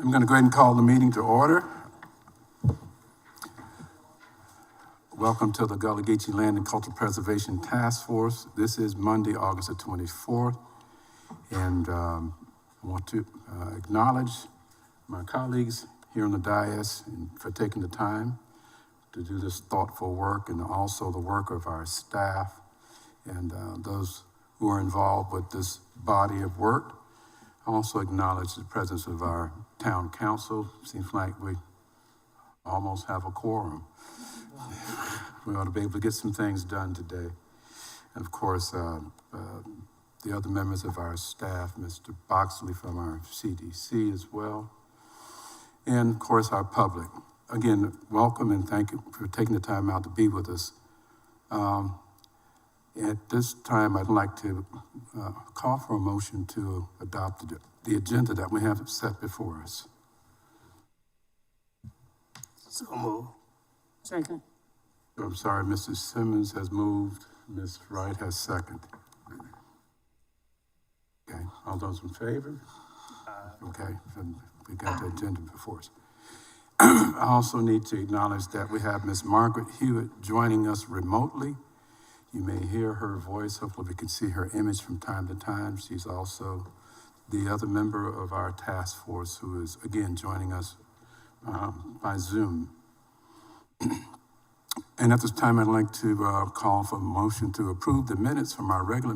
I'm going to go ahead and call the meeting to order. Welcome to the Gullah Geechee Land and Cultural Preservation Task Force. This is Monday, August the 24th, and I want to acknowledge my colleagues here on the dais for taking the time to do this thoughtful work, and also the work of our staff and those who are involved with this body of work. I also acknowledge the presence of our town council. Seems like we almost have a quorum. We ought to be able to get some things done today. And of course, the other members of our staff, Mr. Boxley from our CDC as well. And of course, our public. Again, welcome and thank you for taking the time out to be with us. At this time, I'd like to call for a motion to adopt the agenda that we have set before us. So move. Second. I'm sorry, Mr. Simmons has moved, Ms. Wright has seconded. Okay, all those in favor? Okay, and we got the agenda before us. I also need to acknowledge that we have Ms. Margaret Hewitt joining us remotely. You may hear her voice. Hopefully we can see her image from time to time. She's also the other member of our task force who is, again, joining us by Zoom. And at this time, I'd like to call for a motion to approve the minutes from our regular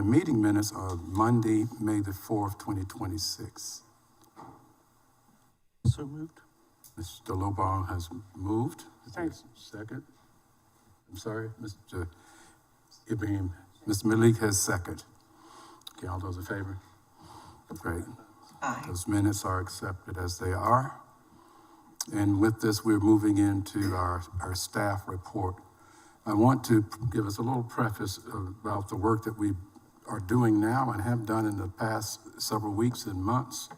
meeting minutes of Monday, May the 4th, 2026. So moved. Mr. Lobong has moved. Is there a second? I'm sorry, Mr. Ibrahim. Mr. Malik has second. Okay, all those in favor? Great. Aye. Those minutes are accepted as they are. And with this, we're moving into our staff report. I want to give us a little preface about the work that we are doing now and have done in the past several weeks and months.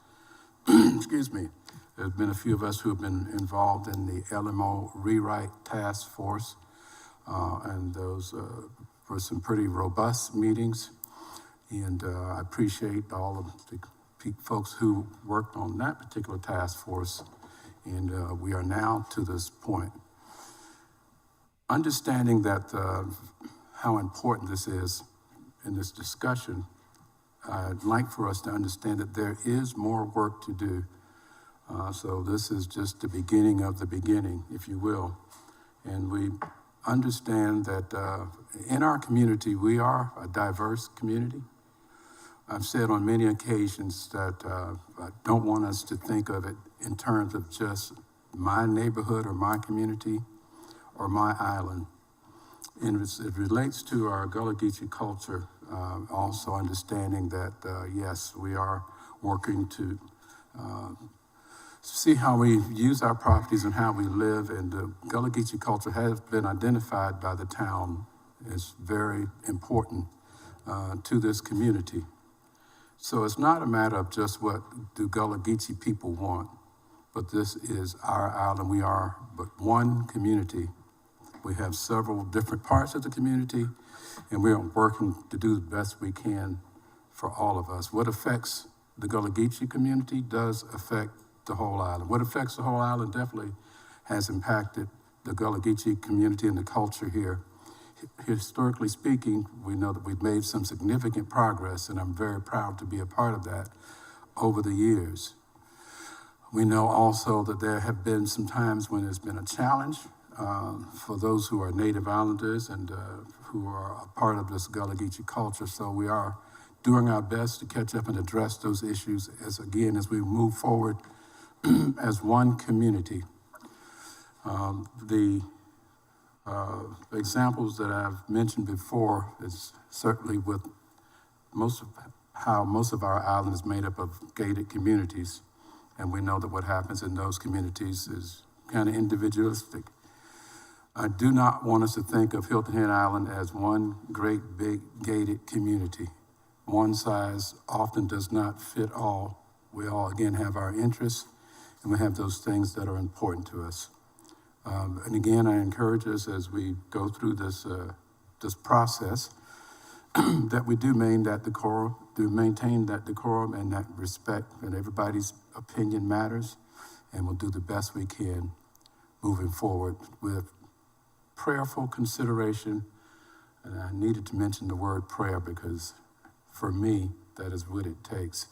Excuse me. There's been a few of us who have been involved in the LMO rewrite task force, and those were some pretty robust meetings. And I appreciate all of the folks who worked on that particular task force. And we are now to this point. Understanding that how important this is in this discussion, I'd like for us to understand that there is more work to do. So this is just the beginning of the beginning, if you will. And we understand that in our community, we are a diverse community. I've said on many occasions that I don't want us to think of it in terms of just my neighborhood or my community or my island. And it relates to our Gullah Geechee culture, also understanding that, yes, we are working to see how we use our properties and how we live. And the Gullah Geechee culture has been identified by the town as very important to this community. So it's not a matter of just what do Gullah Geechee people want, but this is our island. We are but one community. We have several different parts of the community, and we are working to do the best we can for all of us. What affects the Gullah Geechee community does affect the whole island. What affects the whole island definitely has impacted the Gullah Geechee community and the culture here. Historically speaking, we know that we've made some significant progress, and I'm very proud to be a part of that over the years. We know also that there have been some times when there's been a challenge for those who are Native Islanders and who are a part of this Gullah Geechee culture. So we are doing our best to catch up and address those issues as we move forward as one community. The examples that I've mentioned before is certainly with how most of our island is made up of gated communities. And we know that what happens in those communities is kind of individualistic. I do not want us to think of Hilton Head Island as one great big gated community. One size often does not fit all. We all, again, have our interests, and we have those things that are important to us. And again, I encourage us as we go through this process that we do maintain that decorum to maintain that decorum and that respect, and everybody's opinion matters, and we'll do the best we can moving forward with prayerful consideration. And I needed to mention the word prayer because for me, that is what it takes.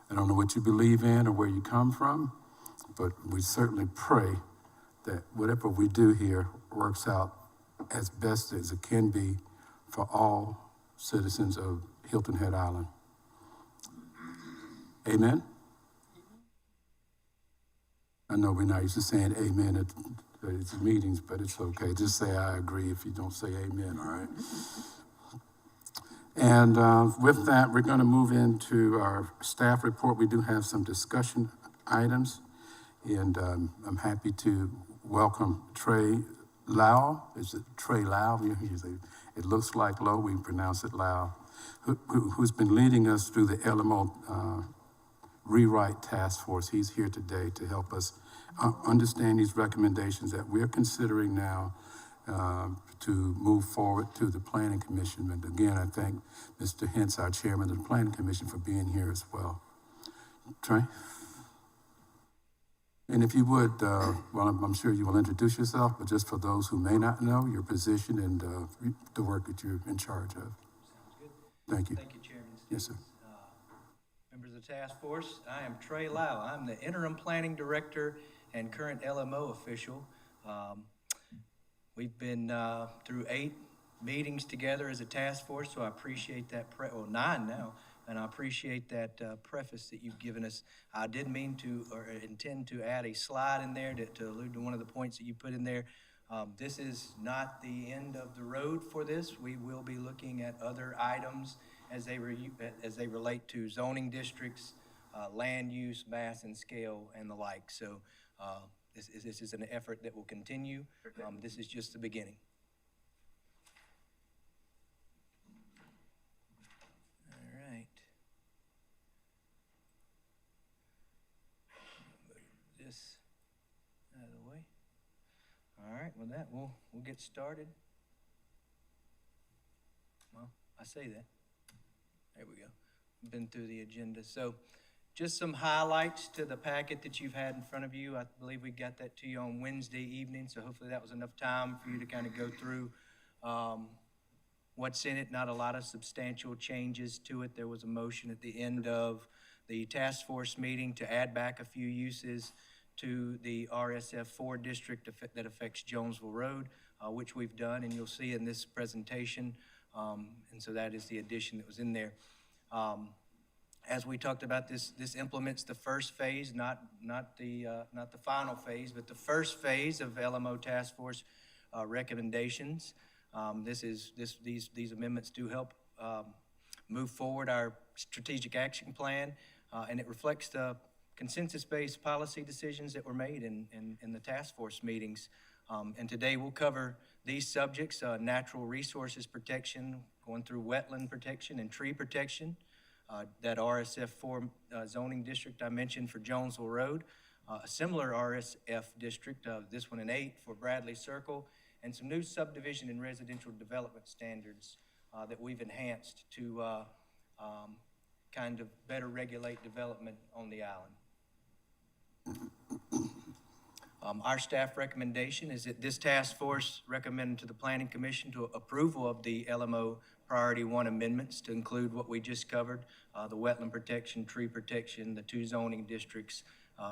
I don't know what you believe in or where you come from, but we certainly pray that whatever we do here works out as best as it can be for all citizens of Hilton Head Island. Amen? I know we're not used to saying amen at these meetings, but it's okay. Just say I agree if you don't say amen, all right? And with that, we're going to move into our staff report. We do have some discussion items, and I'm happy to welcome Trey Lau. Is it Trey Lau? It looks like Low, we pronounce it Lau, who's been leading us through the LMO rewrite task force. He's here today to help us understand these recommendations that we're considering now to move forward to the Planning Commission. And again, I thank Mr. Hintz, our chairman of the Planning Commission, for being here as well. Trey? And if you would, well, I'm sure you will introduce yourself, but just for those who may not know, your position and the work that you're in charge of. Sounds good. Thank you. Thank you, Chairman. Yes, sir. Members of the task force, I am Trey Lau. I'm the interim planning director and current LMO official. We've been through 8 meetings together as a task force, so I appreciate that, 9 now, and I appreciate that preface that you've given us. I did mean to, or intend to add a slide in there to allude to one of the points that you put in there. This is not the end of the road for this. We will be looking at other items as they relate to zoning districts, land use, mass and scale, and the like. So this is an effort that will continue. This is just the beginning. All right. Move this out of the way. All right, with that, we'll get started. Well, I say that. There we go. Been through the agenda. So just some highlights to the packet that you've had in front of you. I believe we got that to you on Wednesday evening, so hopefully that was enough time for you to kind of go through what's in it. Not a lot of substantial changes to it. There was a motion at the end of the task force meeting to add back a few uses to the RSF4 district that affects Jonesville Road, which we've done, and you'll see in this presentation. And so that is the addition that was in there. As we talked about, this implements the first phase, not the final phase, but the first phase of LMO Task Force recommendations. These amendments do help move forward our strategic action plan, and it reflects the consensus-based policy decisions that were made in the task force meetings. And today we'll cover these subjects: natural resources protection, going through wetland protection and tree protection, that RSF4 zoning district I mentioned for Jonesville Road, a similar RSF district, this one in 8 for Bradley Circle, and some new subdivision and residential development standards that we've enhanced to kind of better regulate development on the island. Our staff recommendation is that this task force recommended to the Planning Commission to approval of the LMO Priority 1 amendments to include what we just covered, the wetland protection, tree protection, the 2 zoning districts,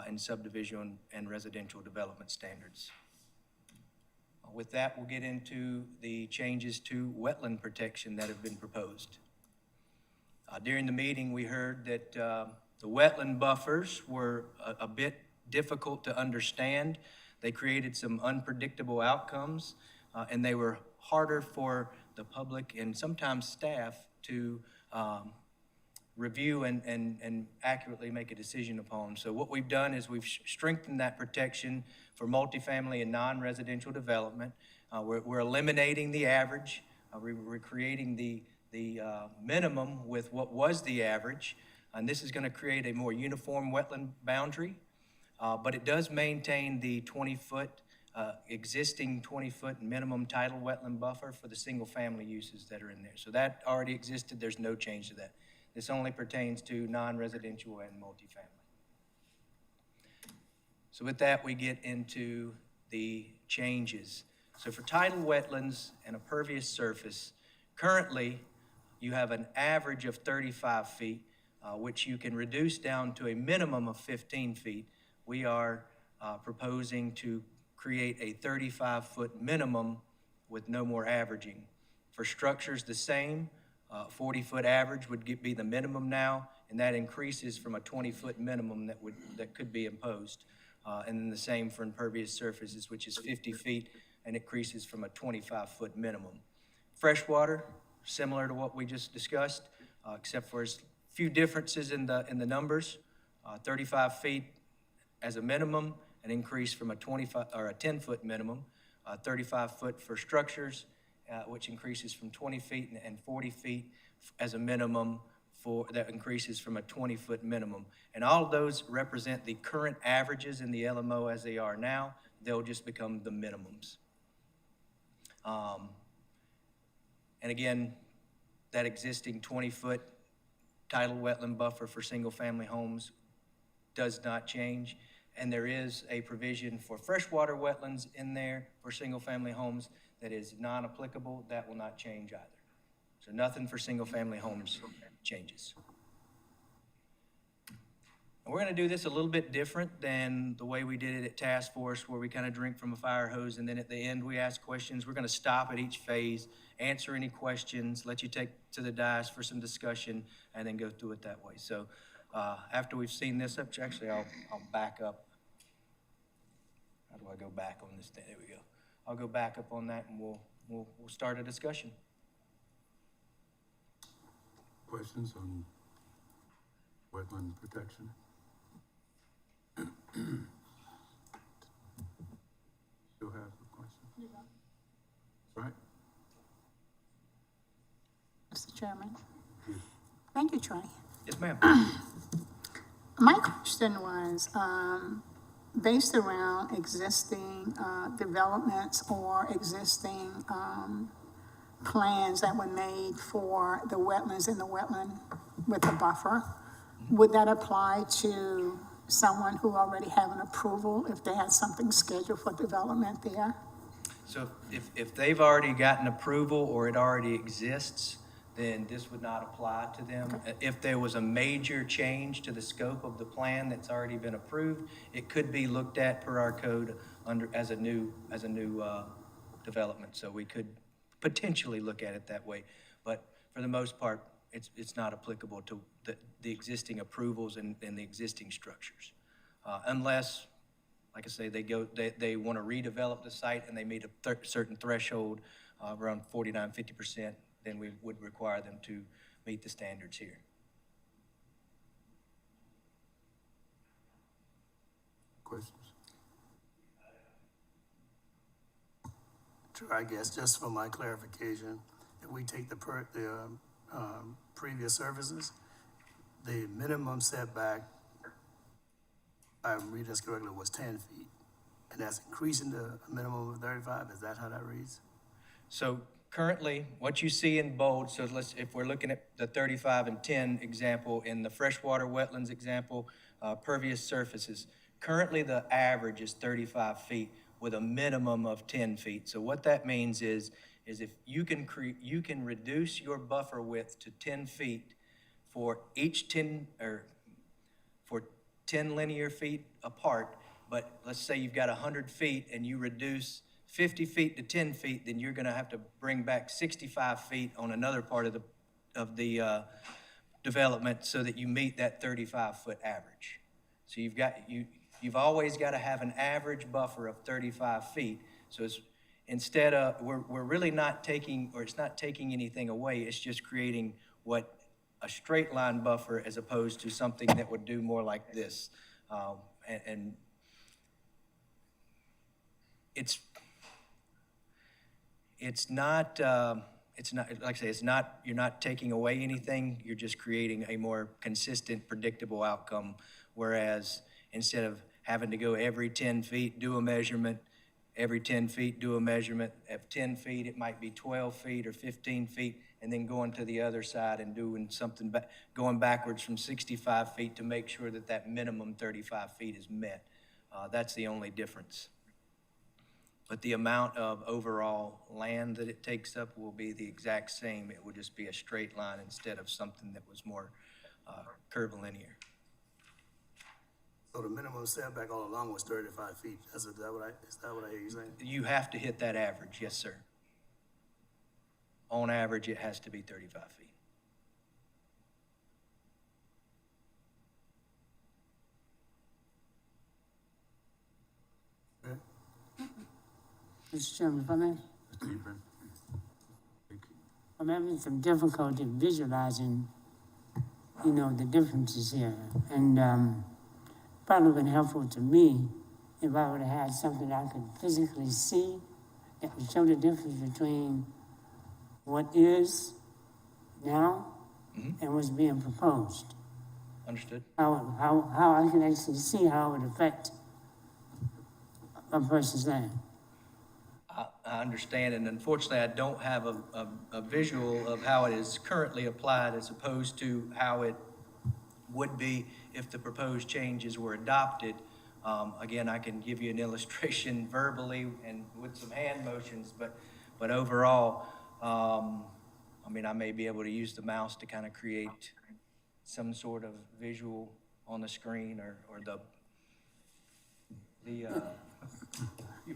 and subdivision and residential development standards. With that, we'll get into the changes to wetland protection that have been proposed. During the meeting, we heard that the wetland buffers were a bit difficult to understand. They created some unpredictable outcomes, and they were harder for the public and sometimes staff to review and accurately make a decision upon. So what we've done is we've strengthened that protection for multifamily and non-residential development. We're eliminating the average. We're creating the minimum with what was the average, and this is going to create a more uniform wetland boundary, but it does maintain the 20-foot existing 20-foot minimum tidal wetland buffer for the single-family uses that are in there. So that already existed. There's no change to that. This only pertains to non-residential and multifamily. So with that, we get into the changes. So for tidal wetlands and a pervious surface, currently, you have an average of 35 feet, which you can reduce down to a minimum of 15 feet. We are proposing to create a 35-foot minimum with no more averaging. For structures, the same, 40-foot average would be the minimum now, and that increases from a 20-foot minimum that could be imposed. And then the same for impervious surfaces, which is 50 feet, and increases from a 25-foot minimum. Freshwater, similar to what we just discussed, except for a few differences in the numbers. 35 feet as a minimum, an increase from a 10-foot minimum. 35 foot for structures, which increases from 20 feet, and 40 feet as a minimum that increases from a 20-foot minimum. And all of those represent the current averages in the LMO as they are now. They'll just become the minimums. And again, that existing 20-foot tidal wetland buffer for single-family homes does not change. And there is a provision for freshwater wetlands in there for single-family homes that is non-applicable. That will not change either. So nothing for single-family homes changes. And we're going to do this a little bit different than the way we did it at task force, where we kind of drink from a fire hose, and then at the end we ask questions. We're going to stop at each phase, answer any questions, let you take to the dais for some discussion, and then go through it that way. So after we've seen this up, actually I'll back up. How do I go back on this thing? There we go. I'll go back up on that, and we'll start a discussion. Questions on wetland protection? Still have a question? Right? Mr. Chairman. Thank you, Troy. Yes, ma'am. My question was based around existing developments or existing plans that were made for the wetlands in the wetland with the buffer. Would that apply to someone who already have an approval if they had something scheduled for development there? So if they've already gotten approval or it already exists, then this would not apply to them. Okay. If there was a major change to the scope of the plan that's already been approved, it could be looked at per our code as a new development. So we could potentially look at it that way, but for the most part, it's not applicable to the existing approvals and the existing structures, unless, like I say, they want to redevelop the site and they meet a certain threshold around 49-50%. Then we would require them to meet the standards here. Questions? Sure, I guess, just for my clarification, if we take the previous services, the minimum setback, I read this correctly, was 10 feet. And that's increasing to a minimum of 35, is that how that reads? So currently, what you see in bold, so if we're looking at the 35 and 10 example, in the freshwater wetlands example, pervious surfaces, currently the average is 35 feet with a minimum of 10 feet. So what that means is if you can reduce your buffer width to 10 feet for each 10 linear feet apart, but let's say you've got 100 feet and you reduce 50 feet to 10 feet, then you're gonna have to bring back 65 feet on another part of the development so that you meet that 35-foot average. So you've always got to have an average buffer of 35 feet. So it's instead of, we're really not taking, or it's not taking anything away, it's just creating what a straight line buffer as opposed to something that would do more like this. And it's not, like I say, it's not, you're not taking away anything, you're just creating a more consistent, predictable outcome. Whereas instead of having to go every 10 feet, do a measurement, every 10 feet, do a measurement. At 10 feet, it might be 12 feet or 15 feet, and then going to the other side and doing something, going backwards from 65 feet to make sure that that minimum 35 feet is met. That's the only difference. But the amount of overall land that it takes up will be the exact same. It will just be a straight line instead of something that was more curvilinear. So the minimum setback all along was 35 feet. Is that what I hear you saying? You have to hit that average, yes, sir. On average, it has to be 35 feet. Mr. Chairman, if I may. I'm having some difficulty visualizing, the differences here. And probably been helpful to me if I would have had something I could physically see that would show the difference between what is now and what's being proposed. Understood? How I can actually see how it would affect a person's land. I understand, and unfortunately, I don't have a visual of how it is currently applied as opposed to how it would be if the proposed changes were adopted. Again, I can give you an illustration verbally and with some hand motions, but overall, I may be able to use the mouse to kind of create some sort of visual on the screen or you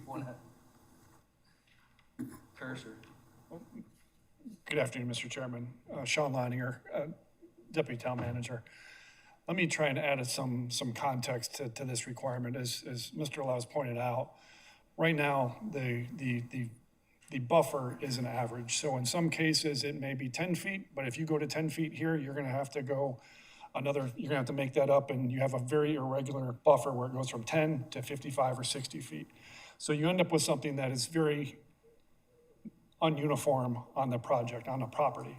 want to cursor. Good afternoon, Mr. Chairman. Sean Leininger, Deputy Town Manager. Let me try and add some context to this requirement. As Mr. Laws pointed out, right now, the buffer is an average. So in some cases, it may be 10 feet, but if you go to 10 feet here, you're gonna have to go you're gonna have to make that up, and you have a very irregular buffer where it goes from 10 to 55 or 60 feet. So you end up with something that is very ununiform on the project, on the property.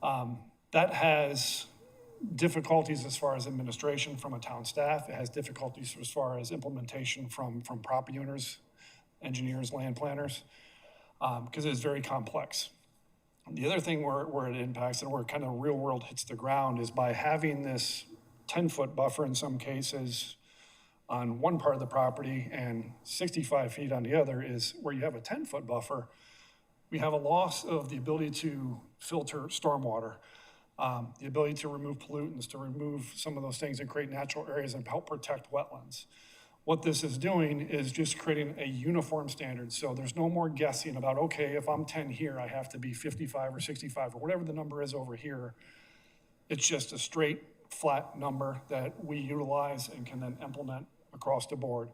That has difficulties as far as administration from a town staff. It has difficulties as far as implementation from property owners, engineers, land planners, because it's very complex. The other thing where it impacts and where kind of real world hits the ground is by having this 10-foot buffer in some cases on one part of the property and 65 feet on the other is where you have a 10-foot buffer. We have a loss of the ability to filter stormwater, the ability to remove pollutants, to remove some of those things and create natural areas and help protect wetlands. What this is doing is just creating a uniform standard. So there's no more guessing about, okay, if I'm 10 here, I have to be 55 or 65 or whatever the number is over here. It's just a straight, flat number that we utilize and can then implement across the board.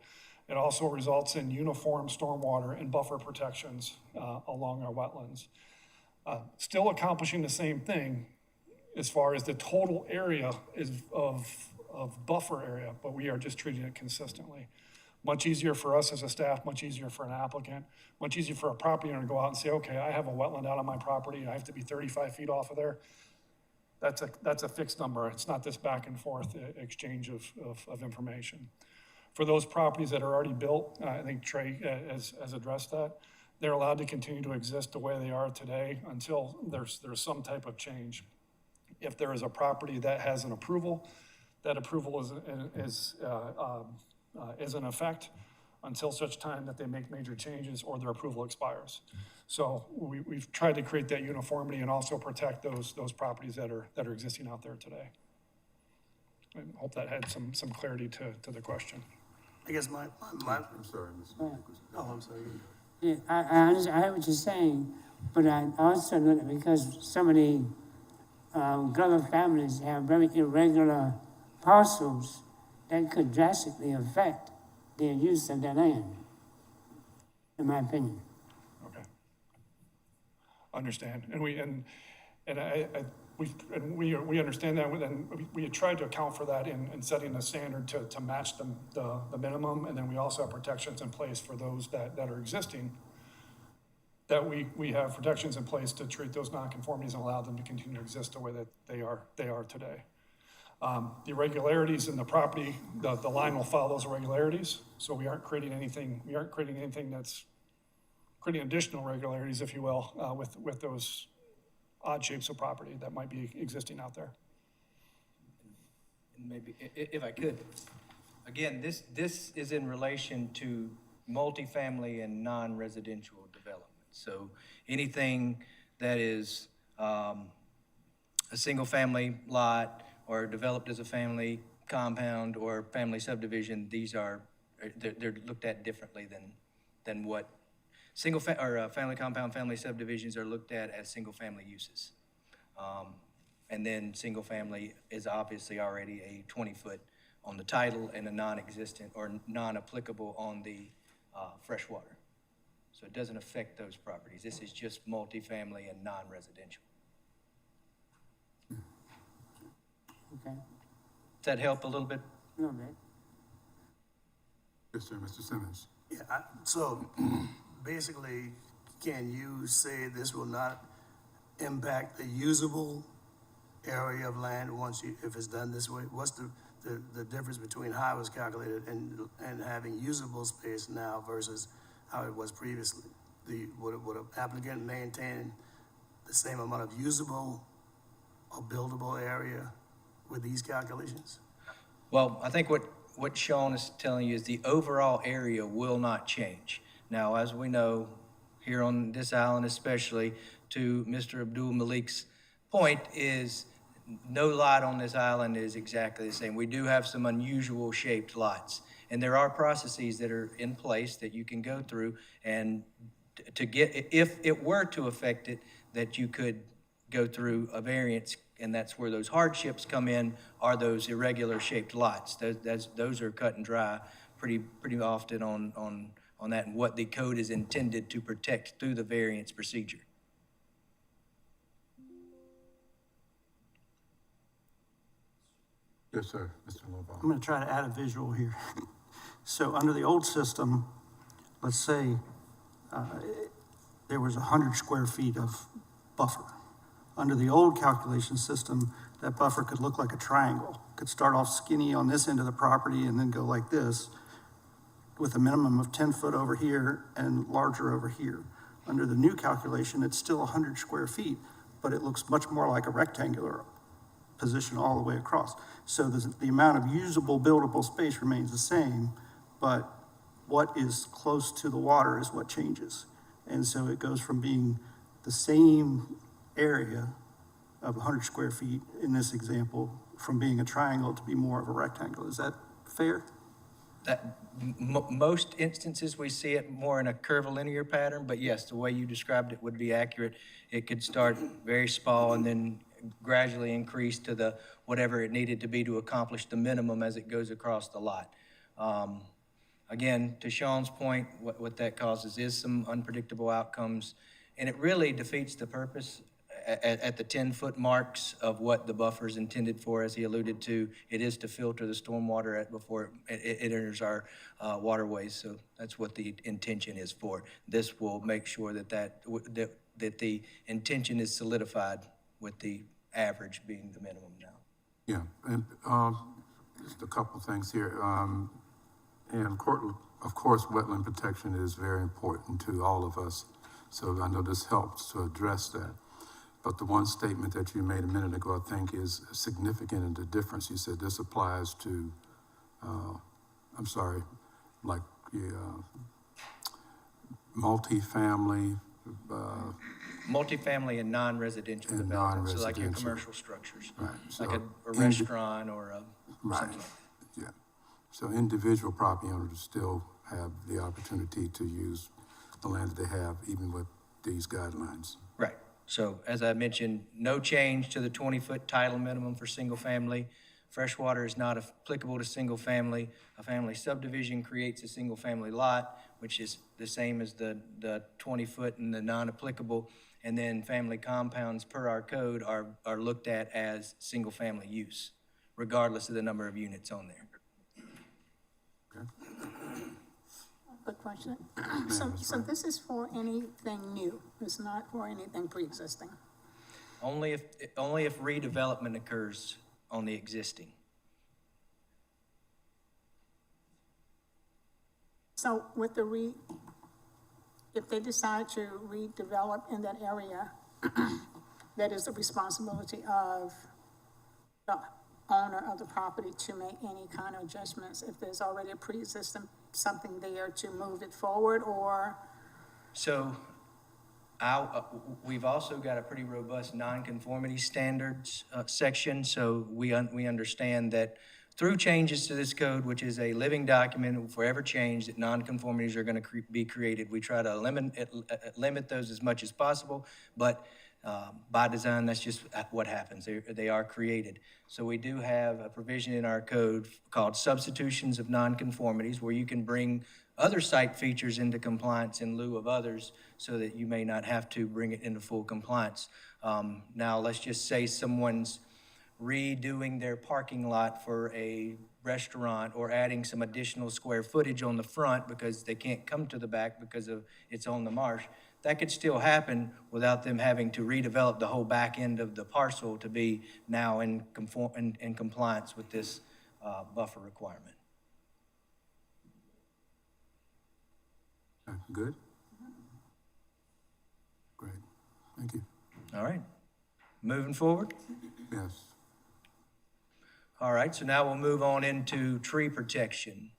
It also results in uniform stormwater and buffer protections along our wetlands. Still accomplishing the same thing as far as the total area is of buffer area, but we are just treating it consistently. Much easier for us as a staff, much easier for an applicant, much easier for a property owner to go out and say, okay, I have a wetland out on my property, I have to be 35 feet off of there. That's a fixed number. It's not this back and forth exchange of information. For those properties that are already built, I think Trey has addressed that, they're allowed to continue to exist the way they are today until there's some type of change. If there is a property that has an approval, that approval is in effect until such time that they make major changes or their approval expires. So we've tried to create that uniformity and also protect those properties that are existing out there today. I hope that had some clarity to the question. I guess my I'm sorry, Mr. oh, I'm sorry. Yeah, I hear what you're saying, but I also know that because some of the Gullah families have very irregular parcels that could drastically affect their use of their land, in my opinion. Okay. Understand, and we understand that, and we had tried to account for that in setting a standard to match the minimum, and then we also have protections in place for those that are existing, that we have protections in place to treat those nonconformities and allow them to continue to exist the way that they are today. The irregularities in the property, the line will follow those irregularities. So we aren't creating anything that's creating additional irregularities, if you will, with those odd shapes of property that might be existing out there. And maybe, if I could, again, this is in relation to multifamily and non-residential development. So anything that is a single-family lot or developed as a family compound or family subdivision, they're looked at differently than what family compound, family subdivisions are looked at as single-family uses. And then single-family is obviously already a 20-foot on the title and a non-existent or non-applicable on the freshwater. So it doesn't affect those properties. This is just multifamily and non-residential. Okay, Does that help a little bit? a little bit. Yes, sir, Mr. Simmons. Yeah, so basically, can you say this will not impact the usable area of land if it's done this way? What's the difference between how it was calculated and having usable space now versus how it was previously? Would an applicant maintain the same amount of usable or buildable area with these calculations? Well, I think what Sean is telling you is the overall area will not change. Now, as we know, here on this island especially, to Mr. Abdul Malik's point, is no lot on this island is exactly the same. We do have some unusual shaped lots. And there are processes that are in place that you can go through and to get, if it were to affect it, that you could go through a variance, and that's where those hardships come in, are those irregular shaped lots. Those are cut and dry pretty often on that, and what the code is intended to protect through the variance procedure. Yes, sir, Mr. Lobo. I'm going to try to add a visual here. So under the old system, let's say there was 100 square feet of buffer. Under the old calculation system, that buffer could look like a triangle. Could start off skinny on this end of the property and then go like this with a minimum of 10 foot over here and larger over here. Under the new calculation, it's still 100 square feet, but it looks much more like a rectangular position all the way across. So the amount of usable, buildable space remains the same, but what is close to the water is what changes. And so it goes from being the same area of 100 square feet in this example, from being a triangle to be more of a rectangle. Is that fair? That most instances we see it more in a curvilinear pattern, but yes, the way you described it would be accurate. It could start very small and then gradually increase to the whatever it needed to be to accomplish the minimum as it goes across the lot. Again, to Sean's point, what that causes is some unpredictable outcomes, and it really defeats the purpose at the 10-foot marks of what the buffer is intended for, as he alluded to. It is to filter the stormwater before it enters our waterways, so that's what the intention is for. This will make sure that the intention is solidified with the average being the minimum now. Yeah, and just a couple things here. And of course, wetland protection is very important to all of us. So I know this helps to address that. But the one statement that you made a minute ago, I think, is significant in the difference. You said this applies to, like multifamily. Multifamily and non-residential And development, so like your non-residential. commercial structures, Right, like so a restaurant or Right, something like that. yeah. So individual property owners still have the opportunity to use the land that they have, even with these guidelines. Right. So as I mentioned, no change to the 20-foot title minimum for single family. Freshwater is not applicable to single family. A family subdivision creates a single family lot, which is the same as the 20-foot and the non-applicable. And then family compounds per our code are looked at as single family use, regardless of the number of units on there. Okay. Good question. So this is for anything new. It's not for anything pre-existing. Only if redevelopment occurs on the existing. So with the if they decide to redevelop in that area, that is the responsibility of the owner of the property to make any kind of adjustments if there's already a pre-existing something there to move it forward, or? So we've also got a pretty robust nonconformity standards section, so we understand that through changes to this code, which is a living document, it will forever change, that nonconformities are going to be created. We try to limit those as much as possible, but by design, that's just what happens. They are created. So we do have a provision in our code called substitutions of nonconformities, where you can bring other site features into compliance in lieu of others, so that you may not have to bring it into full compliance. Now, let's just say someone's redoing their parking lot for a restaurant, or adding some additional square footage on the front because they can't come to the back because of it's on the marsh. That could still happen without them having to redevelop the whole back end of the parcel to be now in compliance with this buffer requirement. Okay, good? Great, thank you. All right, moving forward. Yes. All right, so now we'll move on into tree protection.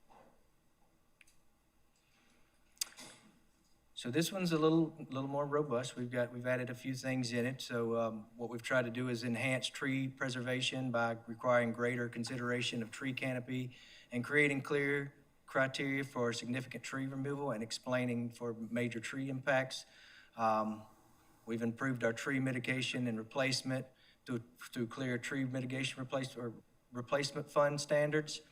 So this one's a little more robust. We've added a few things in it. So what we've tried to do is enhance tree preservation by requiring greater consideration of tree canopy and creating clear criteria for significant tree removal and explaining for major tree impacts. We've improved our tree mitigation and replacement through clear tree mitigation replacement fund standards.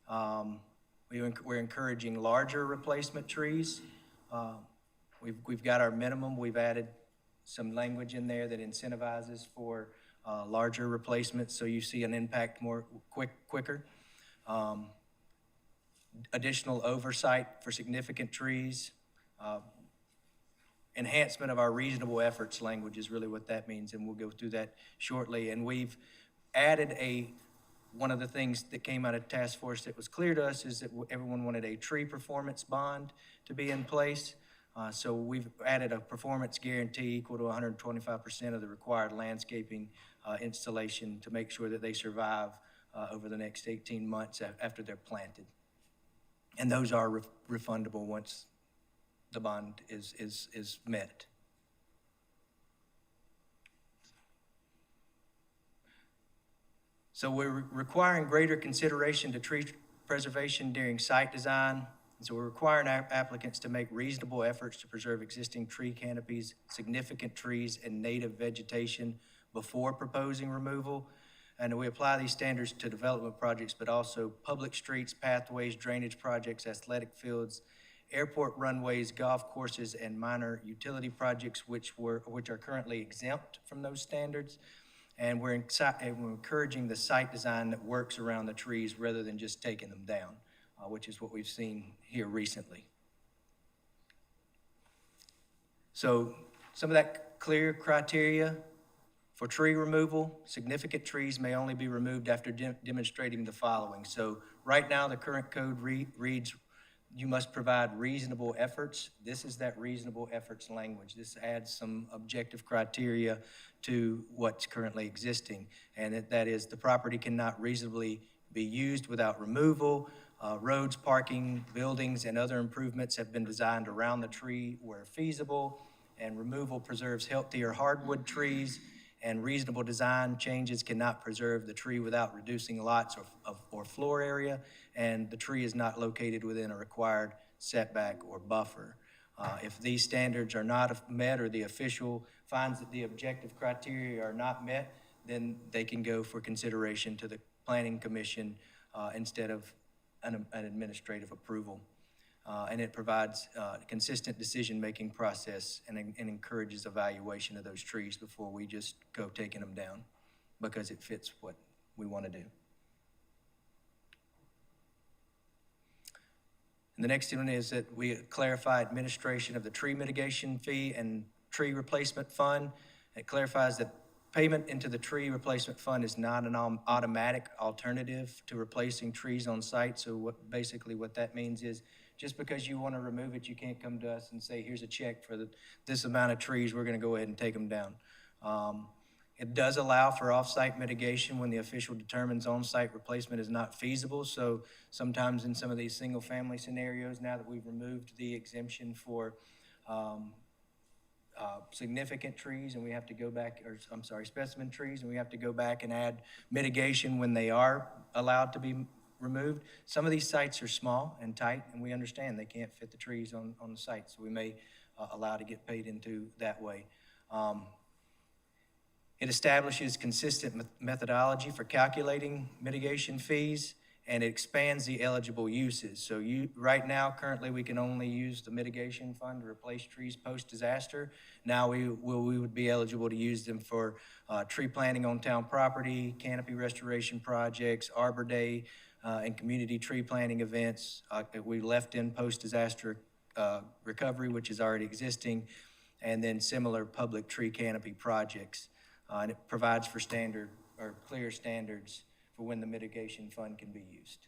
We're encouraging larger replacement trees. We've got our minimum. We've added some language in there that incentivizes for larger replacements, so you see an impact more quicker. Additional oversight for significant trees. Enhancement of our reasonable efforts language is really what that means, and we'll go through that shortly. And we've added one of the things that came out of task force that was clear to us is that everyone wanted a tree performance bond to be in place. So we've added a performance guarantee equal to 125% of the required landscaping installation to make sure that they survive over the next 18 months after they're planted. And those are refundable once the bond is met. So we're requiring greater consideration to tree preservation during site design. So we're requiring applicants to make reasonable efforts to preserve existing tree canopies, significant trees, and native vegetation before proposing removal. And we apply these standards to development projects, but also public streets, pathways, drainage projects, athletic fields, airport runways, golf courses, and minor utility projects, which are currently exempt from those standards. And we're encouraging the site design that works around the trees rather than just taking them down, which is what we've seen here recently. So some of that clear criteria for tree removal: significant trees may only be removed after demonstrating the following. So right now, the current code reads, you must provide reasonable efforts. This is that reasonable efforts language. This adds some objective criteria to what's currently existing. And that is, the property cannot reasonably be used without removal. Roads, parking, buildings, and other improvements have been designed around the tree where feasible, and removal preserves healthier hardwood trees, and reasonable design changes cannot preserve the tree without reducing lots or floor area, and the tree is not located within a required setback or buffer. If these standards are not met, or the official finds that the objective criteria are not met, then they can go for consideration to the Planning Commission instead of an administrative approval. And it provides a consistent decision-making process and encourages evaluation of those trees before we just go taking them down, because it fits what we want to do. And the next one is that we clarify administration of the tree mitigation fee and tree replacement fund. It clarifies that Payment into the tree replacement fund is not an automatic alternative to replacing trees on site. So basically what that means is, just because you want to remove it, you can't come to us and say, here's a check for this amount of trees, we're going to go ahead and take them down. It does allow for off-site mitigation when the official determines on-site replacement is not feasible. So sometimes in some of these single-family scenarios, now that we've removed the exemption for significant trees, and we have to go back, or I'm sorry, specimen trees, and we have to go back and add mitigation when they are allowed to be removed. Some of these sites are small and tight, and we understand they can't fit the trees on the site, so we may allow to get paid into that way. It establishes consistent methodology for calculating mitigation fees, and it expands the eligible uses. So right now, currently, we can only use the mitigation fund to replace trees post-disaster. Now we would be eligible to use them for tree planting on town property, canopy restoration projects, Arbor Day, and community tree planting events. We left in post-disaster recovery, which is already existing, and then similar public tree canopy projects. And it provides for standard or clear standards for when the mitigation fund can be used.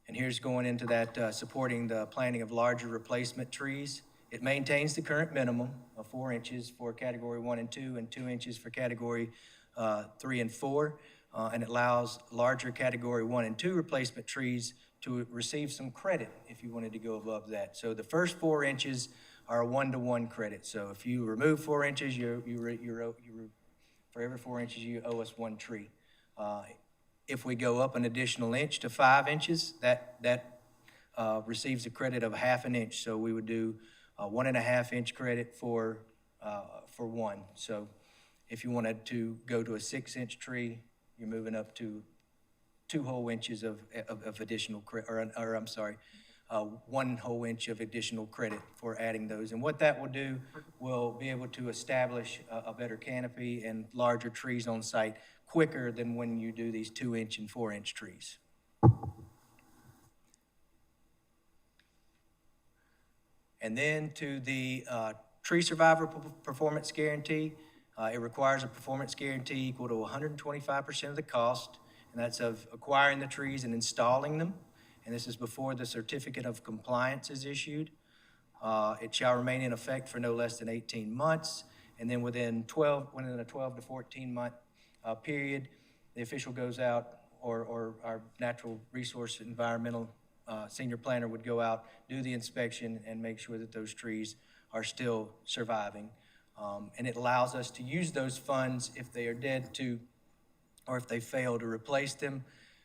And here's going into that, supporting the planting of larger replacement trees. It maintains the current minimum of 4 inches for category 1 and 2, and 2 inches for category 3 and 4. And it allows larger category 1 and 2 replacement trees to receive some credit if you wanted to go above that. So the first 4 inches are a 1-to-1 credit. So if you remove 4 inches, for every 4 inches, you owe us 1 tree. If we go up an additional inch to 5 inches, that receives a credit of 1/2 inch. So we would do a 1.5 inch credit for 1. So if you wanted to go to a 6-inch tree, you're moving up to 2 whole inches of additional credit, or I'm sorry, 1 whole inch of additional credit for adding those. And what that will do, will be able to establish a better canopy and larger trees on site quicker than when you do these 2-inch and 4-inch trees. And then to the tree survivor performance guarantee, it requires a performance guarantee equal to 125% of the cost, and that's of acquiring the trees and installing them. And this is before the certificate of compliance is issued. It shall remain in effect for no less than 18 months. And then within a 12 to 14 month period, the official goes out, or our natural resource environmental senior planner would go out, do the inspection, and make sure that those trees are still surviving. And it allows us to use those funds if they are dead or if they fail to replace them.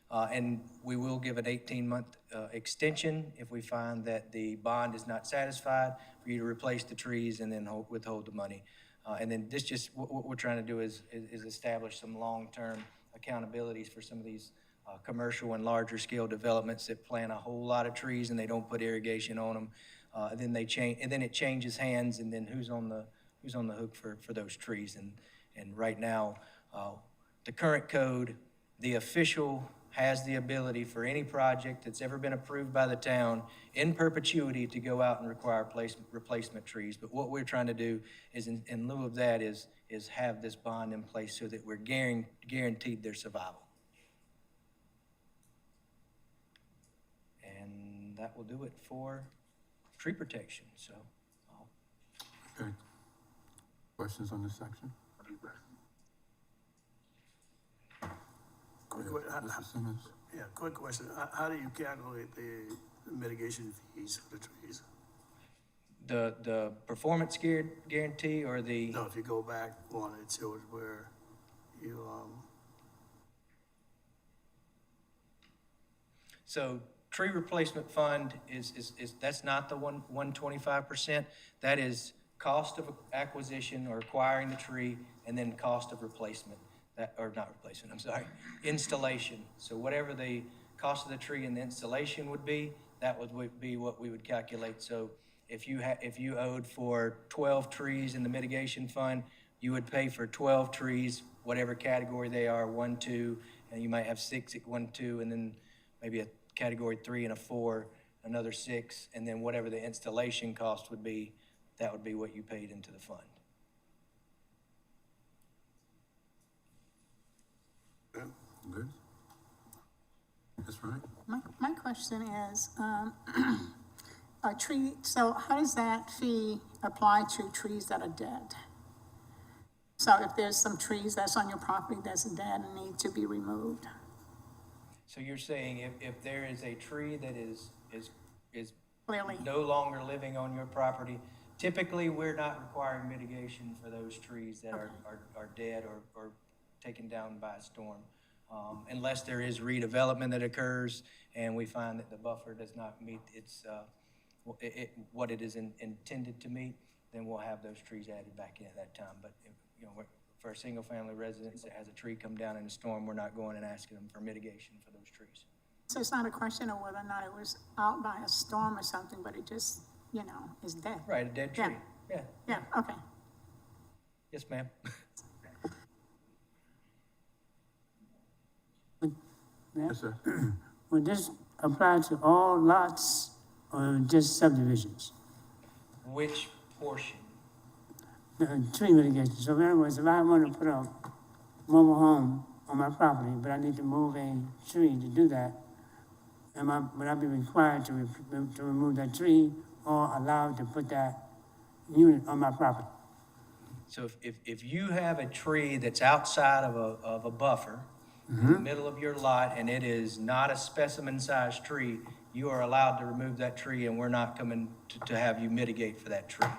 And we will give an 18-month extension if we find that the bond is not satisfied, for you to replace the trees and then withhold the money. And then what we're trying to do is establish some long-term accountabilities for some of these commercial and larger scale developments that plant a whole lot of trees and they don't put irrigation on them. And then it changes hands, and then who's on the hook for those trees. And right now, the current code, the official has the ability for any project that's ever been approved by the town in perpetuity to go out and require replacement trees. But what we're trying to do is, in lieu of that, is have this bond in place so that we're guaranteed their survival. And that will do it for tree protection. So, Okay. Questions on this section? Go ahead, Mr. Simmons. Yeah, quick question. How do you calculate the mitigation fees for the trees? the performance guarantee or the? No, if you go back one, it shows where you, So tree replacement fund is that's not the 125%. That is cost of acquisition or acquiring the tree, and then cost of replacement. Installation. So whatever the cost of the tree and the installation would be, that would be what we would calculate. So if you owed for 12 trees in the mitigation fund, you would pay for 12 trees, whatever category they are, 1, 2, and you might have 6 at 1, 2, and then maybe a category 3 and a 4, another 6, and then whatever the installation cost would be, that would be what you paid into the fund. Good? That's right. My question is, a tree, so how does that fee apply to trees that are dead? So if there's some trees that's on your property that's dead and need to be removed? So you're saying if there is a tree that is Clearly, no longer living on your property, typically, we're not requiring mitigation for those trees that are dead or taken down by a storm. Unless there is redevelopment that occurs and we find that the buffer does not meet its, what it is intended to meet, then we'll have those trees added back in at that time. But, for a single-family residence that has a tree come down in a storm, we're not going and asking them for mitigation for those trees. so it's not a question of whether or not it was out by a storm or something, but it just, is dead. Right, a dead Yeah. tree. Yeah. Yeah, okay. Yes, ma'am. Yes, sir. Would this apply to all lots or just subdivisions? Which portion? The tree mitigation. So in other words, if I want to put a mobile home on my property, but I need to move a tree to do that, would I be required to remove that tree or allowed to put that unit on my property? So if you have a tree that's outside of a buffer, in the middle of your lot, and it is not a specimen-sized tree, you are allowed to remove that tree, and we're not coming to have you mitigate for that tree.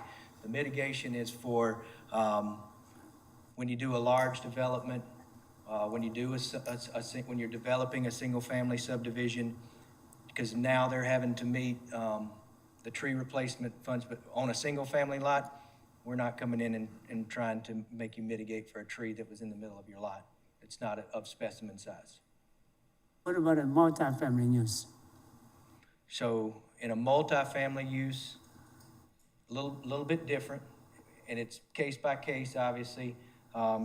The mitigation is for when you do a large development, when you do when you're developing a single-family subdivision, because now they're having to meet the tree replacement funds, but on a single-family lot, we're not coming in and trying to make you mitigate for a tree that was in the middle of your lot. It's not of specimen size. What about a multifamily use? So in a multifamily use, a little bit different, and it's case by case, obviously.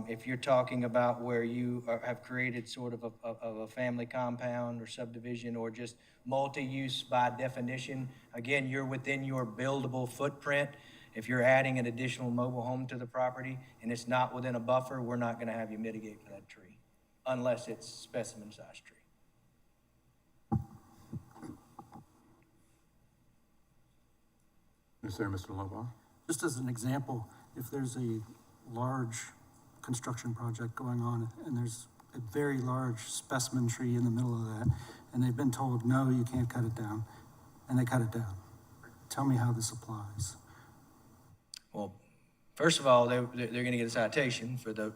If you're talking about where you have created sort of a family compound or subdivision or just multi-use by definition, again, you're within your buildable footprint. If you're adding an additional mobile home to the property and it's not within a buffer, we're not gonna have you mitigate for that tree unless it's specimen-sized tree. Yes, sir, Mr. Lobo. Just as an example, if there's a large construction project going on and there's a very large specimen tree in the middle of that, and they've been told, no, you can't cut it down, and they cut it down. Tell me how this applies. Well, first of all, they're gonna get a citation for the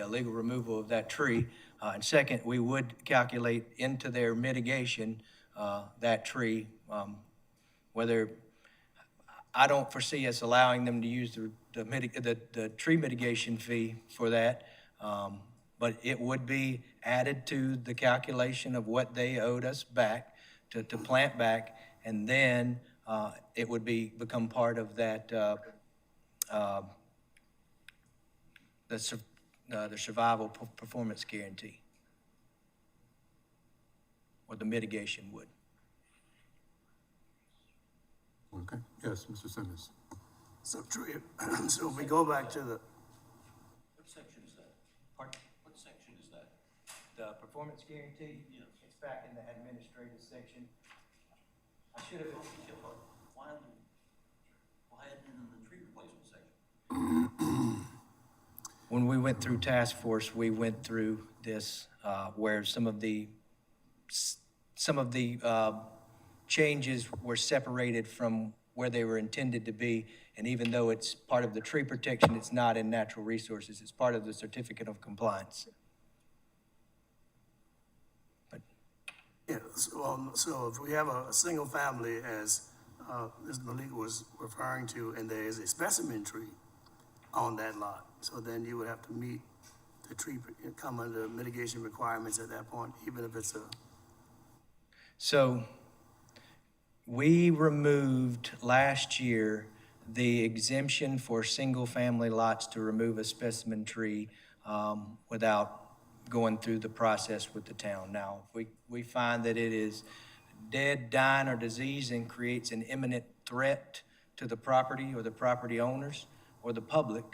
illegal removal of that tree. And second, we would calculate into their mitigation, that tree, whether, I don't foresee us allowing them to use the tree mitigation fee for that. But it would be added to the calculation of what they owed us back to plant back. And then, it would become part of that, the survival performance guarantee, or the mitigation would. Okay. Yes, Mr. Simmons. So tree, so if we go back to the, What section is that? Pardon? What section is that? The performance guarantee? Yes. It's back in the administrative section. I should have, Why isn't it in the tree replacement section? when we went through task force, we went through this, where some of the changes were separated from where they were intended to be. And even though it's part of the tree protection, it's not in natural resources. It's part of the certificate of compliance. But yeah, so if we have a single family, as Ms. Malik was referring to, and there is a specimen tree on that lot, so then you would have to meet the tree, come under mitigation requirements at that point, even if it's a, so we removed last year the exemption for single-family lots to remove a specimen tree without going through the process with the town. Now, if we find that it is dead, dying, or diseased and creates an imminent threat to the property or the property owners or the public,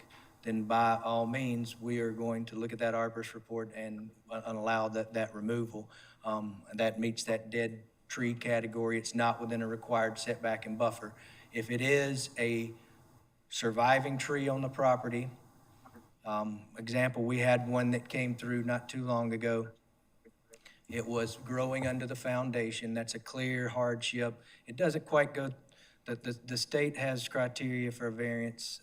then by all means, we are going to look at that arborist report and allow that removal. That meets that dead tree category. It's not within a required setback and buffer. If it is a surviving tree on the property, example, we had one that came through not too long ago. It was growing under the foundation. That's a clear hardship. It doesn't quite go, the state has criteria for a variance.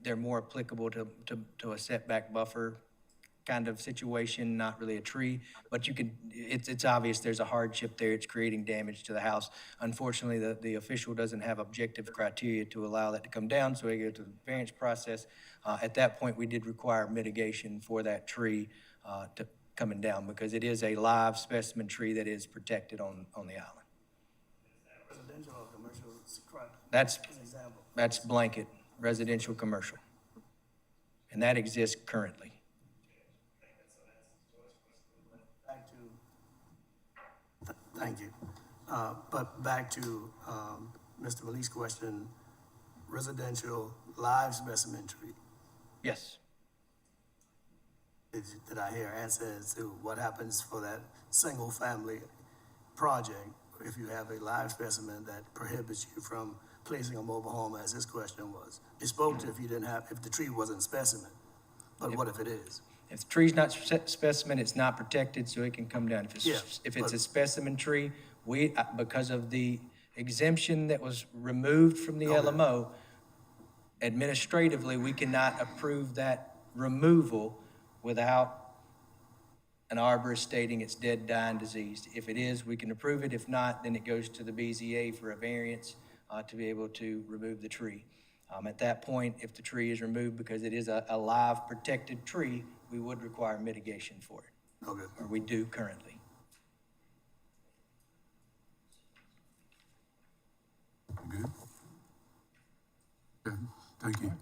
They're more applicable to a setback buffer kind of situation, not really a tree, but you can, it's obvious there's a hardship there. It's creating damage to the house. Unfortunately, the official doesn't have objective criteria to allow that to come down, so we go to the variance process. At that point, we did require mitigation for that tree to coming down, because it is a live specimen tree that is protected on the island. Residential or commercial, That's, as an example. that's blanket, residential, commercial. And that exists currently. Back to, thank you. But back to Mr. Malik's question, residential live specimen tree. Yes. Did I hear answer as to what happens for that single-family project if you have a live specimen that prohibits you from placing a mobile home, as his question was? It spoke to if you didn't have, if the tree wasn't specimen, but what if it is? If the tree's not specimen, it's not protected, so it can come down. Yeah, If it's but- a specimen tree, we, because of the exemption that was removed from the Okay. LMO, administratively, we cannot approve that removal without an arborist stating it's dead, dying, diseased. If it is, we can approve it. If not, then it goes to the BZA for a variance to be able to remove the tree. At that point, if the tree is removed because it is a live protected tree, we would require mitigation for it, Okay. or we do currently. Good? Okay, thank you.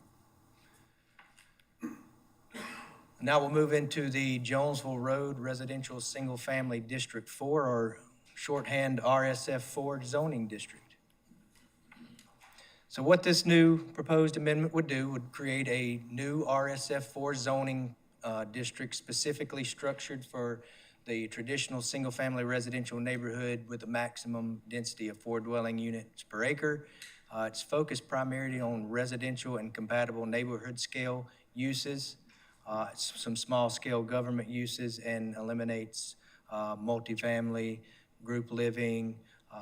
Now we'll move into the Jonesville Road Residential Single Family District 4, or shorthand RSF 4 zoning district. So what this new proposed amendment would do would create a new RSF 4 zoning district specifically structured for the traditional single-family residential neighborhood with a maximum density of 4 dwelling units per acre. It's focused primarily on residential and compatible neighborhood scale uses, some small-scale government uses, and eliminates multifamily, group living,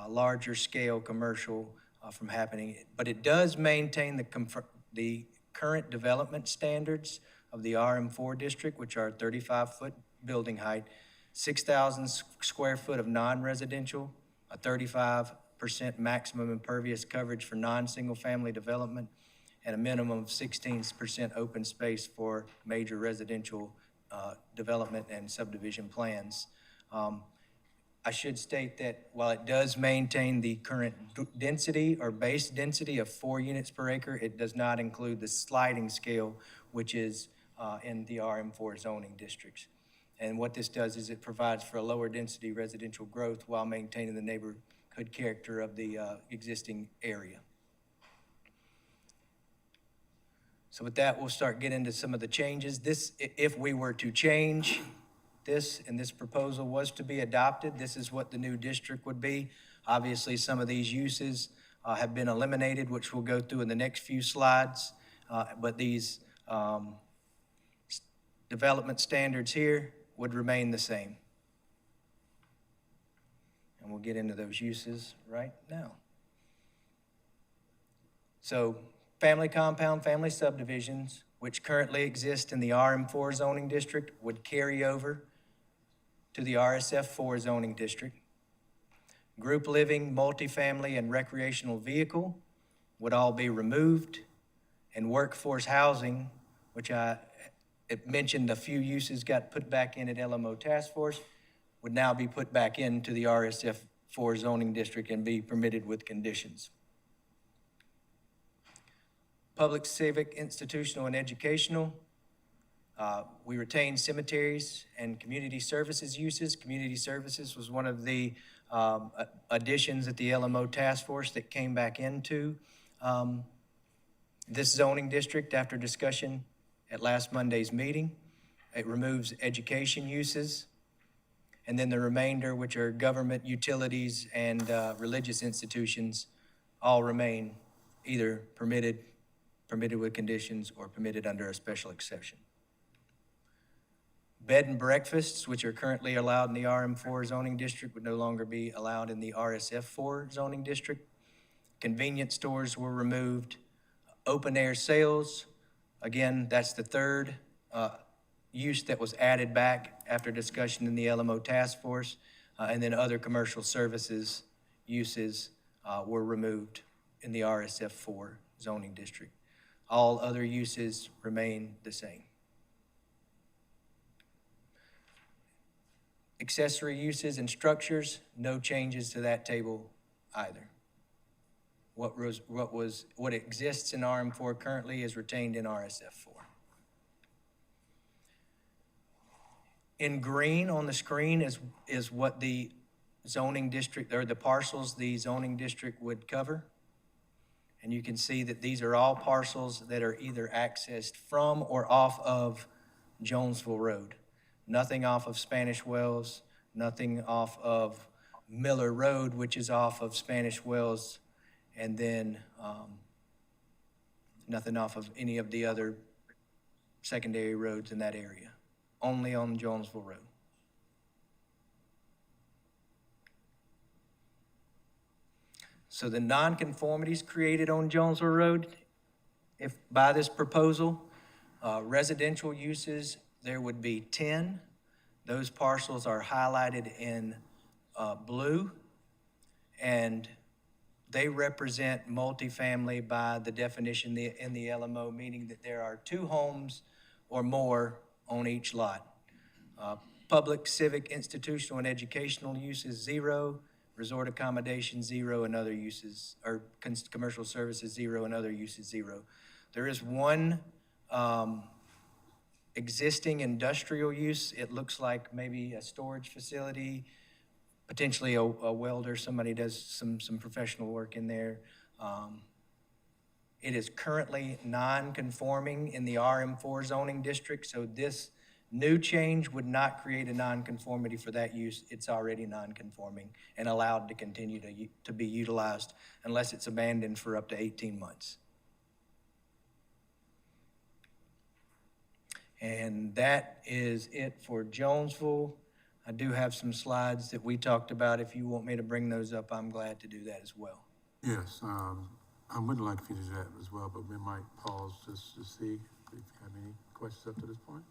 larger-scale commercial from happening. But it does maintain the current development standards of the RM4 district, which are 35-foot building height, 6,000 square foot of non-residential, a 35% maximum impervious coverage for non-single-family development, and a minimum of 16% open space for major residential development and subdivision plans. I should state that while it does maintain the current density or base density of 4 units per acre, it does not include the sliding scale, which is in the RM4 zoning districts. And what this does is it provides for a lower density residential growth while maintaining the neighborhood character of the existing area. So with that, we'll start getting into some of the changes. This, if we were to change this and this proposal was to be adopted, this is what the new district would be. Obviously, some of these uses have been eliminated, which we'll go through in the next few slides. But these development standards here would remain the same. And we'll get into those uses right now. So family compound, family subdivisions, which currently exist in the RM4 zoning district, would carry over to the RSF4 zoning district. Group living, multifamily, and recreational vehicle would all be removed. And workforce housing, which it mentioned a few uses got put back in at LMO Task Force, would now be put back into the RSF4 zoning district and be permitted with conditions. Public, civic, institutional, and educational. We retain cemeteries and community services uses. Community services was one of the additions at the LMO Task Force that came back into This zoning district, after discussion at last Monday's meeting, it removes education uses, and then the remainder, which are government, utilities, and religious institutions, all remain either permitted with conditions, or permitted under a special exception. Bed and breakfasts, which are currently allowed in the RM4 zoning district, would no longer be allowed in the RSF4 zoning district. Convenience stores were removed. Open-air sales, again, that's the third use that was added back after discussion in the LMO task force, and then other commercial services uses were removed in the RSF4 zoning district. All other uses remain the same. Accessory uses and structures, no changes to that table either. What exists in RM4 currently is retained in RSF4. In green on the screen is what the zoning district, or the parcels the zoning district would cover. And you can see that these are all parcels that are either accessed from or off of Jonesville Road. Nothing off of Spanish Wells, nothing off of Miller Road, which is off of Spanish Wells, and then nothing off of any of the other secondary roads in that area, only on Jonesville Road. So the nonconformities created on Jonesville Road, if by this proposal, residential uses, there would be 10. Those parcels are highlighted in blue, and they represent multifamily by the definition in the LMO, meaning that there are 2 homes or more on each lot. Public, civic, institutional, and educational uses, 0. Resort accommodation, 0, and other uses, or commercial services, 0, and other uses, 0. There is one existing industrial use. It looks like maybe a storage facility, potentially a welder, somebody does some professional work in there. It is currently non-conforming in the RM4 zoning district, so this new change would not create a nonconformity for that use. It's already non-conforming and allowed to continue to be utilized unless it's abandoned for up to 18 months. And that is it for Jonesville. I do have some slides that we talked about. If you want me to bring those up, I'm glad to do that as well. Yes, I would like to finish that as well, but we might pause just to see if you have any questions up to this point.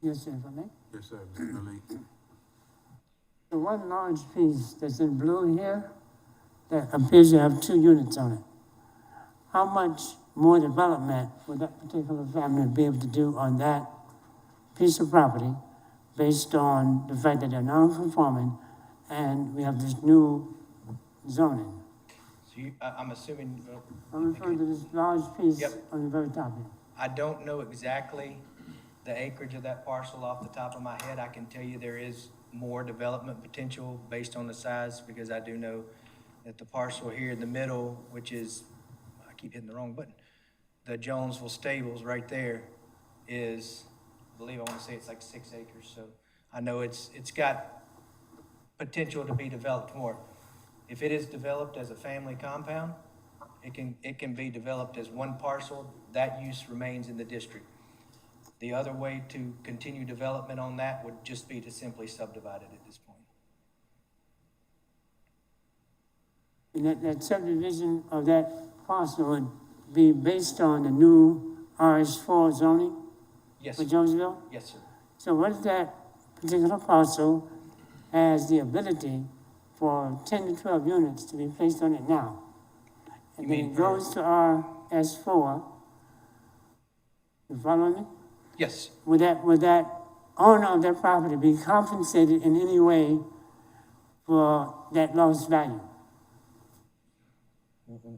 Yes, sir, if I may. Yes, sir, Mr. Malik. The one large piece that's in blue here, that appears to have 2 units on it. How much more development would that particular family be able to do on that piece of property based on the fact that they're non-conforming and we have this new zoning? So I'm assuming. I'm referring to this large piece Yep. on the very top here. I don't know exactly the acreage of that parcel off the top of my head. I can tell you there is more development potential based on the size, because I do know that the parcel here in the middle, which is, I keep hitting the wrong button, the Jonesville Stables right there is, I believe, I want to say it's like 6 acres. So I know it's got potential to be developed more. If it is developed as a family compound, it can be developed as one parcel. That use remains in the district. The other way to continue development on that would just be to simply subdivide it at this point. And that subdivision of that parcel would be based on the new RS4 zoning Yes, for sir. Jonesville? Yes, sir. So what if that particular parcel has the ability for 10 to 12 units to be placed on it now? And You then mean it for- goes to RS4, you follow me? Yes. Would that owner of that property be compensated in any way for that lost value?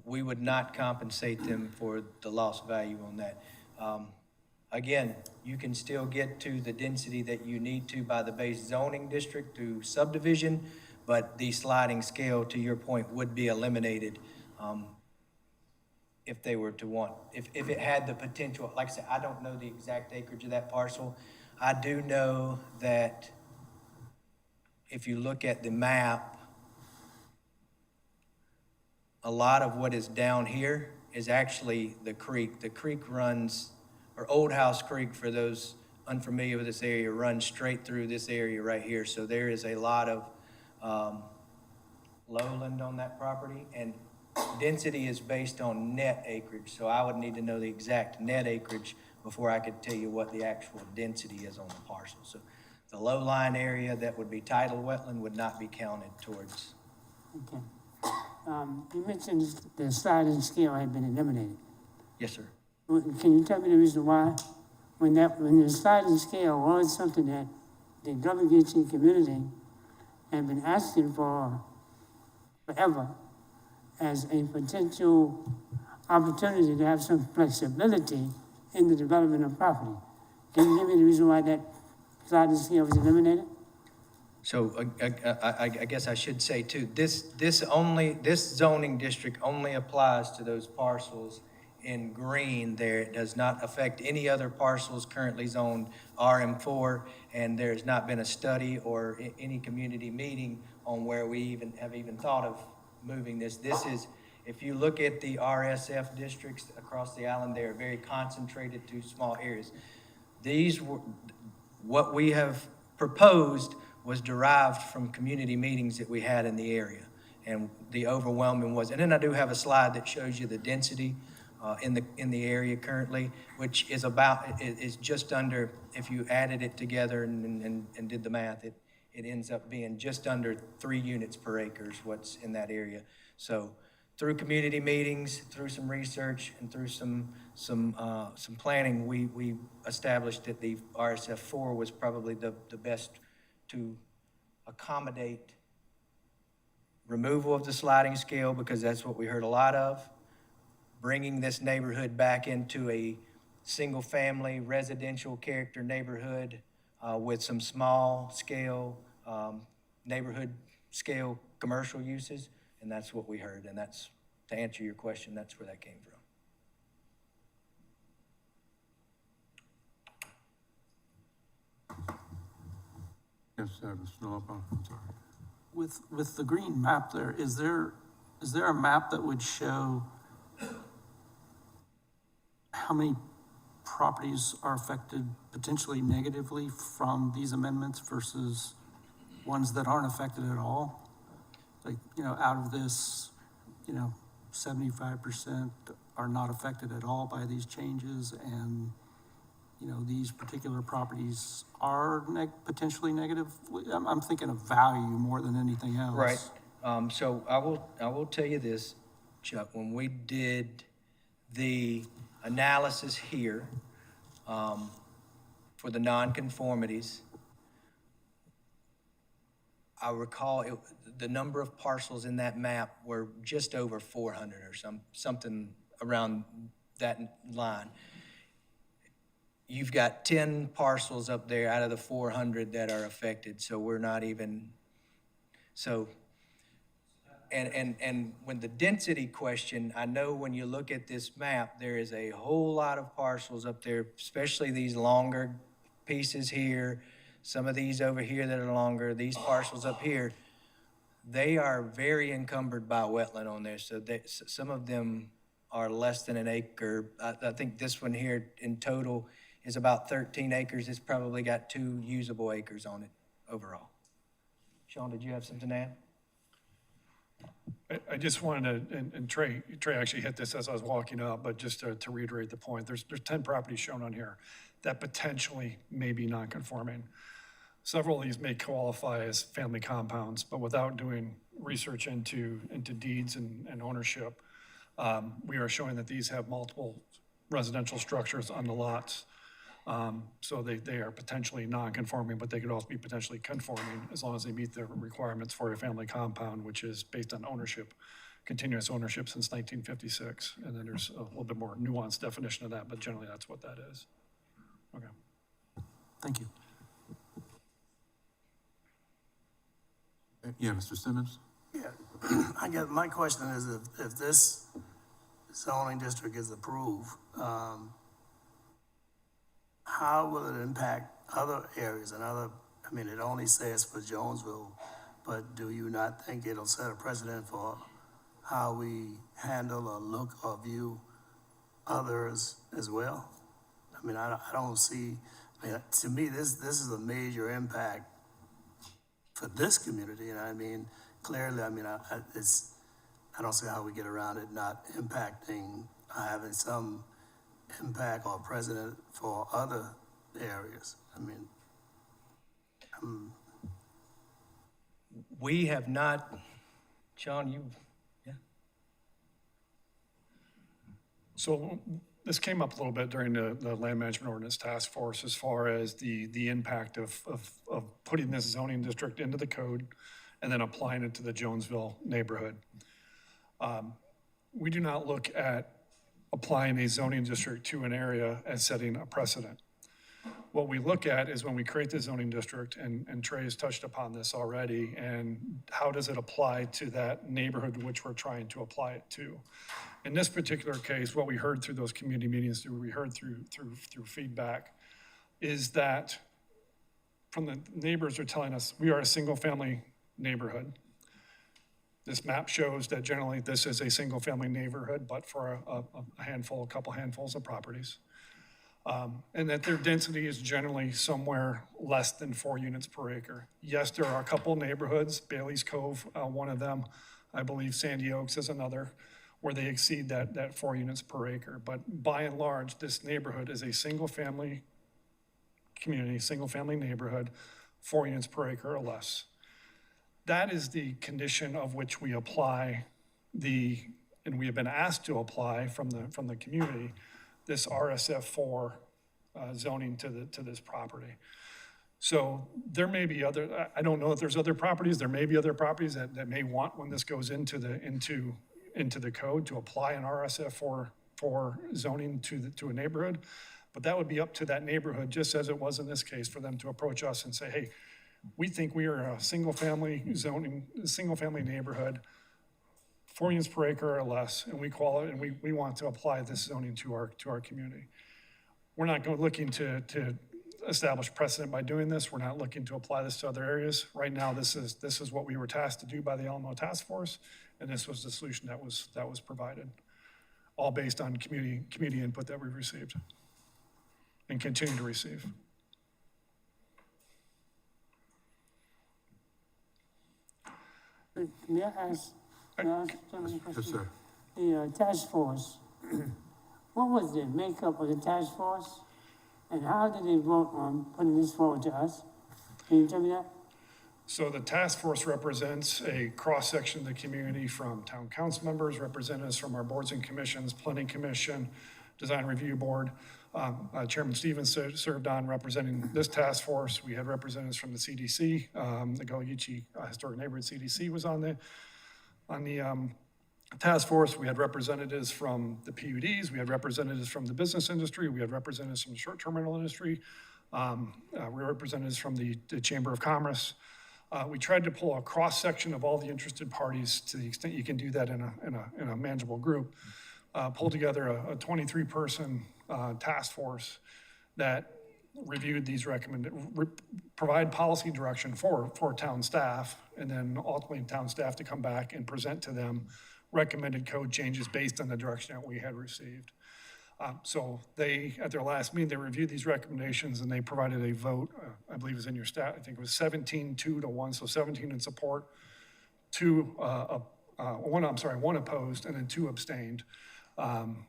We would not compensate them for the lost value on that. Again, you can still get to the density that you need to by the base zoning district through subdivision, but the sliding scale, to your point, would be eliminated if they were to want, if it had the potential, like I said, I don't know the exact acreage of that parcel. I do know that if you look at the map, a lot of what is down here is actually the creek. The creek runs, or Old House Creek, for those unfamiliar with this area, runs straight through this area right here. So there is a lot of lowland on that property, and density is based on net acreage. So I would need to know the exact net acreage before I could tell you what the actual density is on the parcel. So the low-lying area that would be tidal wetland would not be counted towards. Okay. You mentioned the sliding scale had been eliminated. Yes, sir. Can you tell me the reason why? When the sliding scale was something that the Gullah Geechee community had been asking for forever as a potential opportunity to have some flexibility in the development of property. Can you give me the reason why that sliding scale was eliminated? So I guess I should say too, this zoning district only applies to those parcels in green there. It does not affect any other parcels currently zoned RM4, and there's not been a study or any community meeting on where we have even thought of moving this. This is, if you look at the RSF districts across the island, they are very concentrated to small areas. What we have proposed was derived from community meetings that we had in the area. And the overwhelming was, and then I do have a slide that shows you the density in the area currently, which is just under, if you added it together and did the math, it ends up being just under 3 units per acre is what's in that area. So through community meetings, through some research, and through some planning, we established that the RSF4 was probably the best to accommodate removal of the sliding scale, because that's what we heard a lot of, bringing this neighborhood back into a single-family residential character neighborhood with some small-scale, neighborhood-scale commercial uses, and that's what we heard, and that's, to answer your question, that's where that came from. Yes, Mr. Lopez, I'm sorry. With the green map there, is there a map that would show how many properties are affected potentially negatively from these amendments versus ones that aren't affected at all? Like, out of this, 75% are not affected at all by these changes, and these particular properties are potentially negative. I'm thinking of value more than anything else. Right. So I will tell you this, Chuck. When we did the analysis here for the nonconformities, I recall the number of parcels in that map were just over 400 or something around that line. You've got 10 parcels up there out of the 400 that are affected, so we're not even, so, and when the density question, I know when you look at this map, there is a whole lot of parcels up there, especially these longer pieces here, some of these over here that are longer, these parcels up here, they are very encumbered by wetland on there, so some of them are less than an acre. I think this one here in total is about 13 acres. It's probably got 2 usable acres on it overall. Sean, did you have something to add? I just wanted to, and Trey actually hit this as I was walking up, but just to reiterate the point, there's 10 properties shown on here that potentially may be non-conforming. Several of these may qualify as family compounds, but without doing research into deeds and ownership, we are showing that these have multiple residential structures on the lots. So they are potentially non-conforming, but they could also be potentially conforming as long as they meet the requirements for a family compound, which is based on ownership, continuous ownership since 1956. And then there's a little bit more nuanced definition of that, but generally that's what that is. Okay. Thank you. Yeah, Mr. Simmons? Yeah, I guess my question is if this zoning district is approved, how will it impact other areas and other, I mean, it only says for Jonesville, but do you not think it'll set a precedent for how we handle or look or view others as well? I mean, I don't see, I mean, to me, this is a major impact for this community, and I mean, clearly, I mean, I don't see how we get around it not impacting, having some impact or precedent for other areas. I mean, We have not, Sean, you, yeah? So this came up a little bit during the Land Management Ordinance Task Force as far as the impact of putting this zoning district into the code and then applying it to the Jonesville neighborhood. We do not look at applying a zoning district to an area as setting a precedent. What we look at is when we create the zoning district, and Trey has touched upon this already, and how does it apply to that neighborhood which we're trying to apply it to? In this particular case, what we heard through those community meetings, we heard through feedback, is that from the neighbors are telling us, we are a single-family neighborhood. This map shows that generally this is a single-family neighborhood, but for a couple handfuls of properties. And that their density is generally somewhere less than 4 units per acre. Yes, there are a couple neighborhoods, Bailey's Cove, one of them, I believe Sandy Oaks is another, where they exceed that 4 units per acre. But by and large, this neighborhood is a single-family community, single-family neighborhood, 4 units per acre or less. That is the condition of which we apply and we have been asked to apply from the community, this RSF4 zoning to this property. So there may be I don't know if there's other properties, there may be other properties that may want, when this goes into the code, to apply an RSF4 zoning to a neighborhood. But that would be up to that neighborhood, just as it was in this case, for them to approach us and say, hey, we think we are a single-family neighborhood, 4 units per acre or less, and we want to apply this zoning to our community. We're not looking to establish precedent by doing this. We're not looking to apply this to other areas. Right now, this is what we were tasked to do by the Alamo Task Force, and this was the solution that was provided, all based on community input that we've received and continue to receive. May I ask John a question? Yes, sir. The task force, what was the makeup of the task force? And how did they vote on putting this forward to us? Can you tell me that? So the task force represents a cross-section of the community from town council members, representatives from our boards and commissions, planning commission, design review board. Chairman Stevens served on representing this task force. We had representatives from the CDC, the Gullah Geechee Historic Neighborhood CDC was on the task force. We had representatives from the PUDs. We had representatives from the business industry. We had representatives from the short-term rental industry. We had representatives from the Chamber of Commerce. We tried to pull a cross-section of all the interested parties to the extent you can do that in a manageable group. Pull together a 23-person task force that reviewed these provide policy direction for town staff, and then ultimately town staff to come back and present to them recommended code changes based on the direction that we had received. So they, at their last meeting, they reviewed these recommendations and they provided a vote, I believe it was in your stat, I think it was 17-2-1, so 17 in support, one opposed, and then 2 abstained,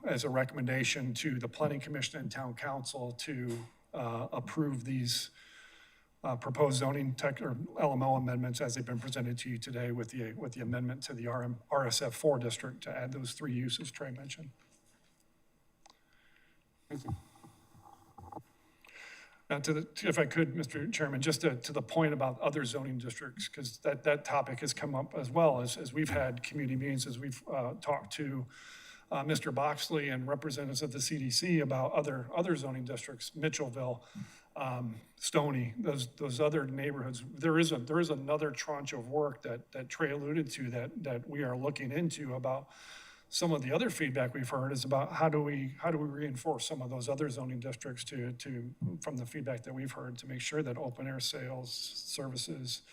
as a recommendation to the Planning Commission and Town Council to approve these proposed zoning or LMO amendments as they've been presented to you today with the amendment to the RSF4 district to add those 3 uses Trey mentioned. Thank you. Now, if I could, Mr. Chairman, just to the point about other zoning districts, because that topic has come up as well as we've had community meetings, as we've talked to Mr. Boxley and representatives of the CDC about other zoning districts, Mitchellville. Stony, those other neighborhoods, there is another tranche of work that Trey alluded to that we are looking into about some of the other feedback we've heard is about how do we reinforce some of those other zoning districts from the feedback that we've heard to make sure that open air sales, services,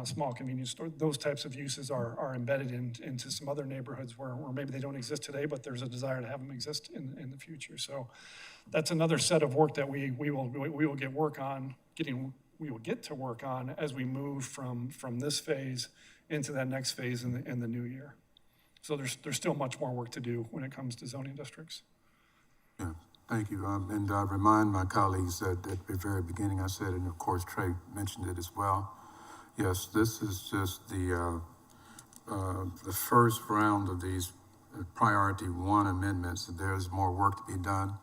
small convenience store, those types of uses are embedded into some other neighborhoods where maybe they don't exist today, but there's a desire to have them exist in the future. So that's another set of work that we will get to work on as we move from this phase into that next phase in the new year. So there's still much more work to do when it comes to zoning districts. Yeah, thank you. And I remind my colleagues that at the very beginning I said, and of course Trey mentioned it as well. Yes, this is just the first round of these priority 1 amendments. There's more work to be done.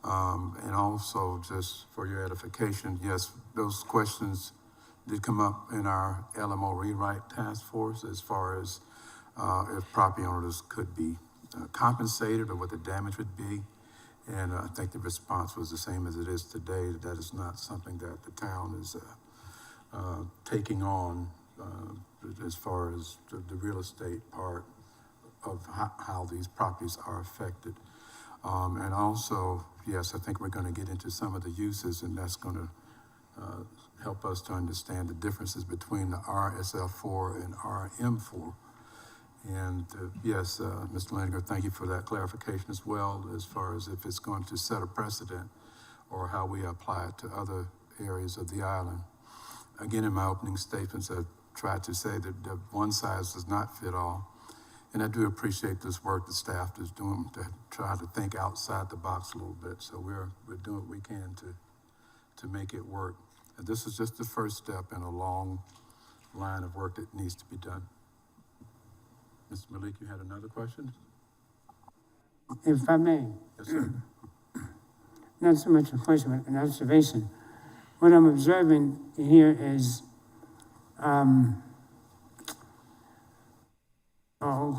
And also just for your edification, yes, those questions did come up in our LMO rewrite task force as far as if property owners could be compensated or what the damage would be. And I think the response was the same as it is today. That is not something that the town is taking on as far as the real estate part of how these properties are affected. And also, yes, I think we're going to get into some of the uses, and that's going to help us to understand the differences between the RSL4 and RM4. And yes, Mr. Laniger, thank you for that clarification as well, as far as if it's going to set a precedent or how we apply it to other areas of the island. Again, in my opening statements, I've tried to say that one size does not fit all. And I do appreciate this work the staff is doing to try to think outside the box a little bit. So we're doing what we can to make it work. And this is just the first step in a long line of work that needs to be done. Mr. Malik, you had another question? If I may, Yes, sir. not so much a question, but an observation. What I'm observing here is, a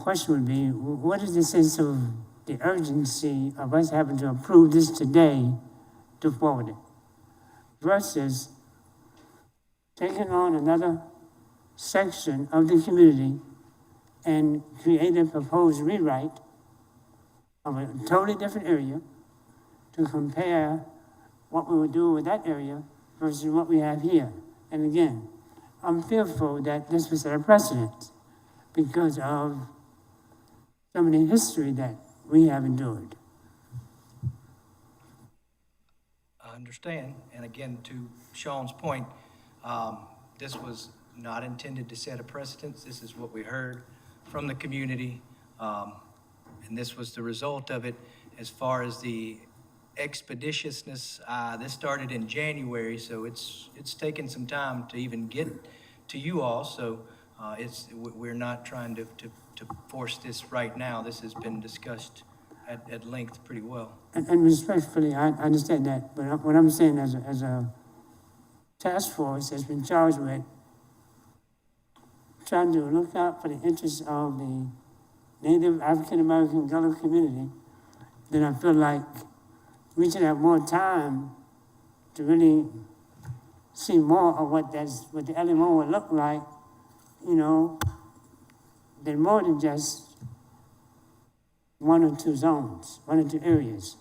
question would be, what is the sense of the urgency of us having to approve this today to forward it versus taking on another section of the community and create a proposed rewrite of a totally different area to compare what we would do with that area versus what we have here. And again, I'm fearful that this will set a precedent because of some of the history that we have endured. I understand, and again, to Sean's point, this was not intended to set a precedent. This is what we heard from the community, and this was the result of it. As far as the expeditiousness, this started in January, so it's taken some time to even get to you all. So we're not trying to force this right now. This has been discussed at length pretty well. And respectfully, I understand that, but what I'm saying as a task force has been charged with trying to look out for the interests of the Native African American Gullah community, then I feel like we should have more time to really see more of what the LMO would look like, you know, than more than just 1 or 2 zones, 1 or 2 areas.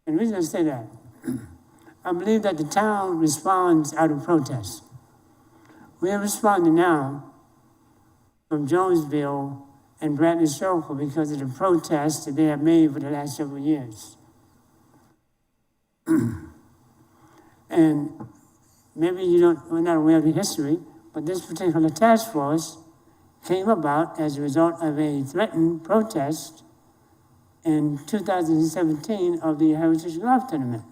And the reason I say that, I believe that the town responds out of protest. We are responding now from Jonesville and Bradley Circle because of the protests that they have made for the last several years. And maybe we're not aware of the history, but this particular task force came about as a result of a threatened protest in 2017 of the Heritage Golf Tournament.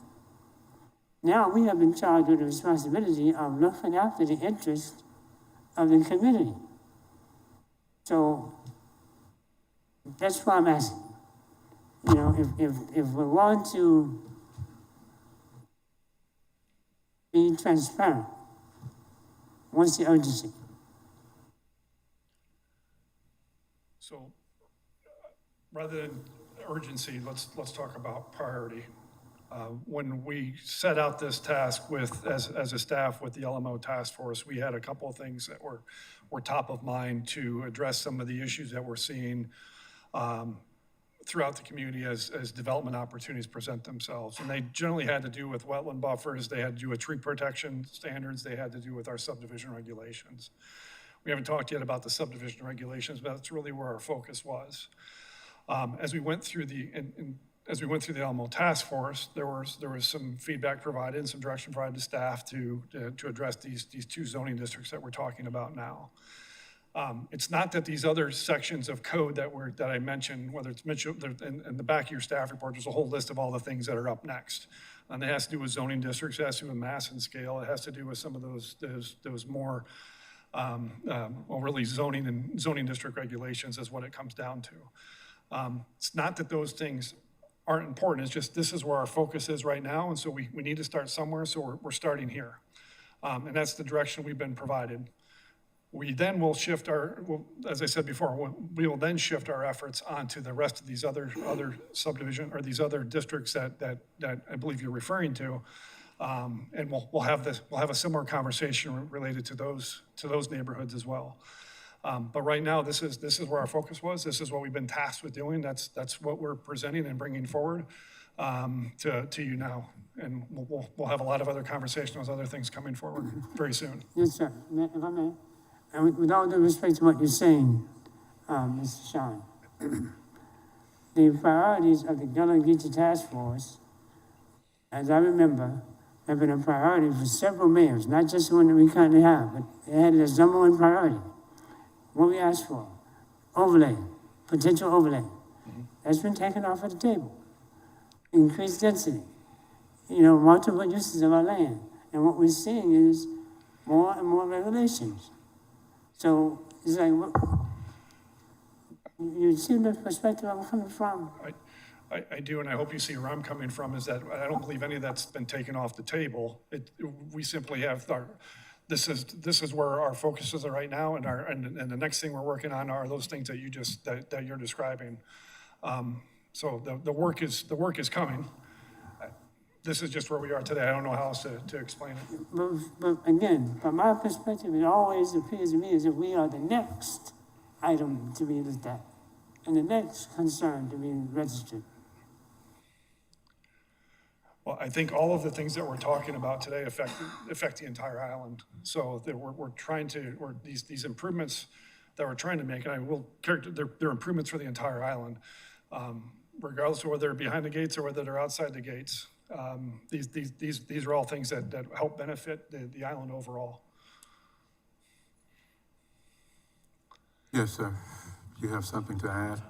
Now we have been charged with the responsibility of looking after the interest of the community. So that's why I'm asking. You know, if we want to be transparent, what's the urgency? So rather than urgency, let's talk about priority. When we set out this task with, as a staff with the LMO task force, we had a couple of things that were top of mind to address some of the issues that we're seeing throughout the community as development opportunities present themselves. And they generally had to do with wetland buffers, they had to do with tree protection standards, they had to do with our subdivision regulations. We haven't talked yet about the subdivision regulations, but that's really where our focus was. As we went through the LMO task force, there was some feedback provided and some direction provided to staff to address these two zoning districts that we're talking about now. It's not that these other sections of code that I mentioned, whether it's Mitchell, in the back of your staff report, there's a whole list of all the things that are up next. And it has to do with zoning districts, it has to do with mass and scale, it has to do with some of those more, really zoning district regulations is what it comes down to. It's not that those things aren't important, it's just this is where our focus is right now, and so we need to start somewhere, so we're starting here. And that's the direction we've been provided. We then will shift as I said before, we will then shift our efforts onto the rest of these other subdivision, or these other districts that I believe you're referring to. And we'll have a similar conversation related to those neighborhoods as well. But right now, this is where our focus was. This is what we've been tasked with doing. That's what we're presenting and bringing forward to you now. And we'll have a lot of other conversations with other things coming forward very soon. Yes, sir. If I may, and with all due respect to what you're saying, Mr. Sean, the priorities of the Gullah Geechee Task Force, as I remember, have been a priority for several mayors, not just the one that we currently have, but they had it as number one priority. What we asked for, overlay, potential overlay, that's been taken off of the table. Increased density, multiple uses of our land. And what we're seeing is more and more regulations. So it's like, you see the perspective I'm coming from? I do, and I hope you see where I'm coming from, is that I don't believe any of that's been taken off the table. We simply have this is where our focuses are right now, and the next thing we're working on are those things that you're describing. So the work is coming. This is just where we are today. I don't know how else to explain it. But again, from my perspective, it always appears to me as if we are the next item to be looked at, and the next concern to be registered. Well, I think all of the things that we're talking about today affect the entire island. So that we're trying to, these improvements that we're trying to make, and I will characterize, they're improvements for the entire island, regardless of whether they're behind the gates or whether they're outside the gates. These are all things that help benefit the island overall. Yes, sir. You have something to add?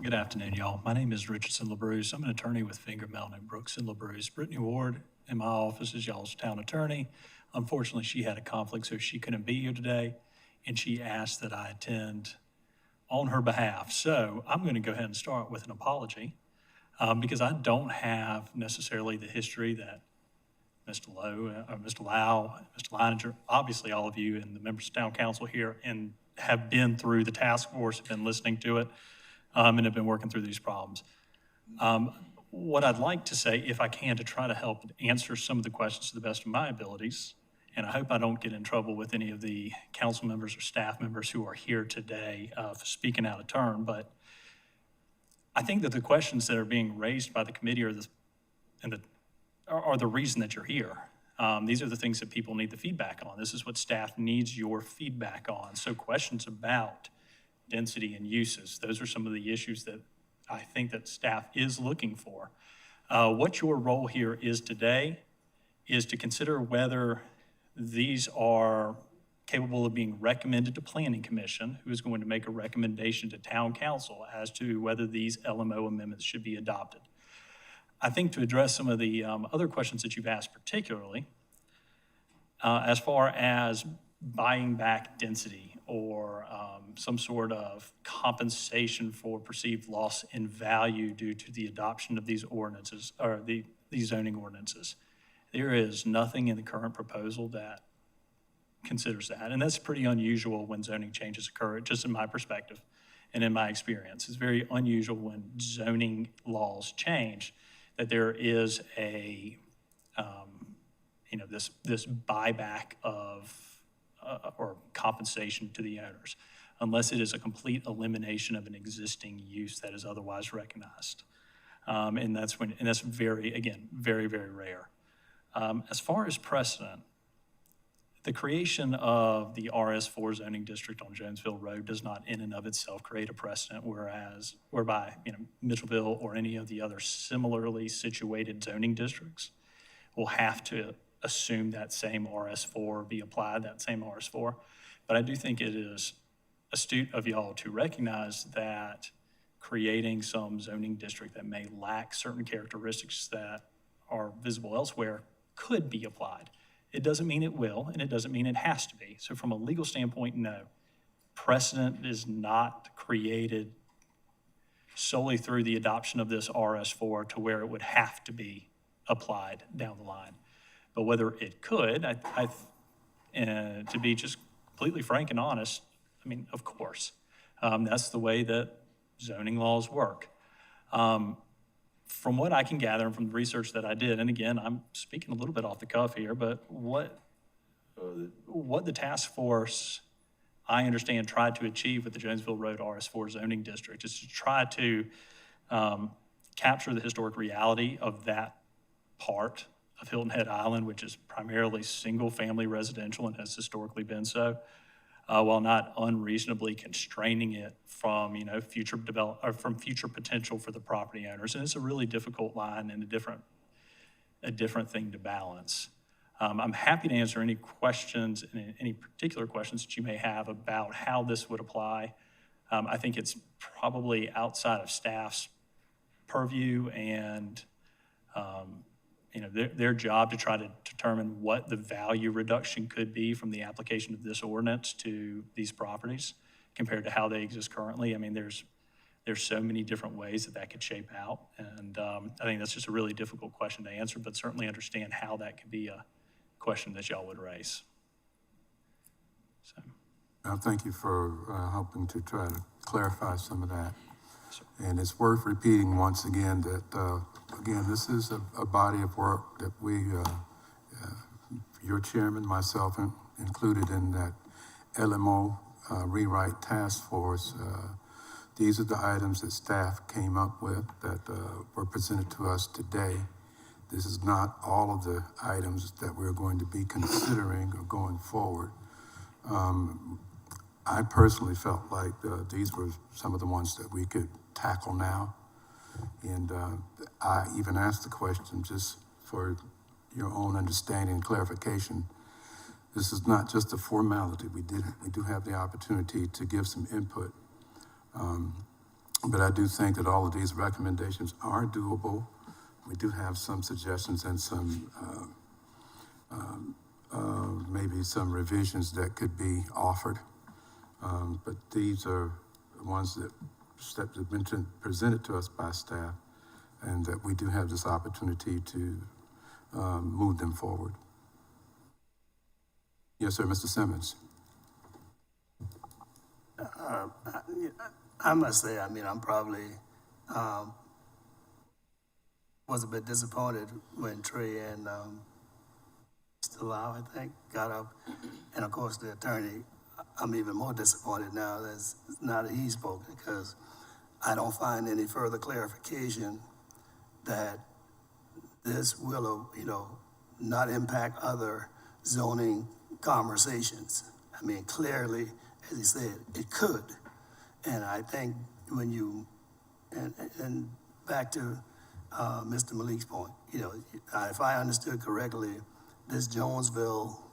Good afternoon, y'all. My name is Racusin LaBruce. I'm an attorney with Finger, Melton, and Brooks and LaBruce. Brittany Ward in my office is y'all's town attorney. Unfortunately, she had a conflict, so she couldn't be here today, and she asked that I attend on her behalf. So I'm going to go ahead and start with an apology because I don't have necessarily the history that Mr. Lowe, or Mr. Lau, Mr. Leininger, obviously all of you and the members of town council here and have been through the task force, have been listening to it, and have been working through these problems. What I'd like to say, if I can, to try to help answer some of the questions to the best of my abilities, and I hope I don't get in trouble with any of the council members or staff members who are here today for speaking out of turn, but I think that the questions that are being raised by the committee are the reason that you're here. These are the things that people need the feedback on. This is what staff needs your feedback on. So questions about density and uses, those are some of the issues that I think that staff is looking for. What your role here is today is to consider whether these are capable of being recommended to Planning Commission, who is going to make a recommendation to Town Council as to whether these LMO amendments should be adopted. I think to address some of the other questions that you've asked particularly, as far as buying back density or some sort of compensation for perceived loss in value due to the adoption of these ordinances, or these zoning ordinances. There is nothing in the current proposal that considers that, and that's pretty unusual when zoning changes occur, just in my perspective. and in my experience, it's very unusual when zoning laws change, that there is a, this buyback of, or compensation to the owners, unless it is a complete elimination of an existing use that is otherwise recognized. And that's very, again, very, very rare. As far as precedent, the creation of the RS4 zoning district on Jonesville Road does not in and of itself create a precedent, whereby Mitchellville or any of the other similarly situated zoning districts will have to assume that same RS4, be applied that same RS4. But I do think it is astute of y'all to recognize that creating some zoning district that may lack certain characteristics that are visible elsewhere could be applied. It doesn't mean it will, and it doesn't mean it has to be. So from a legal standpoint, no. Precedent is not created solely through the adoption of this RS4 to where it would have to be applied down the line. But whether it could, to be just completely frank and honest, I mean, of course. That's the way that zoning laws work. From what I can gather and from the research that I did, and again, I'm speaking a little bit off the cuff here, but what the task force, I understand, tried to achieve with the Jonesville Road RS4 zoning district is to try to capture the historic reality of that part of Hilton Head Island, which is primarily single-family residential and has historically been so, while not unreasonably constraining it from future potential for the property owners. And it's a really difficult line and a different thing to balance. I'm happy to answer any questions, any particular questions that you may have about how this would apply. I think it's probably outside of staff's purview and their job to try to determine what the value reduction could be from the application of this ordinance to these properties compared to how they exist currently. I mean, there's so many different ways that could shape out. And I think that's just a really difficult question to answer, but certainly understand how that could be a question that y'all would raise. So. Thank you for helping to try to clarify some of that. And it's worth repeating once again that, this is a body of work that we, your chairman, myself, included in that LMO rewrite task force. These are the items that staff came up with that were presented to us today. This is not all of the items that we're going to be considering or going forward. I personally felt like these were some of the ones that we could tackle now. And I even asked the question just for your own understanding and clarification. This is not just a formality. We do have the opportunity to give some input. But I do think that all of these recommendations are doable. We do have some suggestions and some maybe some revisions that could be offered. But these are the ones that have been presented to us by staff, and that we do have this opportunity to move them forward. Yes, sir, Mr. Simmons. I must say, I'm probably was a bit disappointed when Trey and Mr. Lau, I think, got up, and of course the attorney. I'm even more disappointed now that he spoke, because I don't find any further clarification that this will, not impact other zoning conversations. I mean, clearly, as he said, it could. And I think when and back to Mr. Malik's point, if I understood correctly, this Jonesville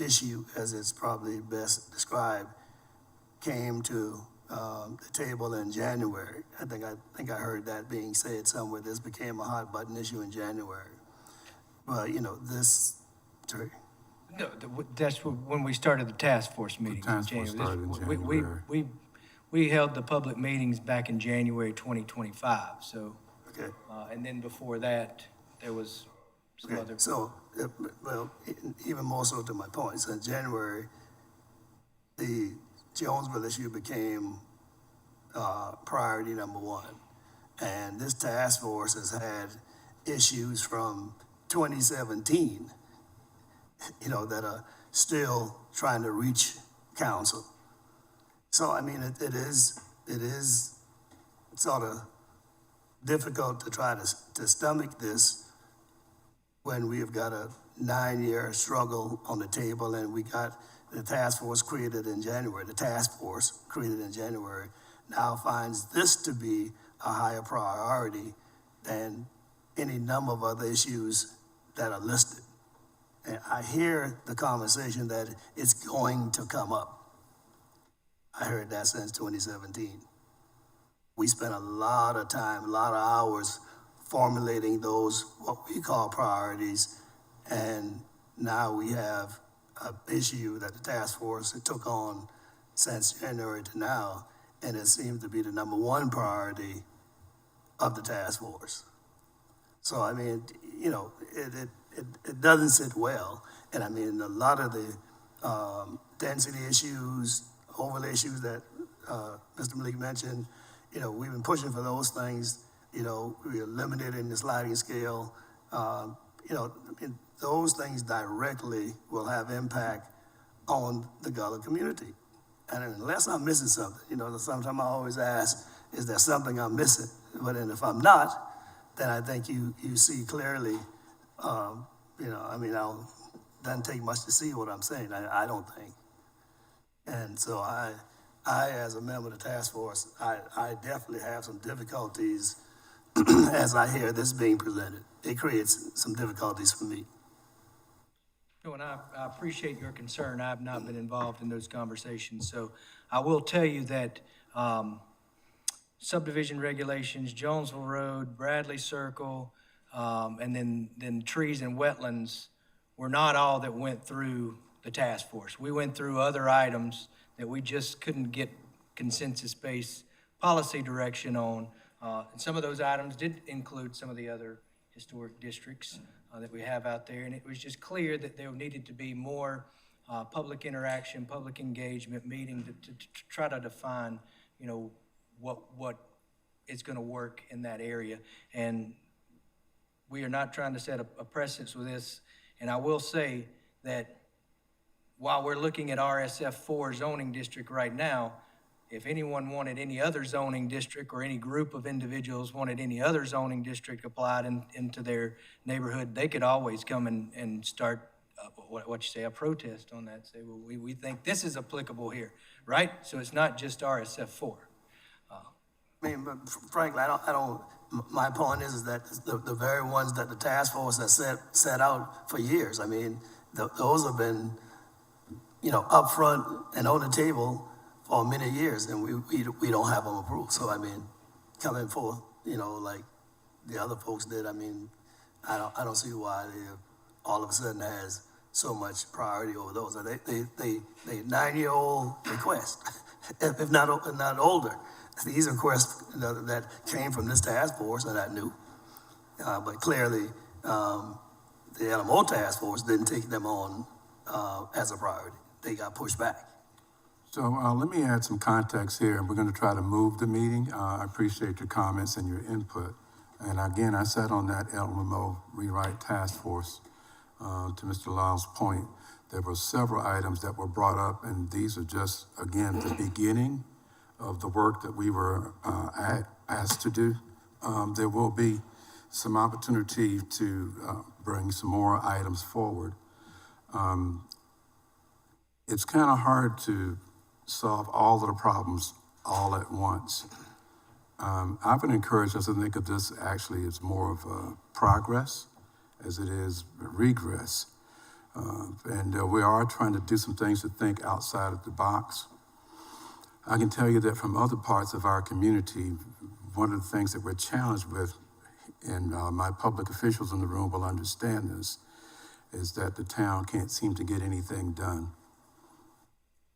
issue, as it's probably best described, came to the table in January. I think I heard that being said somewhere. This became a hot button issue in January. But Terry. No, that's when we started the task force meeting. The task force started in January. We held the public meetings back in January 2025. So, Okay. And then before that, there was some Okay. other. So, even more so to my point, so in January, the Jonesville issue became priority number one. And this task force has had issues from 2017, that are still trying to reach council. So, I mean, it is sort of difficult to try to stomach this when we've got a 9-year struggle on the table and we got the task force created in January. The task force created in January now finds this to be a higher priority than any number of other issues that are listed. And I hear the conversation that it's going to come up. I heard that since 2017. We spent a lot of time, a lot of hours formulating those, what we call priorities, and now we have an issue that the task force took on since January to now, and it seems to be the number one priority of the task force. So, I mean, it doesn't sit well. And I mean, a lot of the density issues, overlay issues that Mr. Malik mentioned, we've been pushing for those things. We're eliminating the sliding scale. Those things directly will have impact on the Gullah community. And unless I'm missing something, sometimes I always ask, is there something I'm missing? But then if I'm not, then I think you see clearly, doesn't take much to see what I'm saying, I don't think. And so I, as a member of the task force, I definitely have some difficulties as I hear this being presented. It creates some difficulties for me. And I appreciate your concern. I've not been involved in those conversations. So I will tell you that subdivision regulations, Jonesville Road, Bradley Circle, and then trees and wetlands were not all that went through the task force. We went through other items that we just couldn't get consensus-based policy direction on. And some of those items did include some of the other historic districts that we have out there. And it was just clear that there needed to be more public interaction, public engagement, meeting to try to define, what is going to work in that area. And we are not trying to set a precedence with this. And I will say that while we're looking at RSF4 zoning district right now, if anyone wanted any other zoning district or any group of individuals wanted any other zoning district applied into their neighborhood, they could always come and start, a protest on that. Say, well, we think this is applicable here, right? So it's not just RSF4. But frankly, I don't. My point is that the very ones that the task force has set out for years. I mean, those have been, up front and on the table for many years, and we don't have them approved. So I mean, coming forth, like the other folks did. I mean, I don't see why they all of a sudden has so much priority over those. They 9-year-old request, if not older. These requests that came from this task force are not new, but clearly the LMO task force didn't take them on as a priority. They got pushed back. So let me add some context here, and we're going to try to move the meeting. I appreciate your comments and your input. And again, I sat on that LMO rewrite task force. To Mr. Lyle's point, there were several items that were brought up, and these are just, again, the beginning of the work that we were asked to do. There will be some opportunity to bring some more items forward. It's kind of hard to solve all of the problems all at once. I would encourage us to think of this actually as more of a progress as it is regress. And we are trying to do some things to think outside of the box. I can tell you that from other parts of our community, one of the things that we're challenged with, and my public officials in the room will understand this, is that the town can't seem to get anything done.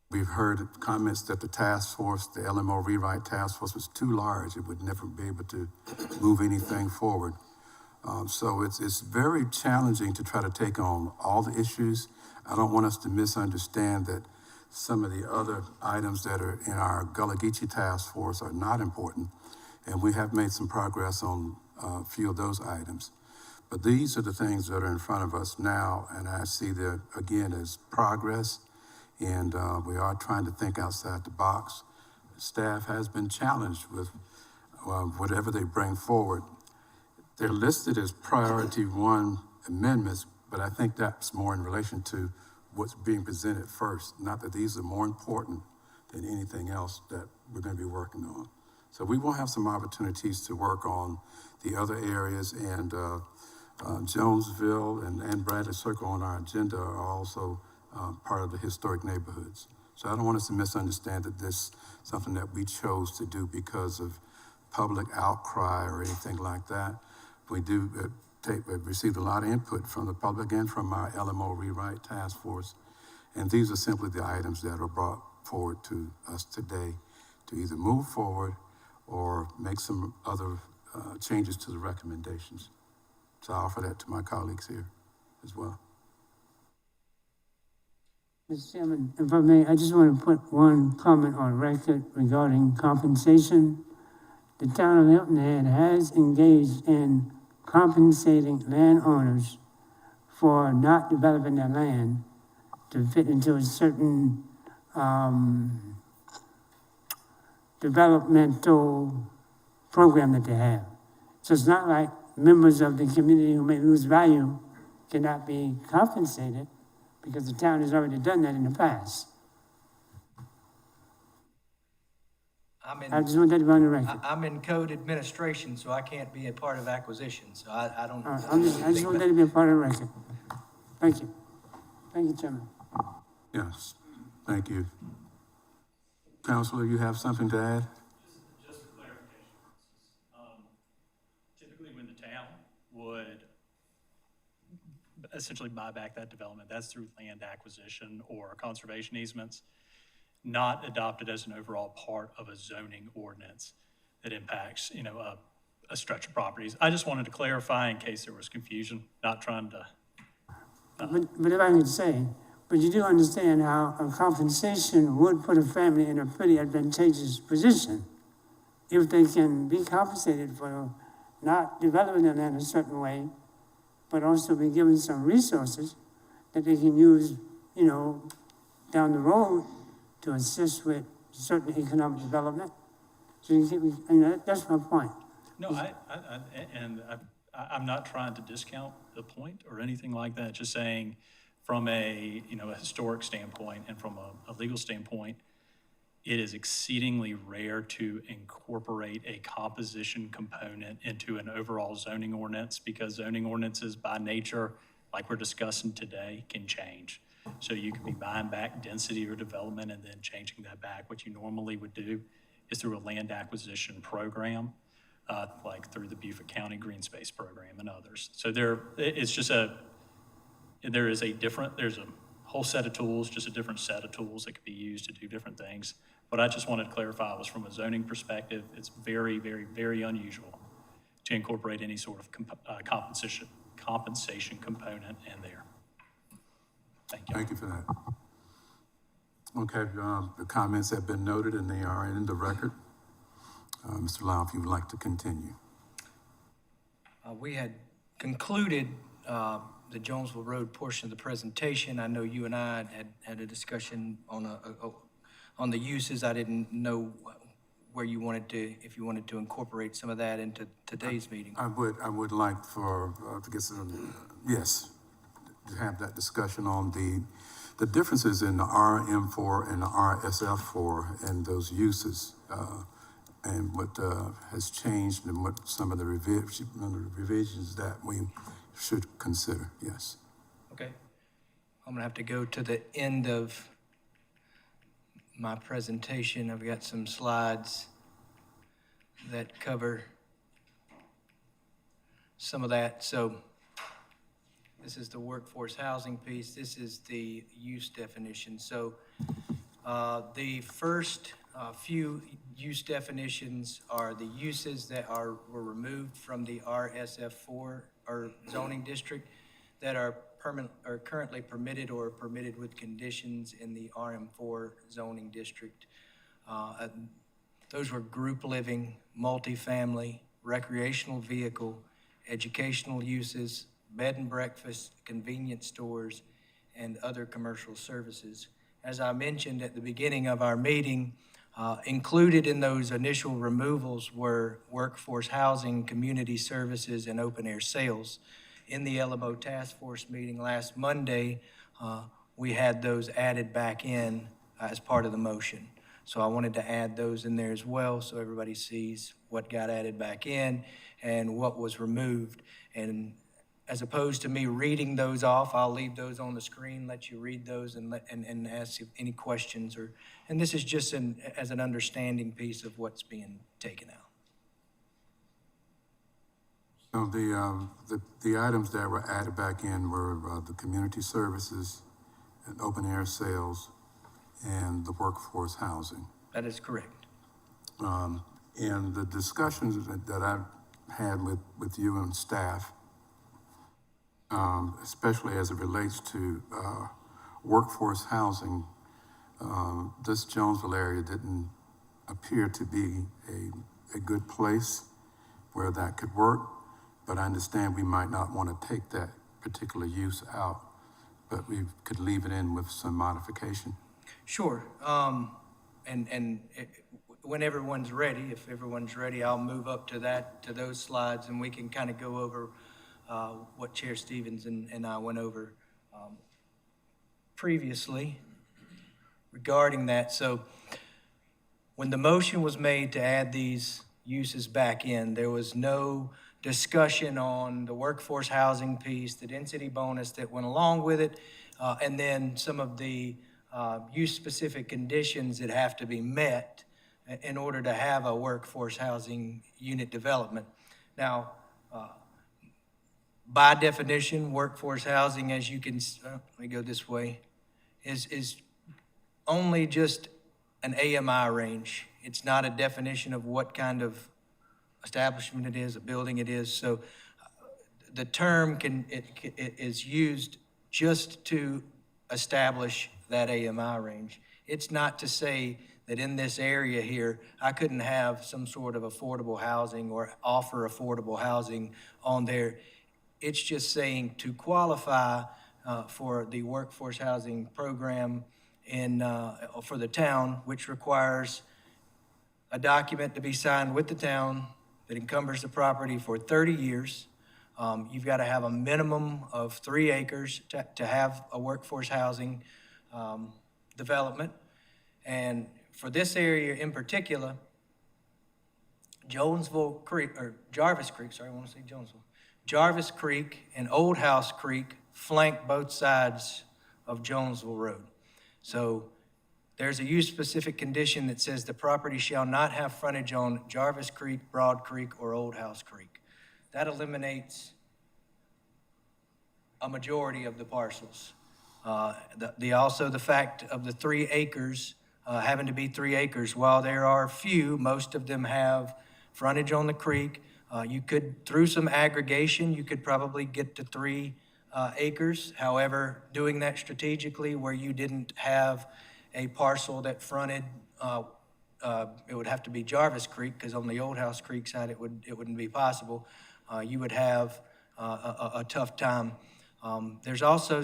We've heard comments that the task force, the LMO rewrite task force, was too large. It would never be able to move anything forward. So it's very challenging to try to take on all the issues. I don't want us to misunderstand that some of the other items that are in our Gullah Geechee task force are not important, and we have made some progress on a few of those items. But these are the things that are in front of us now, and I see that, again, as progress, and we are trying to think outside the box. Staff has been challenged with whatever they bring forward. They're listed as priority one amendments, but I think that's more in relation to what's being presented first, not that these are more important than anything else that we're going to be working on. So we will have some opportunities to work on the other areas, and Jonesville and Bradley Circle on our agenda are also part of the historic neighborhoods. So I don't want us to misunderstand that this is something that we chose to do because of public outcry or anything like that. We do received a lot of input from the public and from our LMO Rewrite Task Force. And these are simply the items that are brought forward to us today to either move forward or make some other changes to the recommendations. So I offer that to my colleagues here as well. Mr. Chairman, if I may, I just want to put one comment on record regarding compensation. The town of Hilton has engaged in compensating landowners for not developing their land to fit into a certain developmental program that they have. So it's not like members of the community who may lose value cannot be compensated, because the town has already done that in the past. I just want that to be on the record. I'm in code administration, so I can't be a part of acquisition, so I don't. All right, I just want that to be a part of the record. Thank you. Thank you, Chairman. Yes, thank you. Counselor, you have something to add? Just a clarification. Typically when the town would essentially buy back that development, that's through land acquisition or conservation easements, not adopted as an overall part of a zoning ordinance that impacts, a stretch of properties. I just wanted to clarify in case there was confusion, not trying to. But if I could say, but you do understand how a compensation would put a family in a pretty advantageous position if they can be compensated for not developing their land a certain way, but also be given some resources that they can use, down the road to assist with certain economic development. So that's my point. No, I'm not trying to discount the point or anything like that, just saying from a historic standpoint and from a legal standpoint, it is exceedingly rare to incorporate a composition component into an overall zoning ordinance, because zoning ordinances by nature, like we're discussing today, can change. So you could be buying back density or development and then changing that back. What you normally would do is through a land acquisition program, like through the Beaufort County Green Space Program and others. So there's a whole set of tools, just a different set of tools that could be used to do different things. What I just wanted to clarify was from a zoning perspective, it's very, very, very unusual to incorporate any sort of compensation component in there. Thank you. Thank you for that. Okay, the comments have been noted and they are in the record. Mr. Lau, if you would like to continue. We had concluded the Jonesville Road portion of the presentation. I know you and I had a discussion on the uses. I didn't know where you wanted to, if you wanted to incorporate some of that into today's meeting. I would like for to get some, yes, to have that discussion on the differences in the RM4 and the RSF4 and those uses, and what has changed and what some of the revisions that we should consider, yes. Okay. I'm gonna have to go to the end of my presentation. I've got some slides that cover some of that. So this is the workforce housing piece. This is the use definition. So the first few use definitions are the uses that were removed from the RSF4 or zoning district that are currently permitted or permitted with conditions in the RM4 zoning district. Those were group living, multifamily, recreational vehicle, educational uses, bed and breakfast, convenience stores, and other commercial services. As I mentioned at the beginning of our meeting, included in those initial removals were workforce housing, community services, and open-air sales. In the LMO Task Force meeting last Monday, we had those added back in as part of the motion. So I wanted to add those in there as well so everybody sees what got added back in and what was removed. And as opposed to me reading those off, I'll leave those on the screen, let you read those and ask if any questions and this is just as an understanding piece of what's being taken out. So the items that were added back in were the community services and open air sales and the workforce housing. That is correct. And the discussions that I've had with you and staff, especially as it relates to workforce housing, this Jonesville area didn't appear to be a good place where that could work, but I understand we might not want to take that particular use out, but we could leave it in with some modification. Sure. When everyone's ready, if everyone's ready, I'll move up to those slides and we can kind of go over what Chair Stevens and I went over previously regarding that. So when the motion was made to add these uses back in, there was no discussion on the workforce housing piece, the density bonus that went along with it, and then some of the use-specific conditions that have to be met in order to have a workforce housing unit development. Now, by definition, workforce housing, as you can, let me go this way, is only just an AMI range. It's not a definition of what kind of establishment it is, a building it is. So the term is used just to establish that AMI range. It's not to say that in this area here, I couldn't have some sort of affordable housing or offer affordable housing on there. It's just saying to qualify for the workforce housing program for the town, which requires a document to be signed with the town that encumbers the property for 30 years. You've got to have a minimum of 3 acres to have a workforce housing development. And for this area in particular, Jonesville Creek, or Jarvis Creek, sorry, I want to say Jonesville. Jarvis Creek and Old House Creek flank both sides of Jonesville Road. So there's a use-specific condition that says the property shall not have frontage on Jarvis Creek, Broad Creek, or Old House Creek. That eliminates a majority of the parcels. Also the fact of the 3 acres, having to be 3 acres, while there are few, most of them have frontage on the creek. You could, through some aggregation, you could probably get to 3 acres. However, doing that strategically where you didn't have a parcel that fronted, it would have to be Jarvis Creek, because on the Old House Creek side, it wouldn't be possible. You would have a tough time. There's also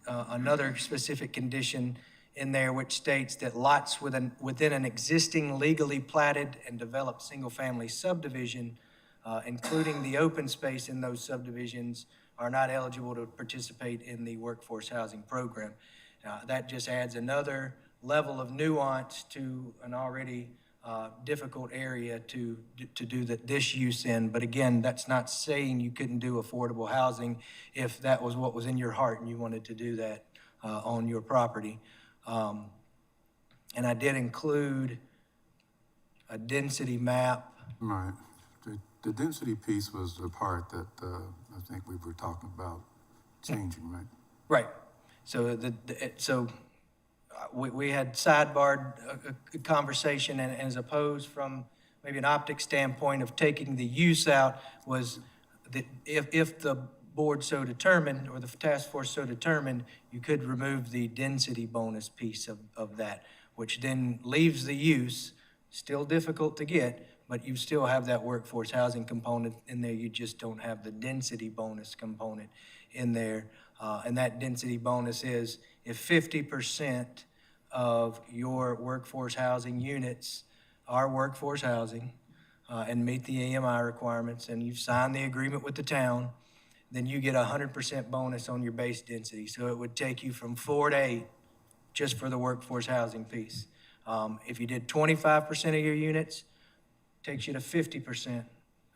another specific condition in there which states that lots within an existing legally platted and developed single-family subdivision, including the open space in those subdivisions, are not eligible to participate in the workforce housing program. That just adds another level of nuance to an already difficult area to do this use in. But again, that's not saying you couldn't do affordable housing if that was what was in your heart and you wanted to do that on your property. And I did include a density map. Right. The density piece was the part that I think we were talking about changing, right? Right. So we had sidebarred a conversation, and as opposed from maybe an optic standpoint of taking the use out, was that if the board so determined, or the task force so determined, you could remove the density bonus piece of that, which then leaves the use, still difficult to get, but you still have that workforce housing component in there. You just don't have the density bonus component in there. And that density bonus is if 50% of your workforce housing units are workforce housing and meet the AMI requirements, and you've signed the agreement with the town, then you get 100% bonus on your base density. So it would take you from 4 to 8 just for the workforce housing piece. If you did 25% of your units, takes you to 50%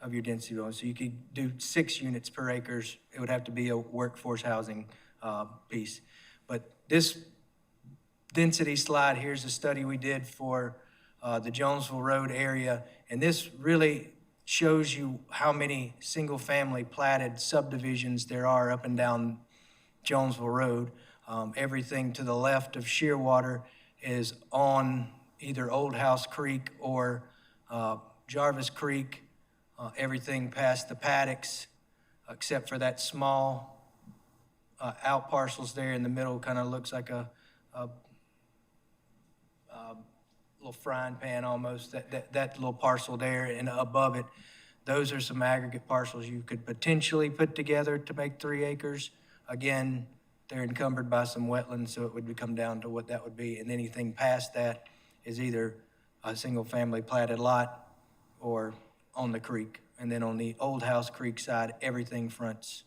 of your density bonus. So you could do 6 units per acres. It would have to be a workforce housing piece. But this density slide, here's a study we did for the Jonesville Road area. And this really shows you how many single-family platted subdivisions there are up and down Jonesville Road. Everything to the left of Shearwater is on either Old House Creek or Jarvis Creek. Everything past the paddocks, except for that small out parcels there in the middle, kind of looks like a little frying pan almost, that little parcel there, and above it, those are some aggregate parcels you could potentially put together to make 3 acres. Again, they're encumbered by some wetlands, so it would come down to what that would be. And anything past that is either a single-family platted lot or on the creek. And then on the Old House Creek side, everything fronts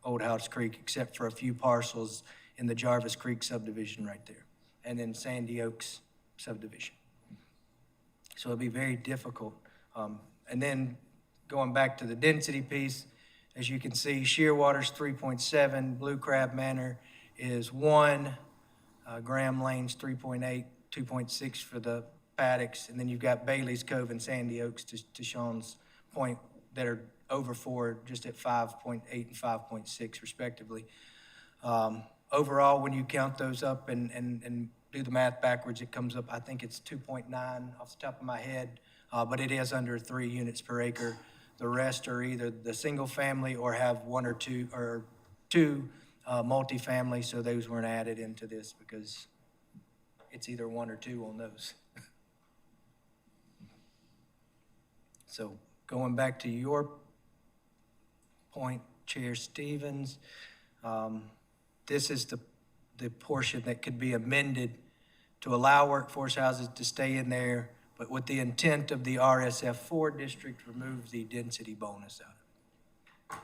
Old House Creek, except for a few parcels in the Jarvis Creek subdivision right there, and then Sandy Oaks subdivision. So it'd be very difficult. And then going back to the density piece, as you can see, Shearwater's 3.7, Blue Crab Manor is 1, Graham Lane's 3.8, 2.6 for the paddocks, and then you've got Bailey's Cove and Sandy Oaks, to Sean's point, that are over 4, just at 5.8 and 5.6 respectively. Overall, when you count those up and do the math backwards, it comes up, I think it's 2.9 off the top of my head, but it is under 3 units per acre. The rest are either the single family or have 1 or 2 or 2 multifamily, so those weren't added into this because it's either 1 or 2 on those. So going back to your point, Chair Stevens, this is the portion that could be amended to allow workforce houses to stay in there, but with the intent of the RSF4 district, remove the density bonus out of it.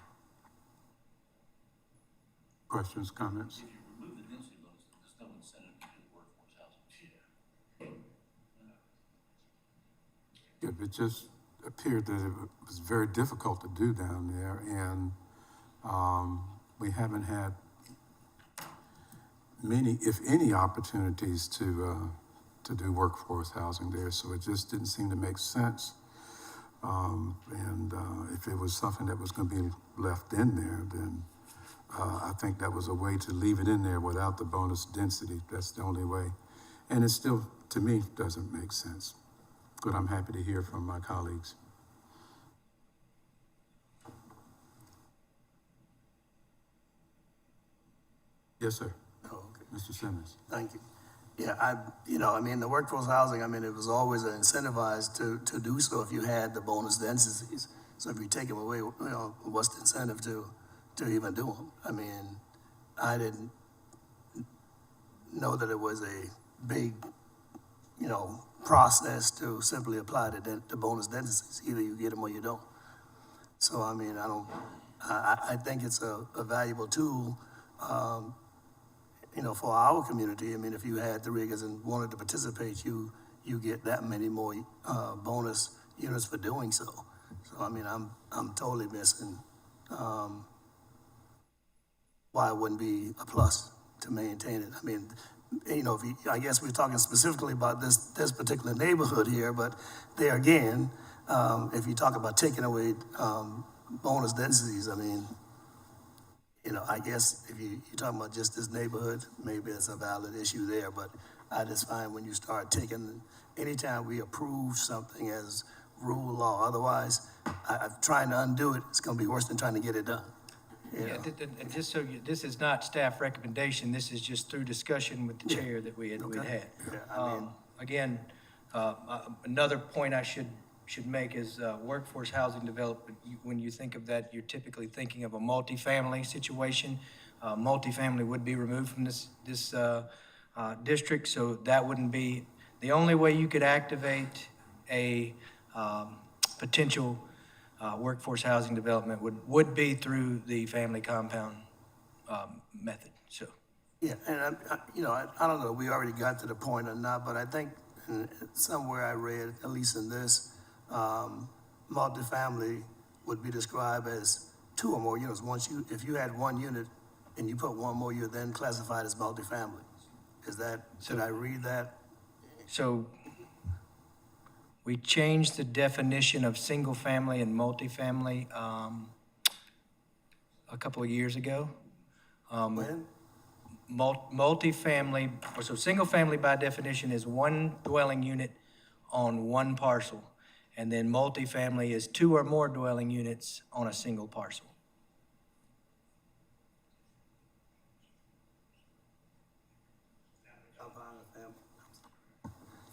Questions, comments? If you remove the density bonus, there's no incentive to do workforce housing. It just appeared that it was very difficult to do down there, and we haven't had many, if any, opportunities to do workforce housing there, so it just didn't seem to make sense. If it was something that was going to be left in there, then I think that was a way to leave it in there without the bonus density. That's the only way. And it still, to me, doesn't make sense. But I'm happy to hear from my colleagues. Yes, sir. Oh, okay. Mr. Simmons. Thank you. Yeah, the workforce housing, it was always incentivized to do so if you had the bonus densities. So if you take them away, what's the incentive to even do them? I didn't know that it was a big, process to simply apply the bonus densities. Either you get them or you don't. So, I think it's a valuable tool, for our community. If you had 3 acres and wanted to participate, you get that many more bonus units for doing so. So I'm totally missing why it wouldn't be a plus to maintain it. I guess we're talking specifically about this particular neighborhood here, but there again, if you talk about taking away bonus densities, I guess if you're talking about just this neighborhood, maybe it's a valid issue there, but I just find when you start taking, anytime we approve something as rule law, otherwise, I'm trying to undo it, it's gonna be worse than trying to get it done. Yeah, and just so you, this is not staff recommendation, this is just through discussion with the chair that we'd had. Yeah, I mean- Again, another point I should make is, workforce housing development. When you think of that, you're typically thinking of a multifamily situation. Multifamily would be removed from this district, so that wouldn't be, the only way you could activate a, potential, workforce housing development would be through the family compound, method, so. Yeah, and I don't know, we already got to the point or not, but I think somewhere I read, at least in this, multifamily would be described as 2 or more units. If you had 1 unit and you put 1 more, you're then classified as multifamily. Did I read that? So we changed the definition of single-family and multifamily a couple of years ago. When? Multifamily, so single-family by definition is 1 dwelling unit on 1 parcel. And then multifamily is 2 or more dwelling units on a single parcel.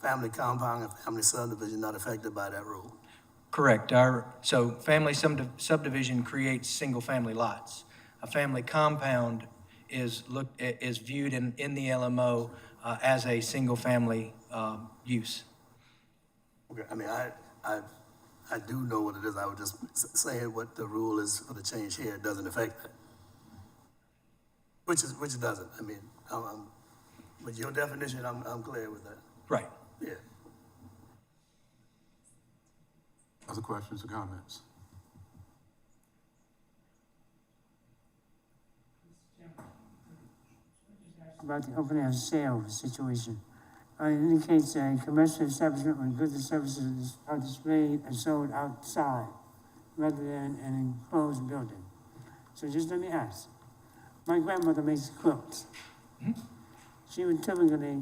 Family compound and family subdivision not affected by that rule. Correct. So family subdivision creates single-family lots. A family compound is viewed in the LMO as a single-family use. Okay, I mean, I do know what it is. I was just saying what the rule is for the change here. It doesn't affect that. Which it doesn't. I mean, with your definition, I'm clear with that. Right. Yeah. Other questions or comments? About the open air sale situation. It indicates a commercial establishment where goods and services are displayed and sold outside rather than an enclosed building. So just let me ask. My grandmother makes quilts. She would typically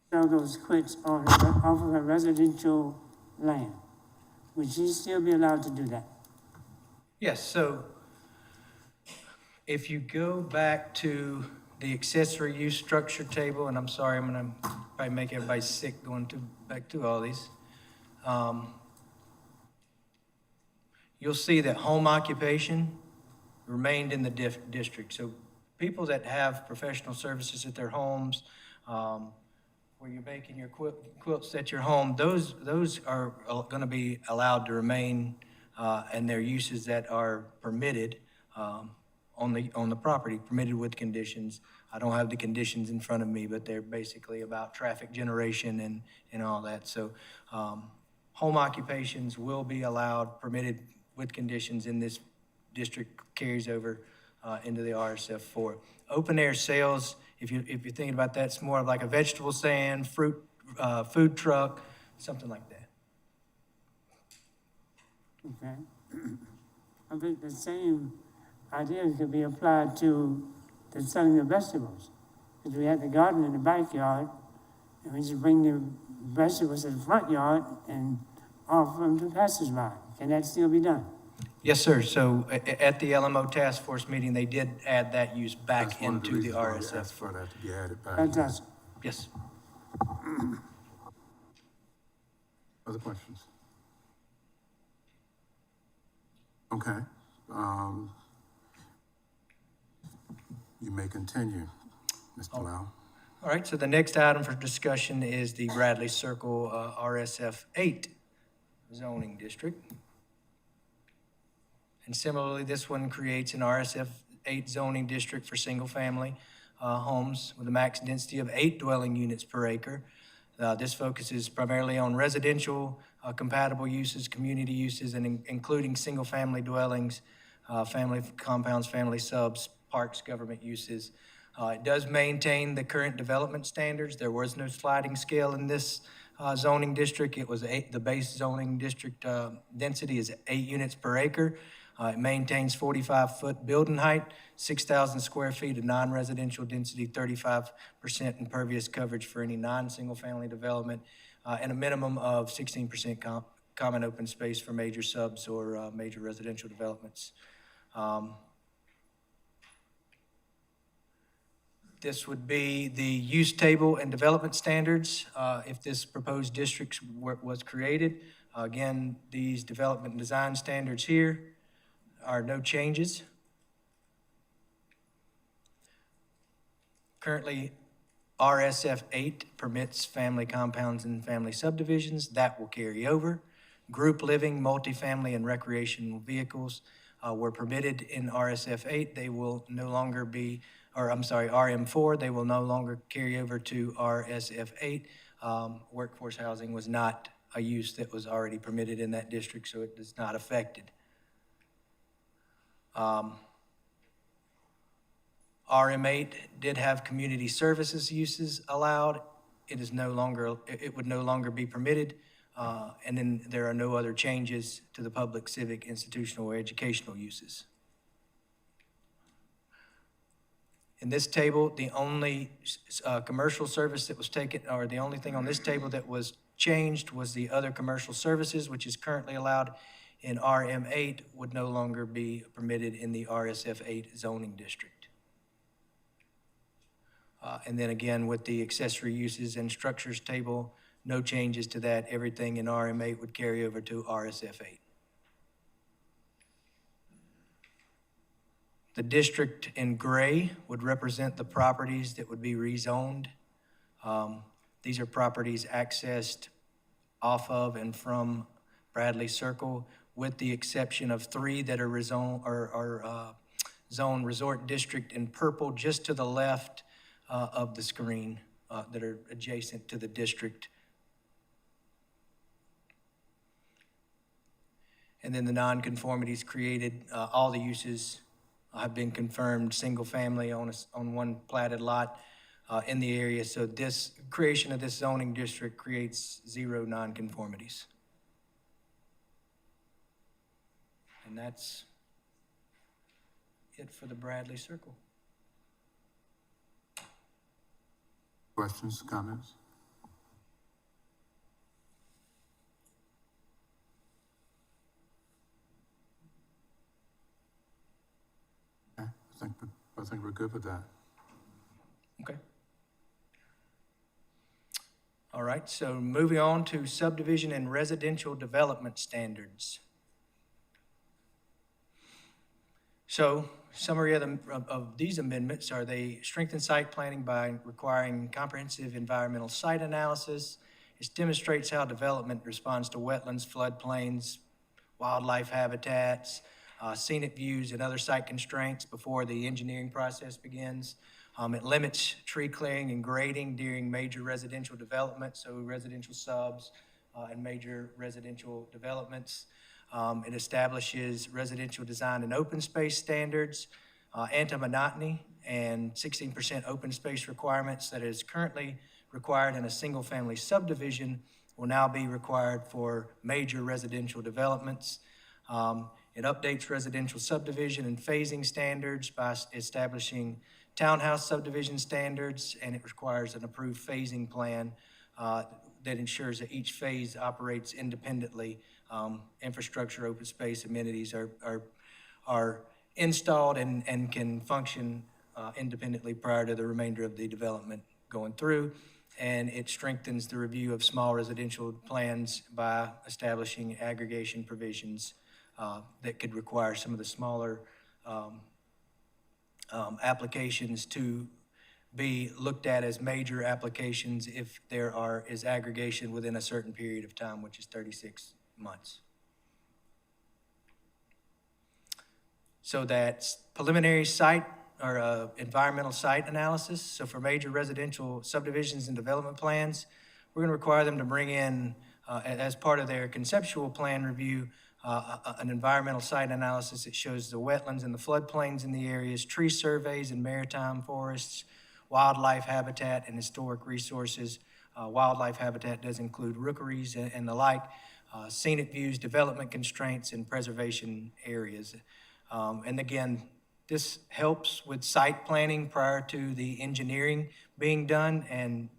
sell those quilts off of her residential land. Would she still be allowed to do that? Yes, so if you go back to the accessory use structure table, and I'm sorry, I'm gonna probably make everybody sick going back to all these. You'll see that home occupation remained in the district. So people that have professional services at their homes, where you're making your quilts at your home, those are gonna be allowed to remain, and their uses that are permitted, on the property, permitted with conditions. I don't have the conditions in front of me, but they're basically about traffic generation and all that. So, home occupations will be allowed, permitted with conditions in this district, carries over, into the RSF4. Open air sales, if you're thinking about that, it's more of like a vegetable stand, fruit, food truck, something like that. Okay. I think the same idea could be applied to the selling of vegetables. Because we have the garden in the backyard, and we just bring the vegetables to the front yard and offer them to passersby. Can that still be done? Yes, sir. So at the LMO task force meeting, they did add that use back That's one of the into the reasons why we RSF. asked for that to be added back. Fantastic. Yes. Other questions? Okay. You may continue, Mr. Lau. All right, so the next item for discussion is the Bradley Circle RSF 8 zoning district. And similarly, this one creates an RSF 8 zoning district for single-family homes with a max density of 8 dwelling units per acre. This focuses primarily on residential compatible uses, community uses, and including single-family dwellings, family compounds, family subs, parks, government uses. It does maintain the current development standards. There was no sliding scale in this zoning district. It was the base zoning district density is 8 units per acre. It maintains 45-foot building height, 6,000 square feet of non-residential density, 35% impervious coverage for any non-single-family development, and a minimum of 16% common open space for major subs or major residential developments. This would be the use table and development standards, if this proposed district was created. Again, these development and design standards here are no changes. Currently, RSF 8 permits family compounds and family subdivisions. That will carry over. Group living, multifamily, and recreational vehicles were permitted in RSF 8. They will no longer be, or I'm sorry, RM4, they will no longer carry over to RSF 8. Workforce housing was not a use that was already permitted in that district, so it is not affected. RM8 did have community services uses allowed. It is no longer, it would no longer be permitted. And then there are no other changes to the public, civic, institutional, or educational uses. In this table, the only commercial service that was taken, or the only thing on this table that was changed was the other commercial services, which is currently allowed in RM8, would no longer be permitted in the RSF 8 zoning district. And then again, with the accessory uses and structures table, no changes to that. Everything in RM8 would carry over to RSF 8. The district in gray would represent the properties that would be rezoned. These are properties accessed off of and from Bradley Circle, with the exception of 3 that are zone resort district in purple, just to the left of the screen, that are adjacent to the district. And then the nonconformities created, all the uses have been confirmed, single family on one platted lot in the area. So this creation of this zoning district creates 0 nonconformities. And that's it for the Bradley Circle. Questions, comments? Okay, I think we're good with that. Okay. All right, so moving on to subdivision and residential development standards. So, summary of these amendments are: they strengthen site planning by requiring comprehensive environmental site analysis. It demonstrates how development responds to wetlands, floodplains, wildlife habitats, scenic views, and other site constraints before the engineering process begins. It limits tree clearing and grading during major residential development, so residential subs and major residential developments. It establishes residential design and open space standards, anti-monotony, and 16% open space requirements that is currently required in a single-family subdivision will now be required for major residential developments. It updates residential subdivision and phasing standards by establishing townhouse subdivision standards, and it requires an approved phasing plan that ensures that each phase operates independently. Infrastructure, open space, amenities are installed and can function independently prior to the remainder of the development going through. And it strengthens the review of small residential plans by establishing aggregation provisions that could require some of the smaller applications to be looked at as major applications if there is aggregation within a certain period of time, which is 36 months. So that's preliminary site or environmental site analysis. So for major residential subdivisions and development plans, we're going to require them to bring in, as part of their conceptual plan review, an environmental site analysis that shows the wetlands and the floodplains in the areas, tree surveys and maritime forests, wildlife habitat and historic resources. Wildlife habitat does include rookeries and the like, scenic views, development constraints, and preservation areas. And again, this helps with site planning prior to the engineering being done, and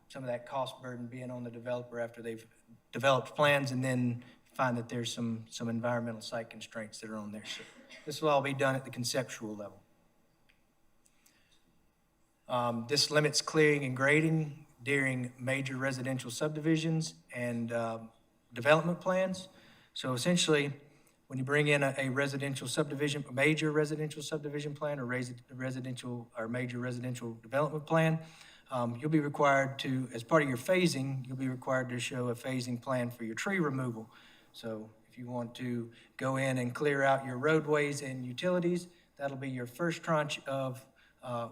some of that cost burden being on the developer after they've developed plans and then find that there's some environmental site constraints that are on there. So this will all be done at the conceptual level. This limits clearing and grading during major residential subdivisions and development plans. So essentially, when you bring in a residential subdivision, a major residential subdivision plan or residential or major residential development plan, you'll be required to, as part of your phasing, you'll be required to show a phasing plan for your tree removal. So if you want to go in and clear out your roadways and utilities, that'll be your first tranche of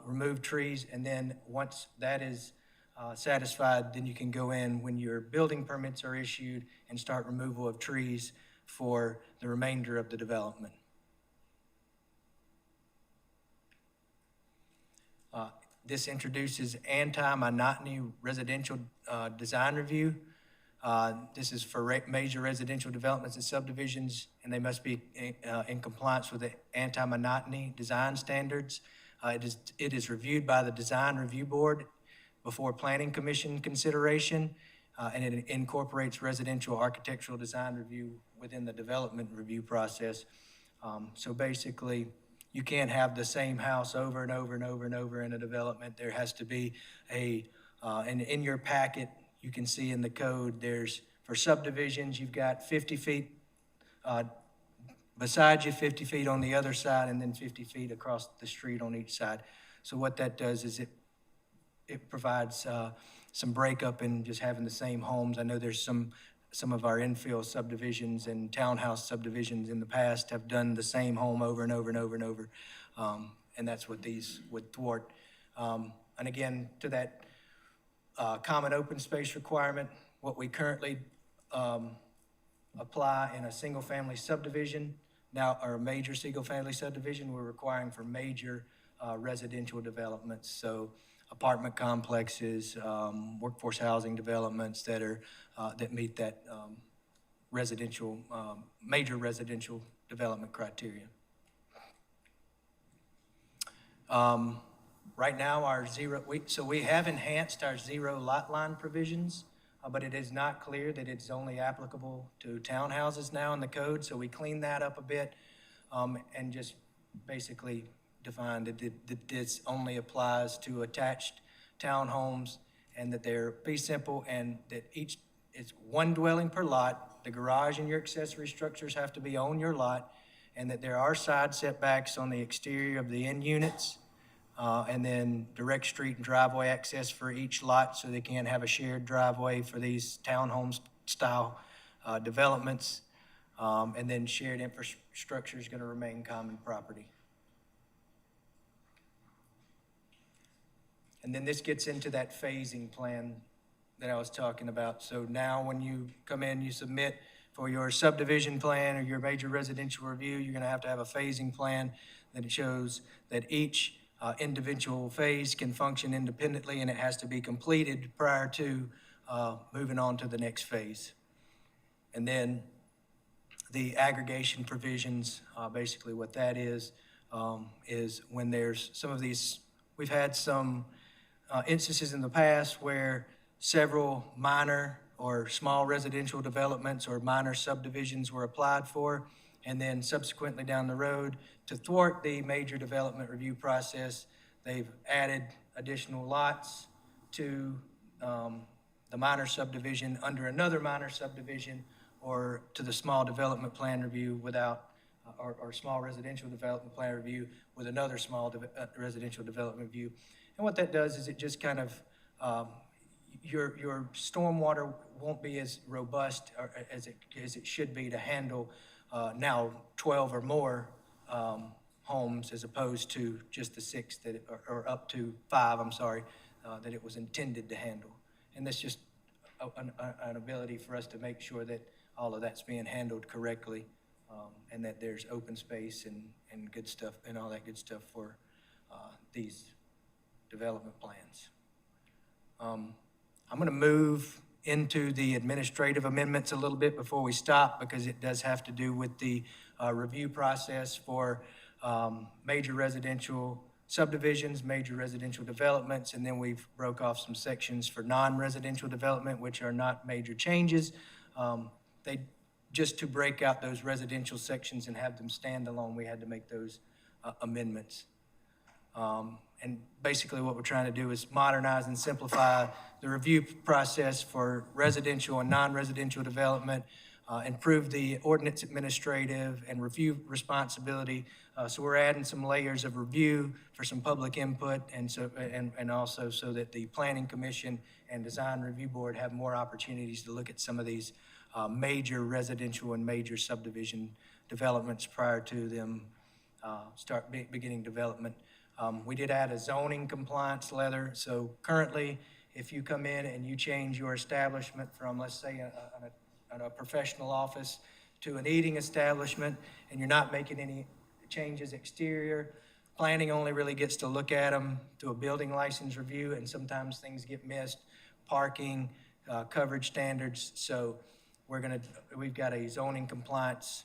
removed trees. And then once that is satisfied, then you can go in when your building permits are issued and start removal of trees for the remainder of the development. This introduces anti-monotony residential design review. This is for major residential developments and subdivisions, and they must be in compliance with the anti-monotony design standards. It is reviewed by the Design Review Board before Planning Commission consideration, and it incorporates residential architectural design review within the development review process. So basically, you can't have the same house over and over and over and over in a development. There has to be and in your packet, you can see in the code, there's, for subdivisions, you've got 50 feet beside you, 50 feet on the other side, and then 50 feet across the street on each side. So what that does is it provides some breakup in just having the same homes. I know there's some of our infill subdivisions and townhouse subdivisions in the past have done the same home over and over and over and over. And that's what these would thwart. And again, to that common open space requirement, what we currently apply in a single-family subdivision, now, or a major single-family subdivision, we're requiring for major residential developments. So apartment complexes, workforce housing developments that are that meet that residential, major residential development criteria. Right now, we have enhanced our zero lot line provisions, but it is not clear that it's only applicable to townhouses now in the code. So we cleaned that up a bit and just basically defined that this only applies to attached townhomes and that they're fee simple and that it's one dwelling per lot. The garage and your accessory structures have to be on your lot, and that there are side setbacks on the exterior of the end units, and then direct street and driveway access for each lot, so they can't have a shared driveway for these townhomes style developments. And then shared infrastructure is going to remain common property. And then this gets into that phasing plan that I was talking about. So now when you come in, you submit for your subdivision plan or your major residential review, you're gonna have to have a phasing plan that shows that each individual phase can function independently, and it has to be completed prior to moving on to the next phase. And then the aggregation provisions, basically what that is when there's some of these, we've had some instances in the past where several minor or small residential developments or minor subdivisions were applied for, and then subsequently down the road, to thwart the major development review process, they've added additional lots to the minor subdivision under another minor subdivision, or to the small development plan review without, or small residential development plan review with another small residential development review. And what that does is it just kind of, your stormwater won't be as robust as it should be to handle now 12 or more homes, as opposed to just the 6 that, or up to 5, I'm sorry, that it was intended to handle. And that's just an ability for us to make sure that all of that's being handled correctly, and that there's open space and good stuff and all that good stuff for these development plans. I'm going to move into the administrative amendments a little bit before we stop, because it does have to do with the review process for major residential subdivisions, major residential developments, and then we've broke off some sections for non-residential development, which are not major changes. They just to break out those residential sections and have them stand alone, we had to make those amendments. And basically what we're trying to do is modernize and simplify the review process for residential and non-residential development, improve the ordinance administrative and review responsibility. So we're adding some layers of review for some public input, and also so that the Planning Commission and Design Review Board have more opportunities to look at some of these major residential and major subdivision developments prior to them beginning development. We did add a zoning compliance letter. So currently, if you come in and you change your establishment from, let's say, a professional office to an eating establishment, and you're not making any changes exterior, planning only really gets to look at them, do a building license review, and sometimes things get missed, parking, coverage standards. So we've got a zoning compliance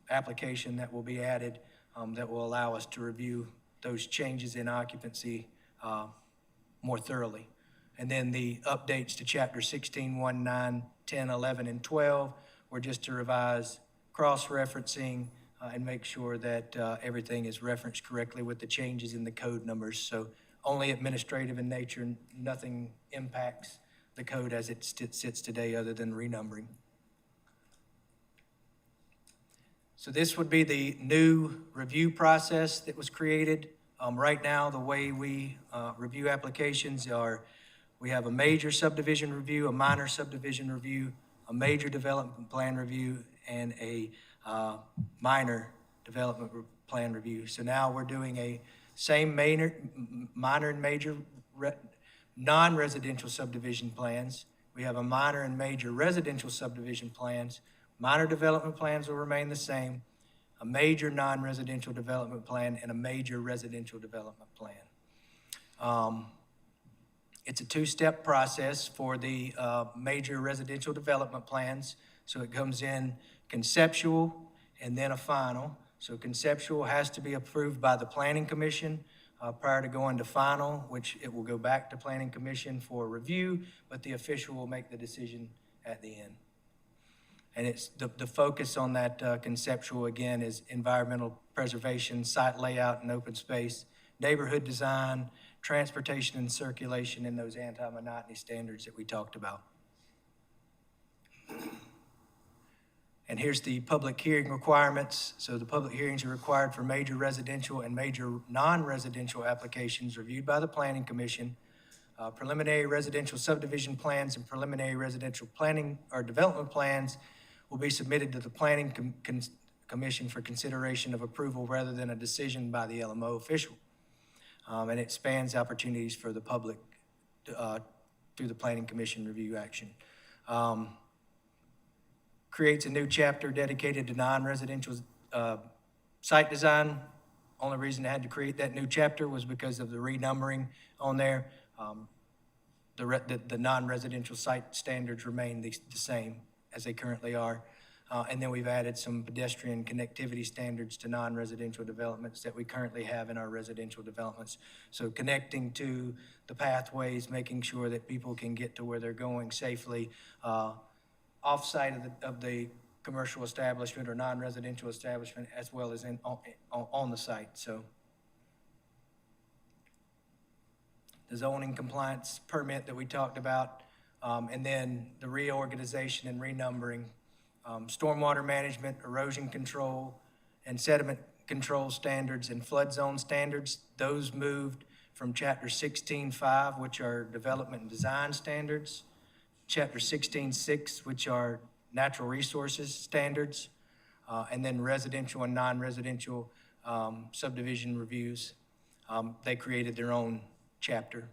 application that will be added that will allow us to review those changes in occupancy more thoroughly. And then the updates to chapter 16, 1, 9, 10, 11, and 12 were just to revise cross-referencing and make sure that everything is referenced correctly with the changes in the code numbers. So only administrative in nature, nothing impacts the code as it sits today other than renumbering. So this would be the new review process that was created. Right now, the way we review applications are, we have a major subdivision review, a minor subdivision review, a major development plan review, and a minor development plan review. So now we're doing a same minor and major non-residential subdivision plans. We have a minor and major residential subdivision plans. Minor development plans will remain the same, a major non-residential development plan, and a major residential development plan. It's a two-step process for the major residential development plans. So it comes in conceptual and then a final. So conceptual has to be approved by the Planning Commission prior to going to final, which it will go back to Planning Commission for review, but the official will make the decision at the end. And it's the focus on that conceptual, again, is environmental preservation, site layout and open space, neighborhood design, transportation and circulation, and those anti-monotony standards that we talked about. And here's the public hearing requirements. So the public hearings are required for major residential and major non-residential applications reviewed by the Planning Commission. Preliminary residential subdivision plans and preliminary residential planning or development plans will be submitted to the Planning Commission for consideration of approval rather than a decision by the LMO official. And it spans opportunities for the public through the Planning Commission review action. Creates a new chapter dedicated to non-residential site design. Only reason I had to create that new chapter was because of the renumbering on there. The non-residential site standards remain the same as they currently are. And then we've added some pedestrian connectivity standards to non-residential developments that we currently have in our residential developments. So connecting to the pathways, making sure that people can get to where they're going safely, off-site of the commercial establishment or non-residential establishment, as well as on the site. So the zoning compliance permit that we talked about, and then the reorganization and renumbering, stormwater management, erosion control, and sediment control standards and flood zone standards. Those moved from Chapter 16.5, which are development and design standards, Chapter 16.6, which are natural resources standards, and then residential and non-residential subdivision reviews. They created their own chapter.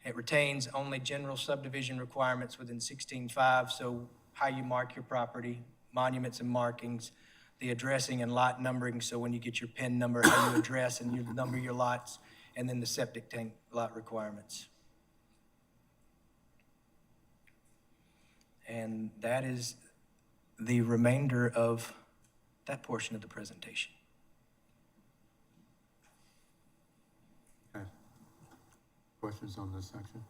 It retains only general subdivision requirements within 16.5, so how you mark your property, monuments and markings, the addressing and lot numbering, so when you get your PIN number, how you address and you number your lots, and then the septic tank lot requirements. And that is the remainder of that portion of the presentation. Okay. Questions on this section?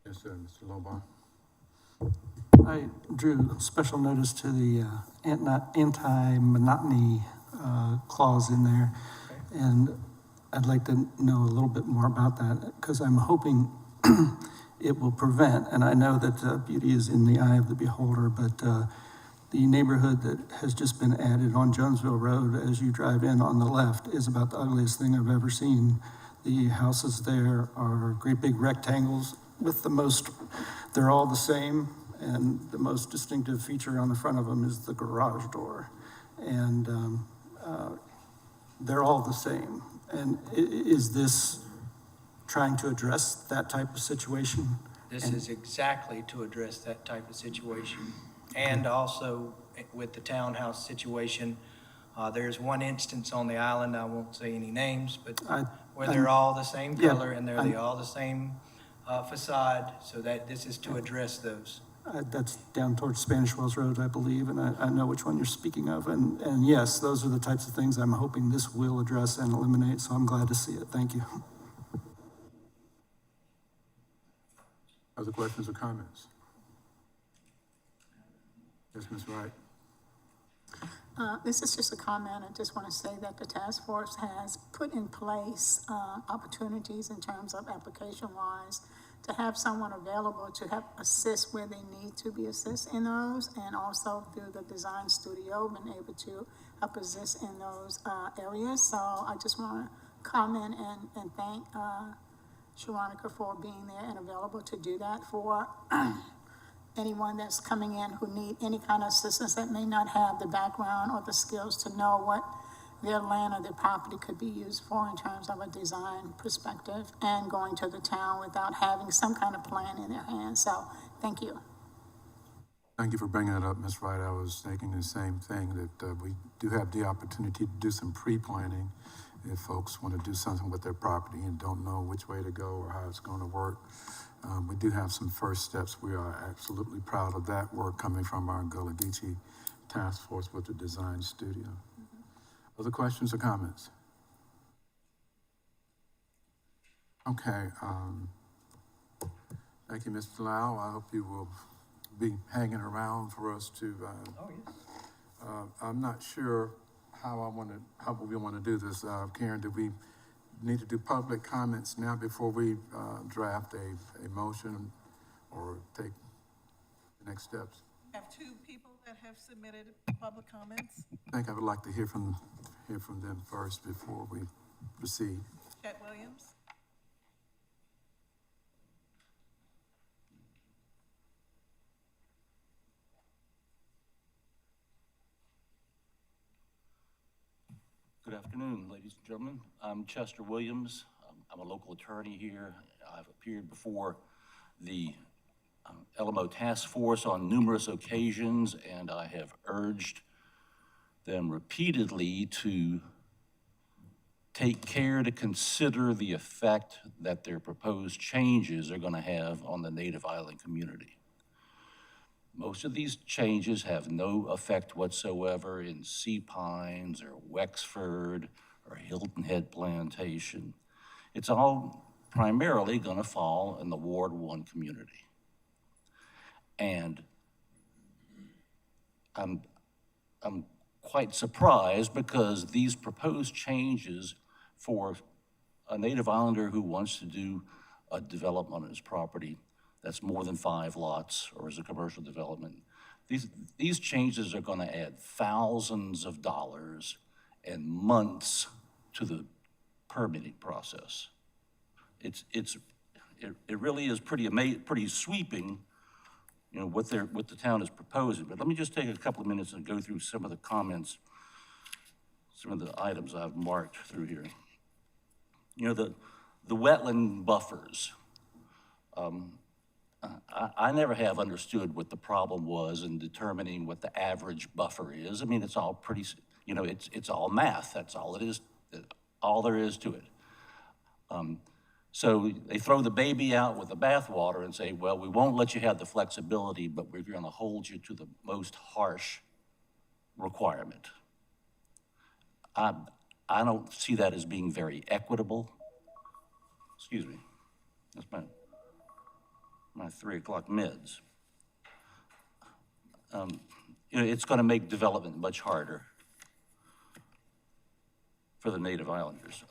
Yes, sir, Mr. Lobar. I drew special notice to the anti-monotony clause in there, and I'd like to know a little bit more about that, because I'm hoping it will prevent, and I know that beauty is in the eye of the beholder, but the neighborhood that has just been added on Jonesville Road as you drive in on the left is about the ugliest thing I've ever seen. The houses there are great big rectangles with they're all the same, and the most distinctive feature on the front of them is the garage door. And they're all the same. And is this trying to address that type of situation? This is exactly to address that type of situation. And also with the townhouse situation, there's one instance on the island, I won't say any names, but where they're all the same color and they're all the same facade, so that this is to address those. That's down towards Spanish Wells Road, I believe, and I know which one you're speaking of. And yes, those are the types of things I'm hoping this will address and eliminate, so I'm glad to see it. Thank you. Other questions or comments? Yes, Ms. Wright. This is just a comment. I just want to say that the task force has put in place opportunities in terms of application-wise to have someone available to help assist where they need to be assist in those, and also through the design studio, been able to help assist in those areas. So I just want to comment and thank Sharonica for being there and available to do that for anyone that's coming in who need any kind of assistance that may not have the background or the skills to know what their land or their property could be used for in terms of a design perspective, and going to the town without having some kind of plan in their hands. So thank you. Thank you for bringing it up, Ms. Wright. I was thinking the same thing, that we do have the opportunity to do some pre-planning if folks want to do something with their property and don't know which way to go or how it's going to work. We do have some first steps. We are absolutely proud of that work coming from our Gullah Geechee task force with the design studio. Other questions or comments? Okay. Thank you, Mr. Lau. I hope you will be hanging around for us to. Oh, yes. I'm not sure how we want to do this. Karen, do we need to do public comments now before we draft a motion or take the next steps? We have two people that have submitted public comments. I think I would like to hear from them first before we proceed. Chet Williams. Good afternoon, ladies and gentlemen. I'm Chester Williams. I'm a local attorney here. I've appeared before the LMO Task Force on numerous occasions, and I have urged them repeatedly to take care to consider the effect that their proposed changes are going to have on the Native Island community. Most of these changes have no effect whatsoever in Sea Pines or Wexford or Hilton Head Plantation. It's all primarily going to fall in the Ward 1 community. And I'm quite surprised, because these proposed changes for a Native Islander who wants to do a development on his property that's more than 5 lots or as a commercial development, these changes are going to add thousands of dollars and months to the permitting process. It really is pretty sweeping, you know, what the town is proposing. But let me just take a couple of minutes and go through some of the comments, some of the items I've marked through here. You know, the wetland buffers. I never have understood what the problem was in determining what the average buffer is. I mean, it's all pretty, you know, it's all math. That's all it is, all there is to it. So they throw the baby out with the bathwater and say, well, we won't let you have the flexibility, but we're going to hold you to the most harsh requirement. I don't see that as being very equitable. Excuse me, that's my 3 o'clock mids. it's going to make development much harder for the Native Islanders.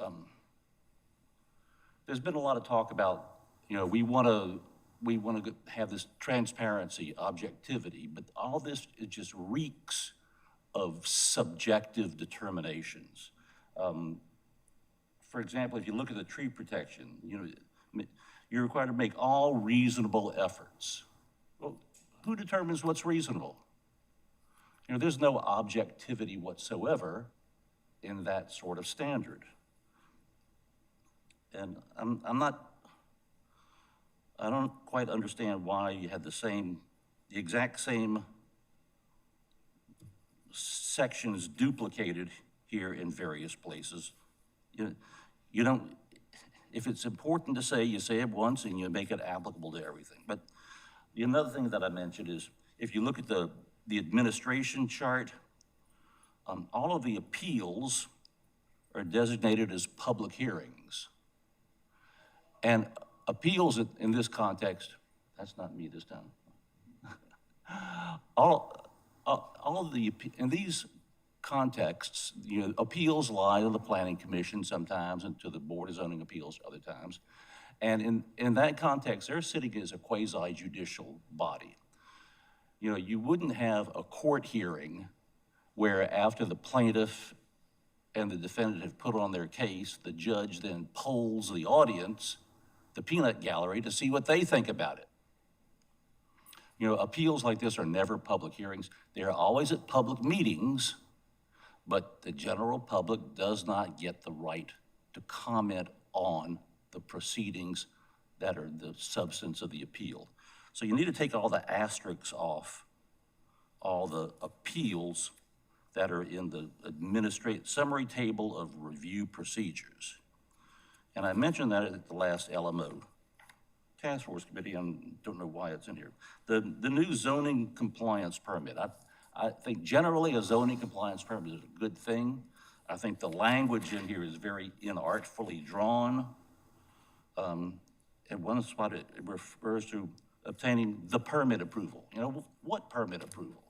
There's been a lot of talk about, we want to have this transparency, objectivity, but all this, it just reeks of subjective determinations. For example, if you look at the tree protection, you're required to make all reasonable efforts. Well, who determines what's reasonable? There's no objectivity whatsoever in that sort of standard. And I don't quite understand why you had the exact same sections duplicated here in various places. You don't, if it's important to say, you say it once and you make it applicable to everything. But another thing that I mentioned is, if you look at the administration chart, all of the appeals are designated as public hearings. And appeals in this context, that's not me this time. In these contexts, appeals lie to the Planning Commission sometimes and to the Board of Zoning Appeals other times. And in that context, they're sitting as a quasi-judicial body. You wouldn't have a court hearing where after the plaintiff and the defendant have put on their case, the judge then polls the audience, the peanut gallery, to see what they think about it. Appeals like this are never public hearings. They're always at public meetings, but the general public does not get the right to comment on the proceedings that are the substance of the appeal. So you need to take all the asterisks off all the appeals that are in the summary table of review procedures. And I mentioned that at the last LMO Task Force Committee, I don't know why it's in here. The new zoning compliance permit. I think generally a zoning compliance permit is a good thing. I think the language in here is very inartfully drawn. At one spot it refers to obtaining the permit approval. What permit approval?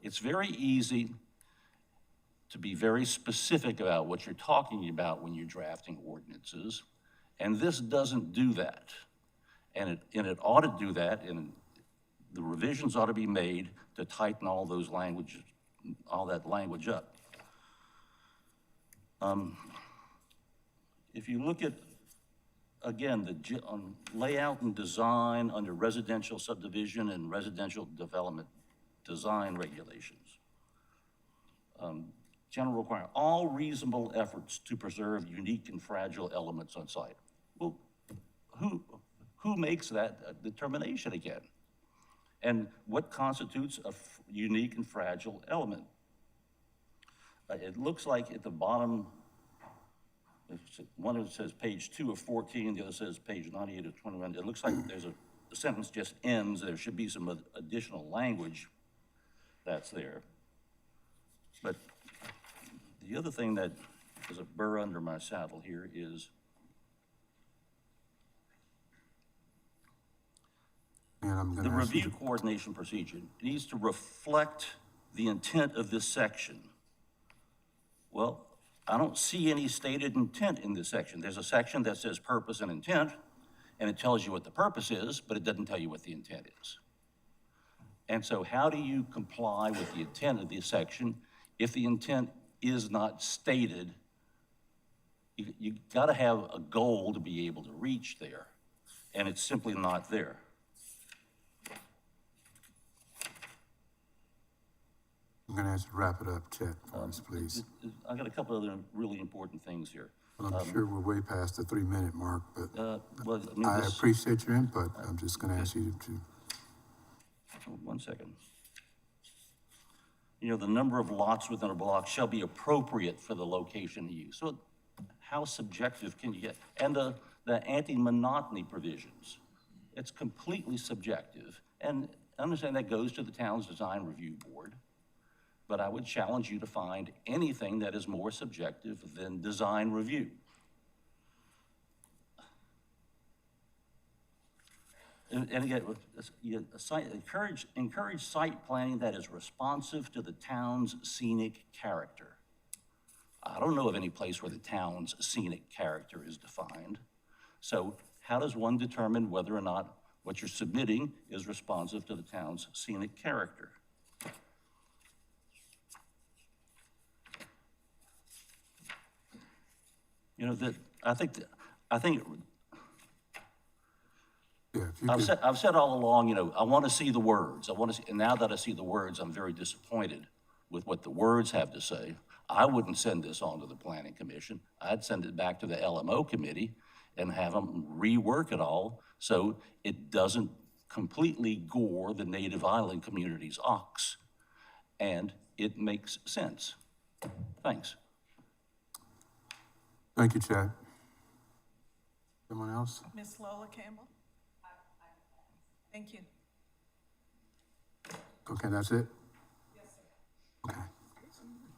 It's very easy to be very specific about what you're talking about when you're drafting ordinances, and this doesn't do that. And it ought to do that, and the revisions ought to be made to tighten all that language up. If you look at, again, on layout and design under residential subdivision and residential development design regulations, general require all reasonable efforts to preserve unique and fragile elements on site. Well, who makes that determination again? And what constitutes a unique and fragile element? It looks like at the bottom, one says page 2 of 14, the other says page 98 of 21. It looks like the sentence just ends. There should be some additional language that's there. But the other thing that is a burr under my saddle here is the review coordination procedure needs to reflect the intent of this section. Well, I don't see any stated intent in this section. There's a section that says purpose and intent, and it tells you what the purpose is, but it doesn't tell you what the intent is. And so how do you comply with the intent of this section if the intent is not stated? You gotta have a goal to be able to reach there, and it's simply not there. I'm going to ask you to wrap it up, Chet, for us, please. I got a couple other really important things here. Well, I'm sure we're way past the 3-minute mark, but I this- appreciate your input. I'm just going to ask you to. One second. The number of lots within a block shall be appropriate for the location of use. So how subjective can you get? And the anti-monotony provisions, it's completely subjective. And I understand that goes to the town's design review board, but I would challenge you to find anything that is more subjective than design review. And again, encourage site planning that is responsive to the town's scenic character. I don't know of any place where the town's scenic character is defined. So how does one determine whether or not what you're submitting is responsive to the town's scenic character? You know, I think Yeah, if you could, I've said all along, you know, I want to see the words. I want to see, and now that I see the words, I'm very disappointed with what the words have to say. I wouldn't send this on to the Planning Commission. I'd send it back to the LMO committee and have them rework it all so it doesn't completely gore the native island community's ox. And it makes sense. Thanks. thank you, Chad. Someone else? Ms. Lola Campbell? Thank you. Okay, that's it? Yes, sir. Okay.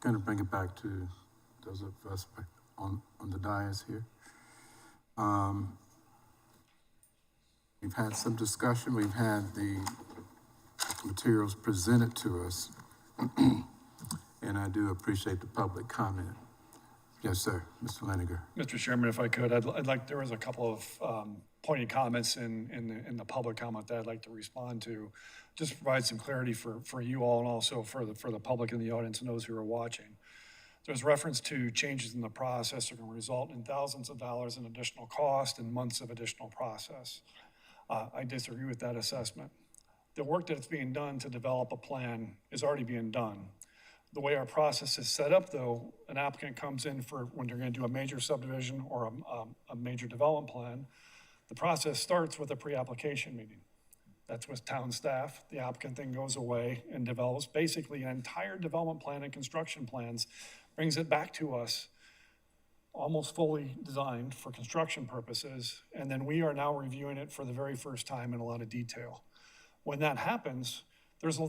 Going to bring it back to those of us on the dais here. We've had some discussion. We've had the materials presented to us. And I do appreciate the public comment. Yes, sir, Mr. Leniger. Mr. Chairman, if I could, I'd like, there was a couple of pointed comments in the public comment that I'd like to respond to, just to provide some clarity for you all and also for the public in the audience and those who are watching. There's reference to changes in the process that are going to result in thousands of dollars in additional cost and months of additional process. I disagree with that assessment. The work that's being done to develop a plan is already being done. The way our process is set up, though, an applicant comes in for when they're going to do a major subdivision or a major development plan, the process starts with a pre-application meeting. That's with town staff. The applicant then goes away and develops basically an entire development plan and construction plans, brings it back to us, almost fully designed for construction purposes, and then we are now reviewing it for the very first time in a lot of detail. When that happens,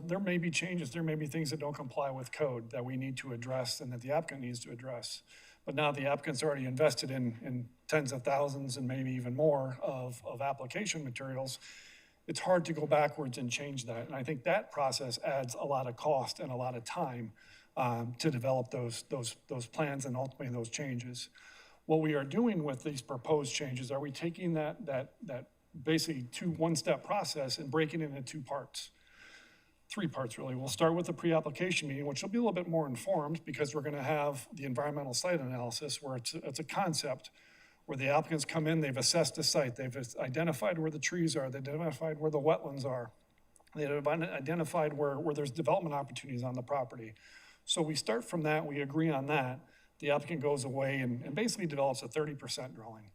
there may be changes, there may be things that don't comply with code that we need to address and that the applicant needs to address. But now the applicant's already invested in tens of thousands and maybe even more of application materials. It's hard to go backwards and change that. And I think that process adds a lot of cost and a lot of time to develop those plans and ultimately those changes. What we are doing with these proposed changes, are we taking that basically one-step process and breaking it into two parts? Three parts, really. We'll start with the pre-application meeting, which will be a little bit more informed because we're going to have the environmental site analysis where it's a concept where the applicants come in, they've assessed the site, they've identified where the trees are, they've identified where the wetlands are, they've identified where there's development opportunities on the property. So we start from that, we agree on that. The applicant goes away and basically develops a 30% drawing.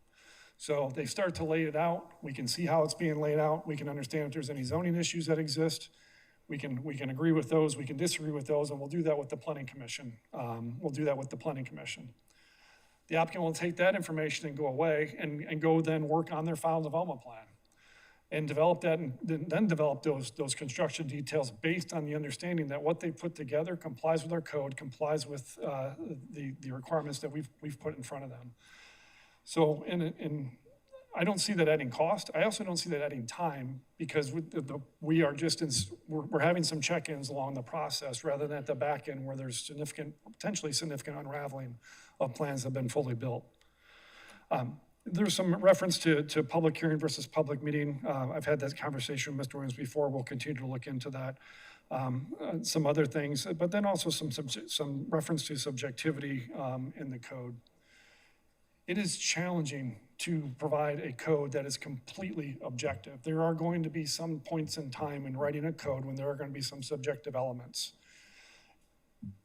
So they start to lay it out. We can see how it's being laid out. We can understand if there's any zoning issues that exist. We can agree with those, we can disagree with those, and we'll do that with the Planning Commission. The applicant will take that information and go away and go then work on their final development plan and develop that and then develop those construction details based on the understanding that what they put together complies with our code, complies with the requirements that we've put in front of them. So I don't see that adding cost. I also don't see that adding time because we are just we're having some check-ins along the process rather than at the back end where there's potentially significant unraveling of plans that have been fully built. There's some reference to public hearing versus public meeting. I've had that conversation with Mr. Williams before. We'll continue to look into that. Some other things, but then also some reference to subjectivity in the code. It is challenging to provide a code that is completely objective. There are going to be some points in time in writing a code when there are going to be some subjective elements.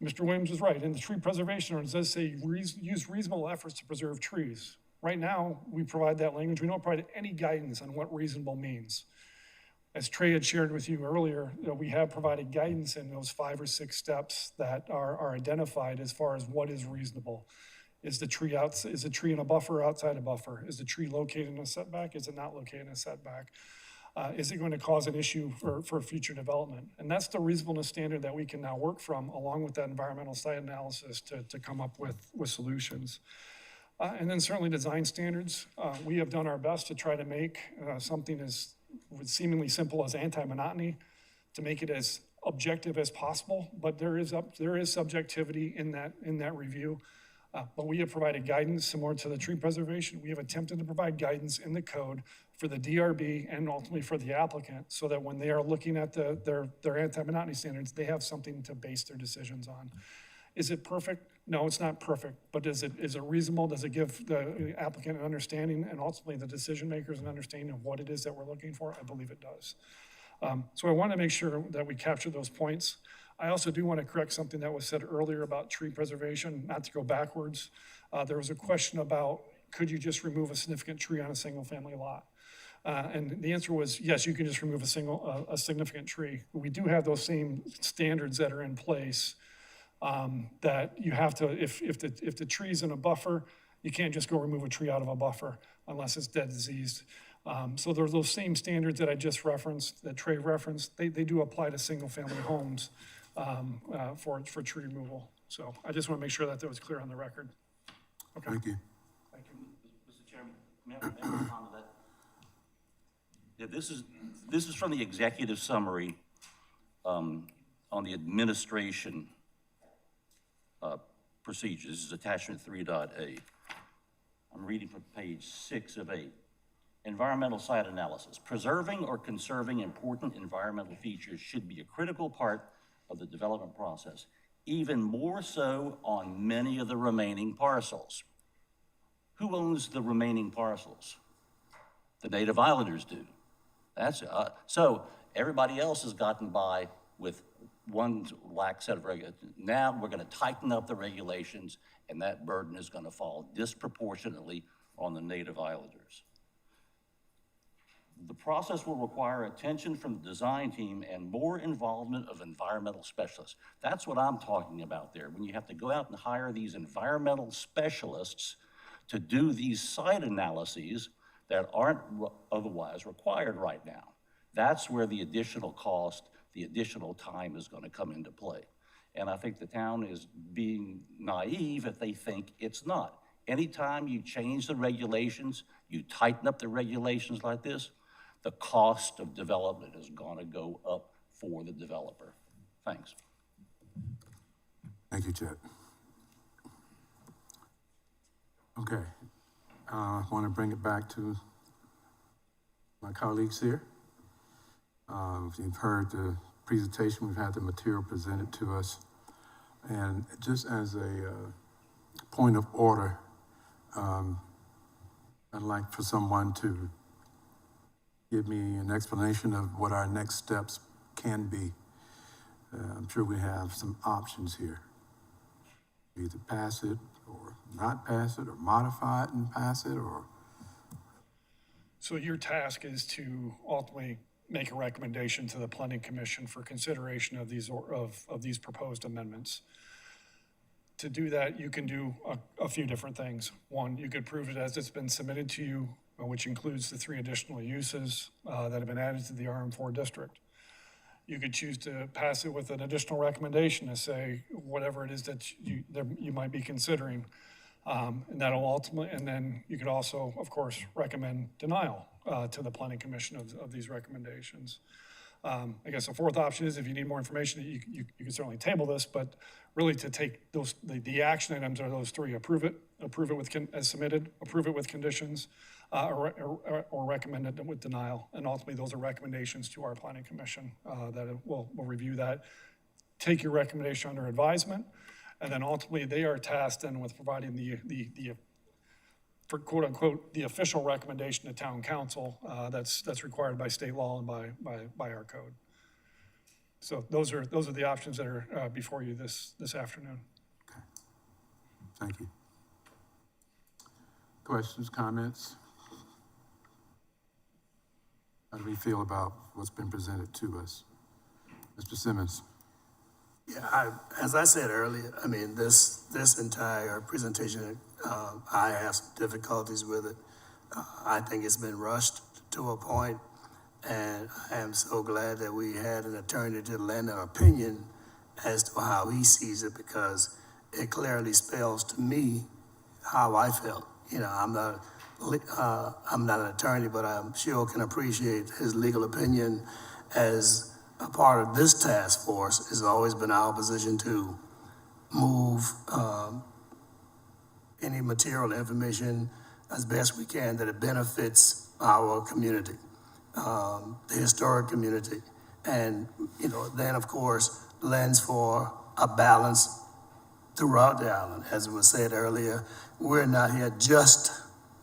Mr. Williams is right. In the tree preservation ordinance, it does say use reasonable efforts to preserve trees. Right now, we provide that language. We don't provide any guidance on what reasonable means. As Trey had shared with you earlier, we have provided guidance in those 5 or 6 steps that are identified as far as what is reasonable. Is the tree in a buffer or outside a buffer? Is the tree located in a setback? Is it not located in a setback? Is it going to cause an issue for future development? And that's the reasonableness standard that we can now work from along with that environmental site analysis to come up with solutions. And then certainly design standards. We have done our best to try to make something as seemingly simple as anti-monotony to make it as objective as possible, but there is subjectivity in that review. But we have provided guidance similar to the tree preservation. We have attempted to provide guidance in the code for the DRB and ultimately for the applicant, so that when they are looking at their anti-monotony standards, they have something to base their decisions on. Is it perfect? No, it's not perfect, but is it reasonable? Does it give the applicant an understanding and ultimately the decision makers an understanding of what it is that we're looking for? I believe it does. So I want to make sure that we capture those points. I also do want to correct something that was said earlier about tree preservation, not to go backwards. There was a question about, could you just remove a significant tree on a single family lot? And the answer was, yes, you can just remove a significant tree. We do have those same standards that are in place, that you have to, if the tree's in a buffer, you can't just go remove a tree out of a buffer unless it's dead diseased. So there's those same standards that I just referenced, that Trey referenced, they do apply to single family homes for tree removal. So I just want to make sure that was clear on the record. Okay. Thank you. Thank you. Mr. Chairman, may I respond to that? Yeah, this is from the executive summary on the administration procedures. This is attachment 3.A. I'm reading from page 6 of 8. Environmental site analysis. Preserving or conserving important environmental features should be a critical part of the development process, even more so on many of the remaining parcels. Who owns the remaining parcels? The Native Islanders do. So everybody else has gotten by with one lax set of regulations. Now we're going to tighten up the regulations, and that burden is going to fall disproportionately on the Native Islanders. The process will require attention from the design team and more involvement of environmental specialists. That's what I'm talking about there. When you have to go out and hire these environmental specialists to do these site analyses that aren't otherwise required right now. That's where the additional cost, the additional time is going to come into play. And I think the town is being naive if they think it's not. Anytime you change the regulations, you tighten up the regulations like this, the cost of development is going to go up for the developer. Thanks. Thank you, Chet. Okay, I want to bring it back to my colleagues here. You've heard the presentation, we've had the material presented to us. And just as a point of order, I'd like for someone to give me an explanation of what our next steps can be. I'm sure we have some options here. Either pass it or not pass it, or modify it and pass it, or... So your task is to ultimately make a recommendation to the Planning Commission for consideration of these proposed amendments. To do that, you can do a few different things. One, you could prove it as it's been submitted to you, which includes the 3 additional uses that have been added to the RM4 district. You could choose to pass it with an additional recommendation to say whatever it is that you might be considering. And that'll ultimately, and then you could also, of course, recommend denial to the Planning Commission of these recommendations. I guess a fourth option is if you need more information, you can certainly table this, but really to take the action items are those 3: approve it with as submitted, approve it with conditions, or recommend it with denial. And ultimately, those are recommendations to our Planning Commission that will review that, take your recommendation under advisement, and then ultimately they are tasked then with providing the for quote unquote, the official recommendation to town council that's required by state law and by our code. So those are the options that are before you this afternoon. Okay, thank you. Questions, comments? How do we feel about what's been presented to us? Mr. Simmons. Yeah, as I said earlier, I mean, this entire presentation, I have some difficulties with it. I think it's been rushed to a point, and I am so glad that we had an attorney to lend an opinion as to how he sees it, because it clearly spells to me how I felt. You know, I'm not I'm not an attorney, but I'm sure can appreciate his legal opinion as a part of this task force. Has always been our position to move any material information as best we can that it benefits our community, the historic community. And, you know, then of course, lens for a balance throughout the island. As was said earlier, we're not here just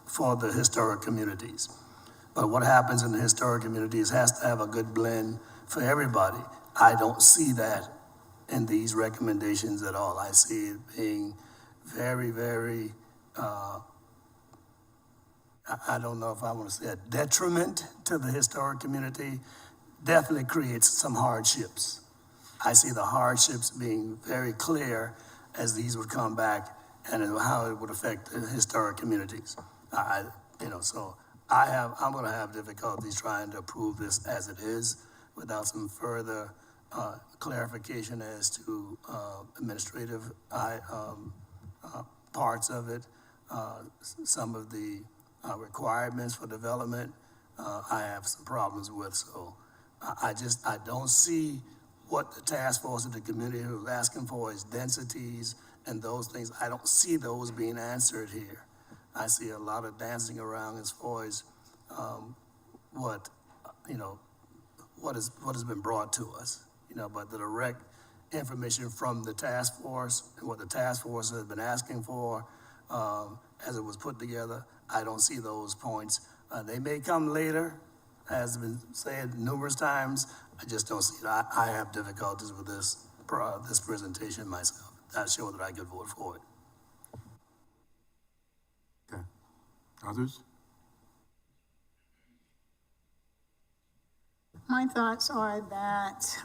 for the historic communities. But what happens in the historic communities has to have a good blend for everybody. I don't see that in these recommendations at all. I see it being very, very, I don't know if I want to say a detriment to the historic community. Definitely creates some hardships. I see the hardships being very clear as these would come back and how it would affect the historic communities. So I'm going to have difficulties trying to approve this as it is without some further clarification as to administrative parts of it, some of the requirements for development. I have some problems with. So I don't see what the task force of the community was asking for is densities and those things. I don't see those being answered here. I see a lot of dancing around as far as what has been brought to us, but the direct information from the task force and what the task force has been asking for as it was put together, I don't see those points. They may come later, as has been said numerous times. I just don't see it. I have difficulties with this presentation myself. Not sure that I could vote for it. Okay. Others? My thoughts are that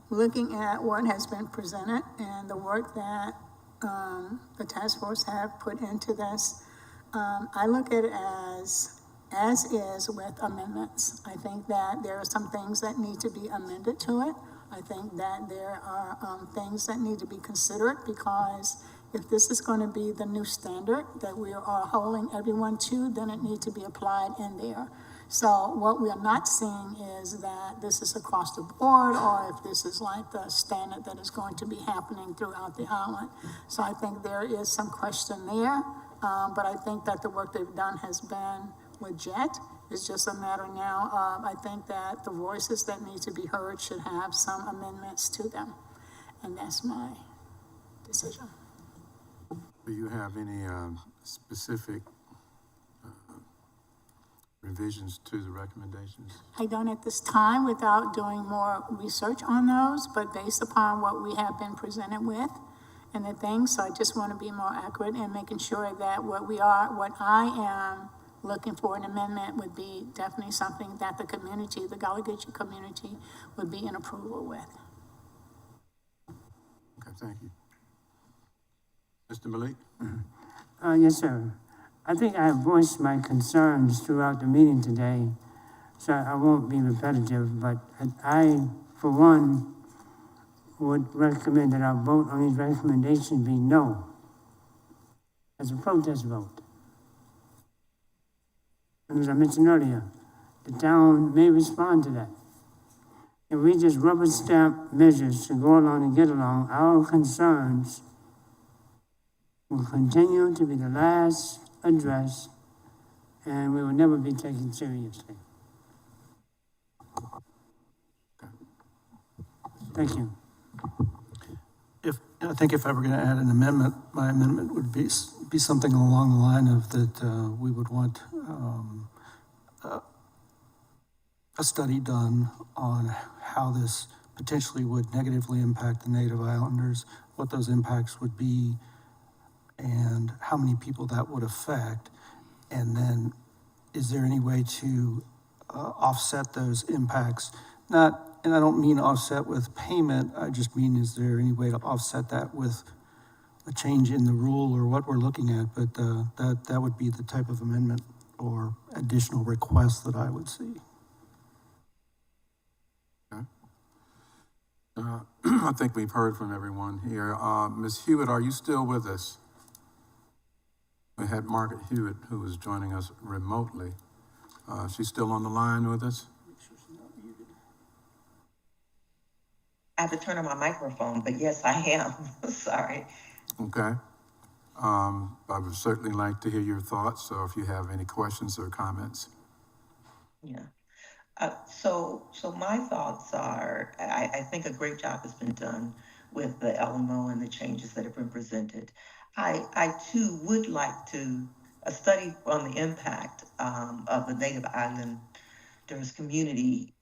looking at what has been presented and the work that the task force have put into this, I look at it as is with amendments. I think that there are some things that need to be amended to it. I think that there are things that need to be considered, because if this is going to be the new standard that we are holding everyone to, then it needs to be applied in there. So what we are not seeing is that this is across the board, or if this is like the standard that is going to be happening throughout the island. So I think there is some question there, but I think that the work they've done has been legit. It's just a matter now of, I think that the voices that need to be heard should have some amendments to them. And that's my decision. Do you have any specific revisions to the recommendations? I don't at this time without doing more research on those, but based upon what we have been presented with and the things, so I just want to be more accurate in making sure that what I am looking for an amendment would be definitely something that the community, the Gullah Geechee community, would be in approval with. Okay, thank you. Mr. Malik? Yes, sir. I think I voiced my concerns throughout the meeting today, so I won't be repetitive, but I, for one, would recommend that our vote on these recommendations be no, as a protest vote. And as I mentioned earlier, the town may respond to that. If we just rubber stamp measures to go along and get along, our concerns will continue to be the last addressed, and we will never be taken seriously. Thank you. I think if I were going to add an amendment, my amendment would be something along the line of that we would want a study done on how this potentially would negatively impact the Native Islanders, what those impacts would be, and how many people that would affect. And then is there any way to offset those impacts? And I don't mean offset with payment, I just mean, is there any way to offset that with a change in the rule or what we're looking at? But that would be the type of amendment or additional request that I would see. Okay. I think we've heard from everyone here. Ms. Hewitt, are you still with us? We had Margaret Hewitt, who was joining us remotely. She's still on the line with us? I have to turn on my microphone, but yes, I am. Sorry. Okay. I would certainly like to hear your thoughts, so if you have any questions or comments. Yeah. So my thoughts are, I think a great job has been done with the LMO and the changes that have been presented. I too would like to, a study on the impact of the Native Islanders community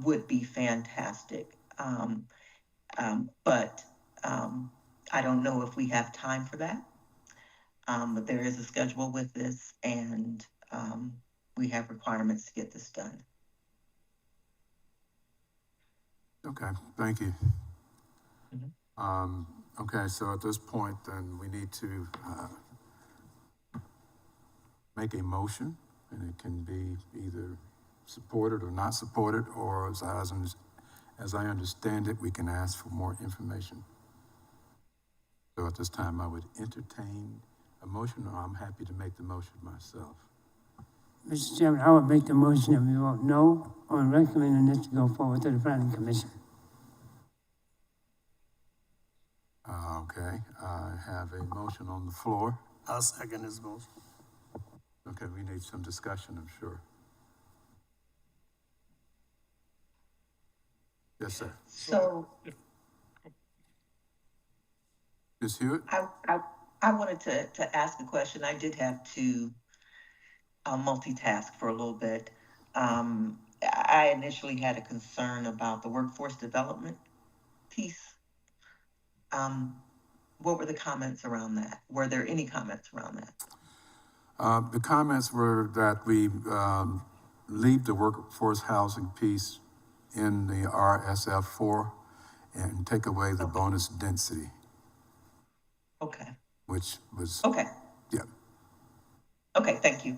would be fantastic. But I don't know if we have time for that. But there is a schedule with this, and we have requirements to get this done. Okay, thank you. Okay, so at this point, then we need to make a motion, and it can be either supported or not supported, or as I understand it, we can ask for more information. So at this time, I would entertain a motion, or I'm happy to make the motion myself. Mr. Chairman, I would make the motion that we vote no on recommending this to go forward to the planning commission. Okay, I have a motion on the floor. I'll second this motion. Okay, we need some discussion, I'm sure. Yes, sir. So Ms. Hewitt? I wanted to ask a question. I did have to multitask for a little bit. I initially had a concern about the workforce development piece. What were the comments around that? Were there any comments around that? The comments were that we leave the workforce housing piece in the RSF4 and take away the bonus density, Okay. which was, Okay. yeah. Okay, thank you.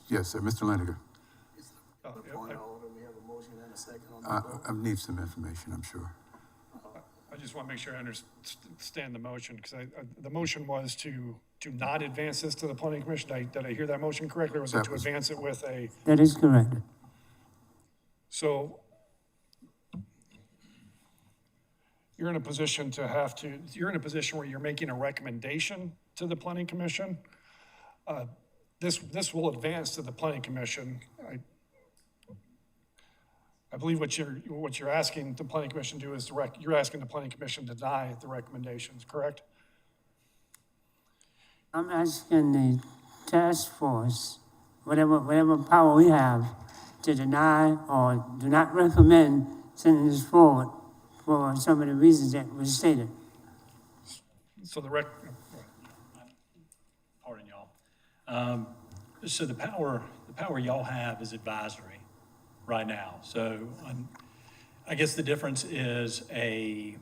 Yes, sir. Mr. Leniger. Point of order, we have a motion and a second on the floor. I need some information, I'm sure. I just want to make sure I understand the motion, because the motion was to not advance this to the planning commission. Did I hear that motion correctly, or was it to advance it with a? That is correct. So you're in a position you're in a position where you're making a recommendation to the planning commission. This will advance to the planning commission. I believe what you're asking the planning commission to do is you're asking the planning commission to deny the recommendations, correct? I'm asking the task force, whatever power we have, to deny or do not recommend sending this forward for some of the reasons that were stated. So Pardon y'all. So the power y'all have is advisory right now. So I guess the difference is the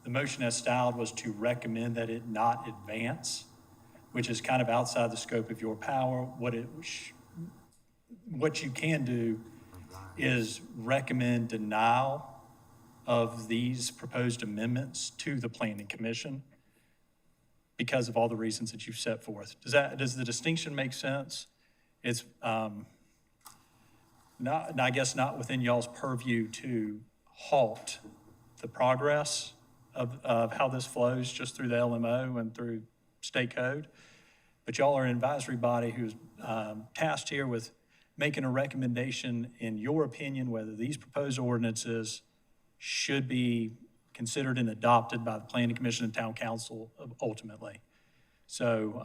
motion as styled was to recommend that it not advance, which is kind of outside the scope of your power. What you can do is recommend denial of these proposed amendments to the Planning Commission because of all the reasons that you've set forth. Does the distinction make sense? It's I guess not within y'all's purview to halt the progress of how this flows just through the LMO and through state code. But y'all are an advisory body who's tasked here with making a recommendation, in your opinion, whether these proposed ordinances should be considered and adopted by the Planning Commission and Town Council ultimately. So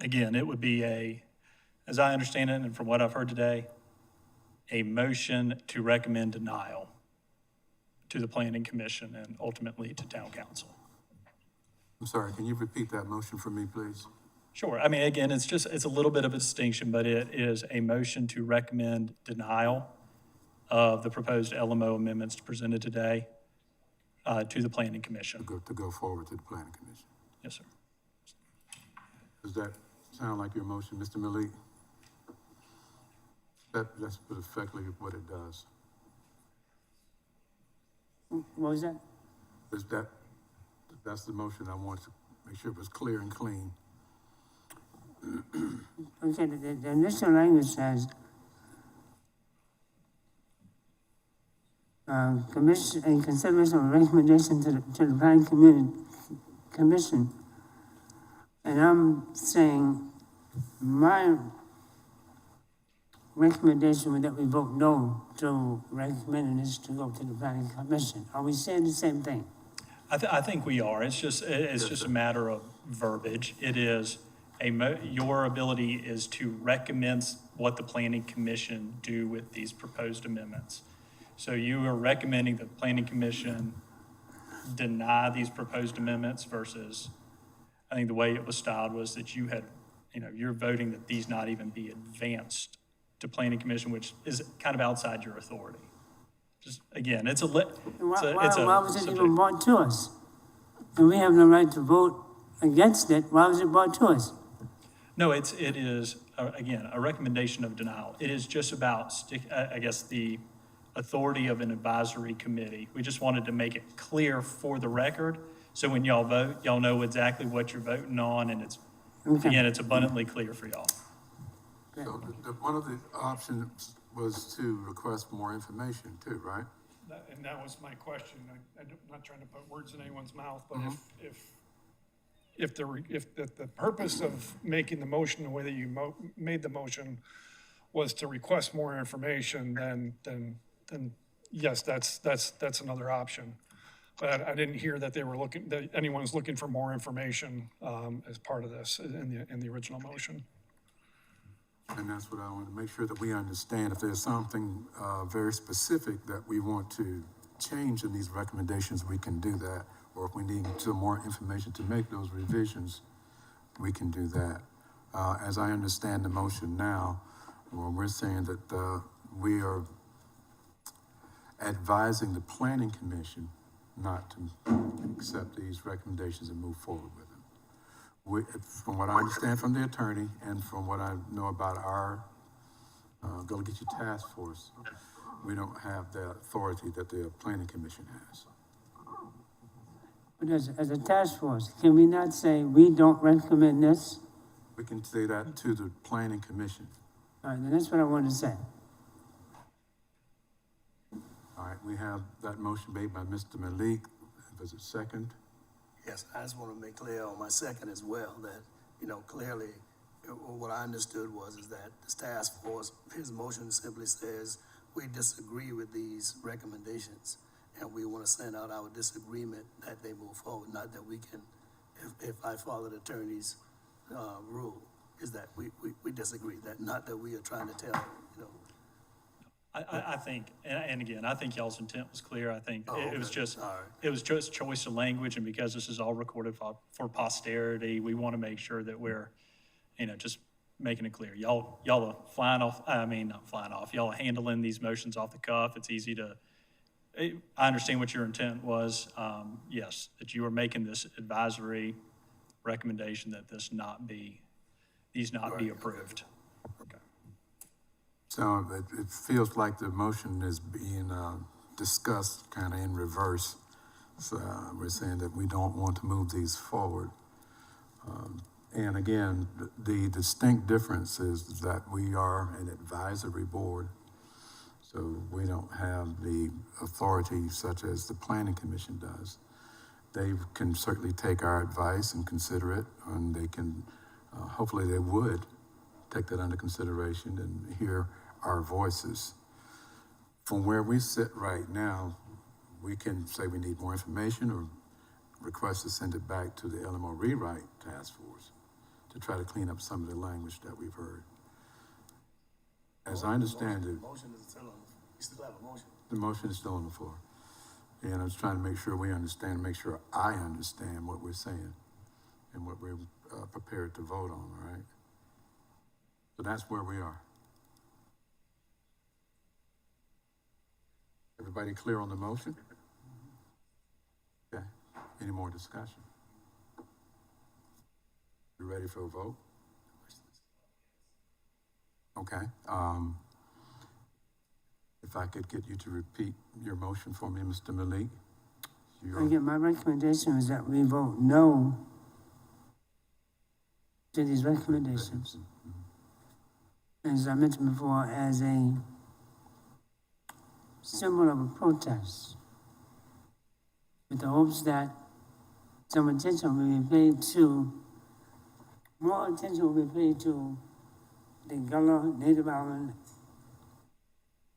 again, it would be as I understand it, and from what I've heard today, a motion to recommend denial to the Planning Commission and ultimately to Town Council. I'm sorry, can you repeat that motion for me, please? Sure. I mean, again, it's a little bit of a distinction, but it is a motion to recommend denial of the proposed LMO amendments presented today to the Planning Commission. To go forward to the Planning Commission. Yes, sir. Does that sound like your motion, Mr. Malik? That's effectively what it does. What was that? That's the motion I wanted to make sure it was clear and clean. Okay, the initial language says, commission, in consideration of a recommendation to the planning commission. And I'm saying my recommendation was that we vote no to recommending this to go to the planning commission. Are we saying the same thing? I think we are. It's just a matter of verbiage. It is your ability is to recommend what the planning commission do with these proposed amendments. So you are recommending the planning commission deny these proposed amendments versus, I think the way it was styled was that you're voting that these not even be advanced to planning commission, which is kind of outside your authority. Just, again, why was it even brought to us? And we have no right to vote against it. Why was it brought to us? No, it is, again, a recommendation of denial. It is just about, I guess, the authority of an advisory committee. We just wanted to make it clear for the record, so when y'all vote, y'all know exactly what you're voting on, and again, it's abundantly clear for y'all. So one of the options was to request more information too, right? And that was my question. I'm not trying to put words in anyone's mouth, but if the purpose of making the motion the way that you made the motion was to request more information, then yes, that's another option. But I didn't hear that that anyone was looking for more information as part of this in the original motion. And that's what I want to make sure that we understand. If there's something very specific that we want to change in these recommendations, we can do that. Or if we need some more information to make those revisions, we can do that. As I understand the motion now, well, we're saying that we are advising the planning commission not to accept these recommendations and move forward with them. From what I understand from the attorney and from what I know about our Gullah Geechee task force, we don't have the authority that the planning commission has. But as a task force, can we not say we don't recommend this? We can say that to the planning commission. All right, then that's what I wanted to say. All right, we have that motion made by Mr. Malik. Was it second? Yes, I just want to make clear on my second as well, that, clearly, what I understood is that this task force, his motion simply says, we disagree with these recommendations, and we want to send out our disagreement that they move forward, not that we can, if I follow the attorney's rule, is that we disagree, that not that we are trying to tell, I think, and again, I think y'all's intent was clear. I think it was just choice of language, and because this is all recorded for posterity, we want to make sure that we're, just making it clear. Y'all are flying off. I mean, not flying off. Y'all are handling these motions off the cuff. It's easy to. I understand what your intent was. Yes, that you were making this advisory recommendation that these not be approved. Okay. So it feels like the motion is being discussed kind of in reverse. So we're saying that we don't want to move these forward. And again, the distinct difference is that we are an advisory board. So we don't have the authority such as the planning commission does. They can certainly take our advice and consider it, and they can, hopefully they would take that under consideration and hear our voices. From where we sit right now, we can say we need more information or request to send it back to the LMO rewrite task force to try to clean up some of the language that we've heard. As I understand it, motion is still on, you still have a motion. the motion is still on the floor. And I was trying to make sure we understand, make sure I understand what we're saying and what we're prepared to vote on, all right? So that's where we are. Everybody clear on the motion? Okay, any more discussion? You ready for a vote? Okay, if I could get you to repeat your motion for me, Mr. Malik. Again, my recommendation is that we vote no to these recommendations. As I mentioned before, as a symbol of a protest, with the hopes that some attention will be paid to, more attention will be paid to the Gullah Native Island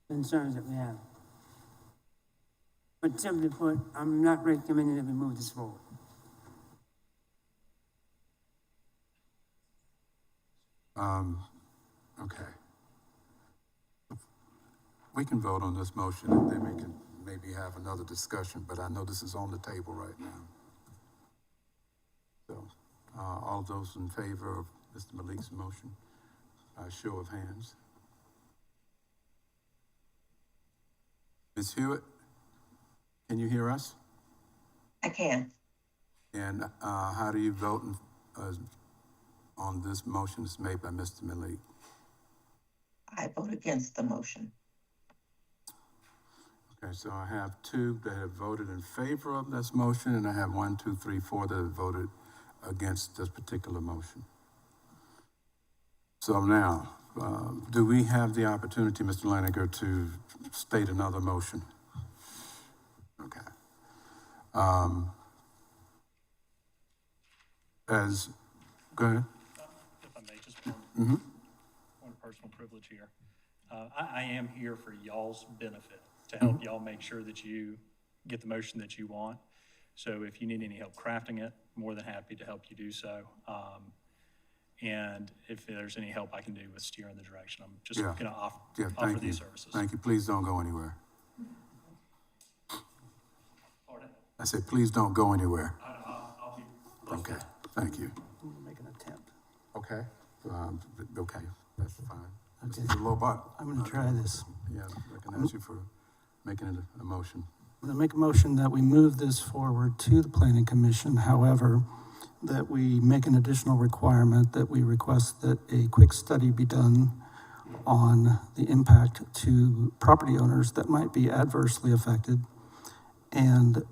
concerns that we have. But simply put, I'm not recommending that we move this forward. Okay. We can vote on this motion and then we can maybe have another discussion, but I know this is on the table right now. So, all those in favor of Mr. Malik's motion, by a show of hands. Ms. Hewitt, can you hear us? I can. And how do you vote on this motion that's made by Mr. Malik? I vote against the motion. Okay, so I have two that have voted in favor of this motion, and I have 1, 2, 3, 4 that have voted against this particular motion. So now, do we have the opportunity, Mr. Laniger, to state another motion? Okay. Go ahead. If I may, just one personal privilege here. I am here for y'all's benefit, to help y'all make sure that you get the motion that you want. So if you need any help crafting it, more than happy to help you do so. And if there's any help I can do with steering the direction, I'm just going to offer these services. Thank you. Please don't go anywhere. Pardon? I said, please don't go anywhere. I'll be Okay, thank you. Make an attempt. Okay, okay, that's fine. Mr. Lobot. I'm gonna try this. Yeah, recognize you for making it a motion. I'm gonna make a motion that we move this forward to the Planning Commission. However, that we make an additional requirement that we request that a quick study be done on the impact to property owners that might be adversely affected, and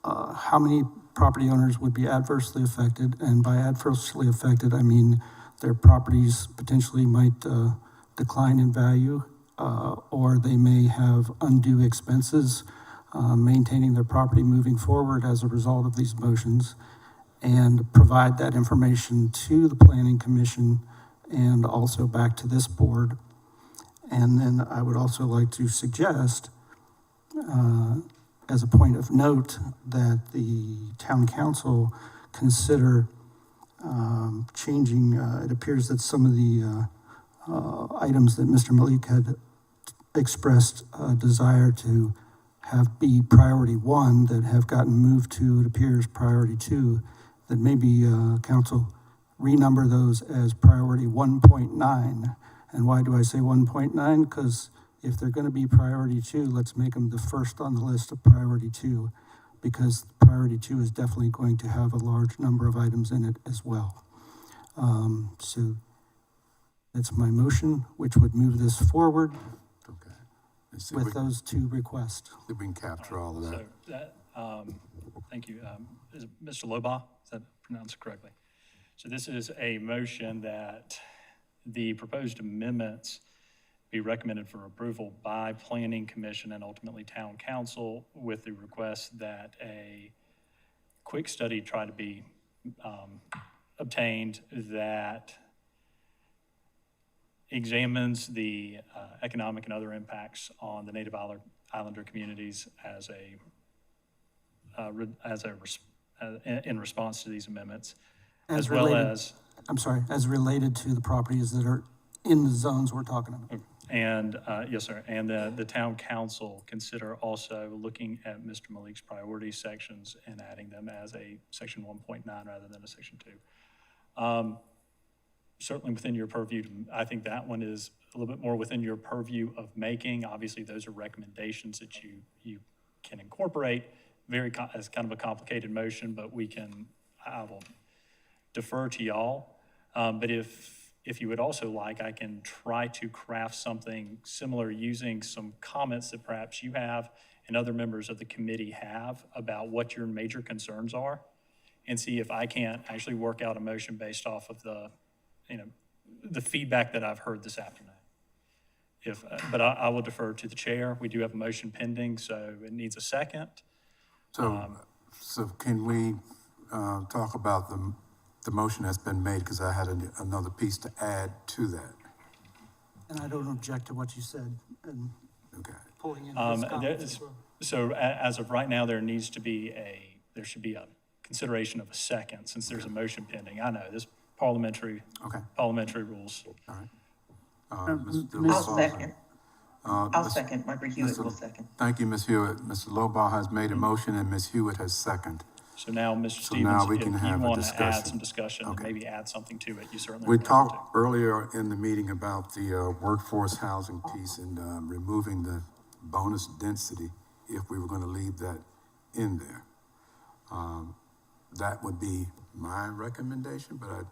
how many property owners would be adversely affected. And by adversely affected, I mean their properties potentially might decline in value, or they may have undue expenses maintaining their property moving forward as a result of these motions, and provide that information to the Planning Commission and also back to this board. And then I would also like to suggest, as a point of note, that the town council consider changing, it appears that some of the items that Mr. Malik had expressed a desire to have be priority 1 that have gotten moved to, it appears, priority 2, that maybe council renumber those as priority 1.9. And why do I say 1.9? Because if they're going to be priority 2, let's make them the first on the list of priority 2, because priority 2 is definitely going to have a large number of items in it as well. So that's my motion, which would move this forward with those 2 requests. If we can capture all of that. So that, thank you. Is it Mr. Lobaugh? Is that pronounced correctly? So this is a motion that the proposed amendments be recommended for approval by Planning Commission and ultimately Town Council, with the request that a quick study try to be obtained that examines the economic and other impacts on the Native Islander communities as in response to these amendments, as well as related to the properties that are in the zones we're talking about. And yes, sir. And the town council consider also looking at Mr. Malik's priority sections and adding them as a section 1.9 rather than a section 2. Certainly within your purview. I think that one is a little bit more within your purview of making. Obviously, those are recommendations that you can incorporate as kind of a complicated motion, but I will defer to y'all. But if you would also like, I can try to craft something similar using some comments that perhaps you have and other members of the committee have about what your major concerns are, and see if I can't actually work out a motion based off of the, the feedback that I've heard this afternoon. But I will defer to the chair. We do have a motion pending, so it needs a second. So can we talk about the motion that's been made, because I had another piece to add to that. And I don't object to what you said and Okay. pulling in his comments as well. So as of right now, there should be a consideration of a second, since there's a motion pending. I know, this parliamentary rules. All right. I'll second. I'll second. Margaret Hewitt will second. Thank you, Ms. Hewitt. Mr. Lobaugh has made a motion and Ms. Hewitt has seconded. So now, Mr. So now Stevens, we if can you have a want to add discussion. some discussion and Okay. maybe add something to it, you certainly We are welcome to. talked earlier in the meeting about the workforce housing piece and removing the bonus density if we were going to leave that in there. That would be my recommendation, but I'd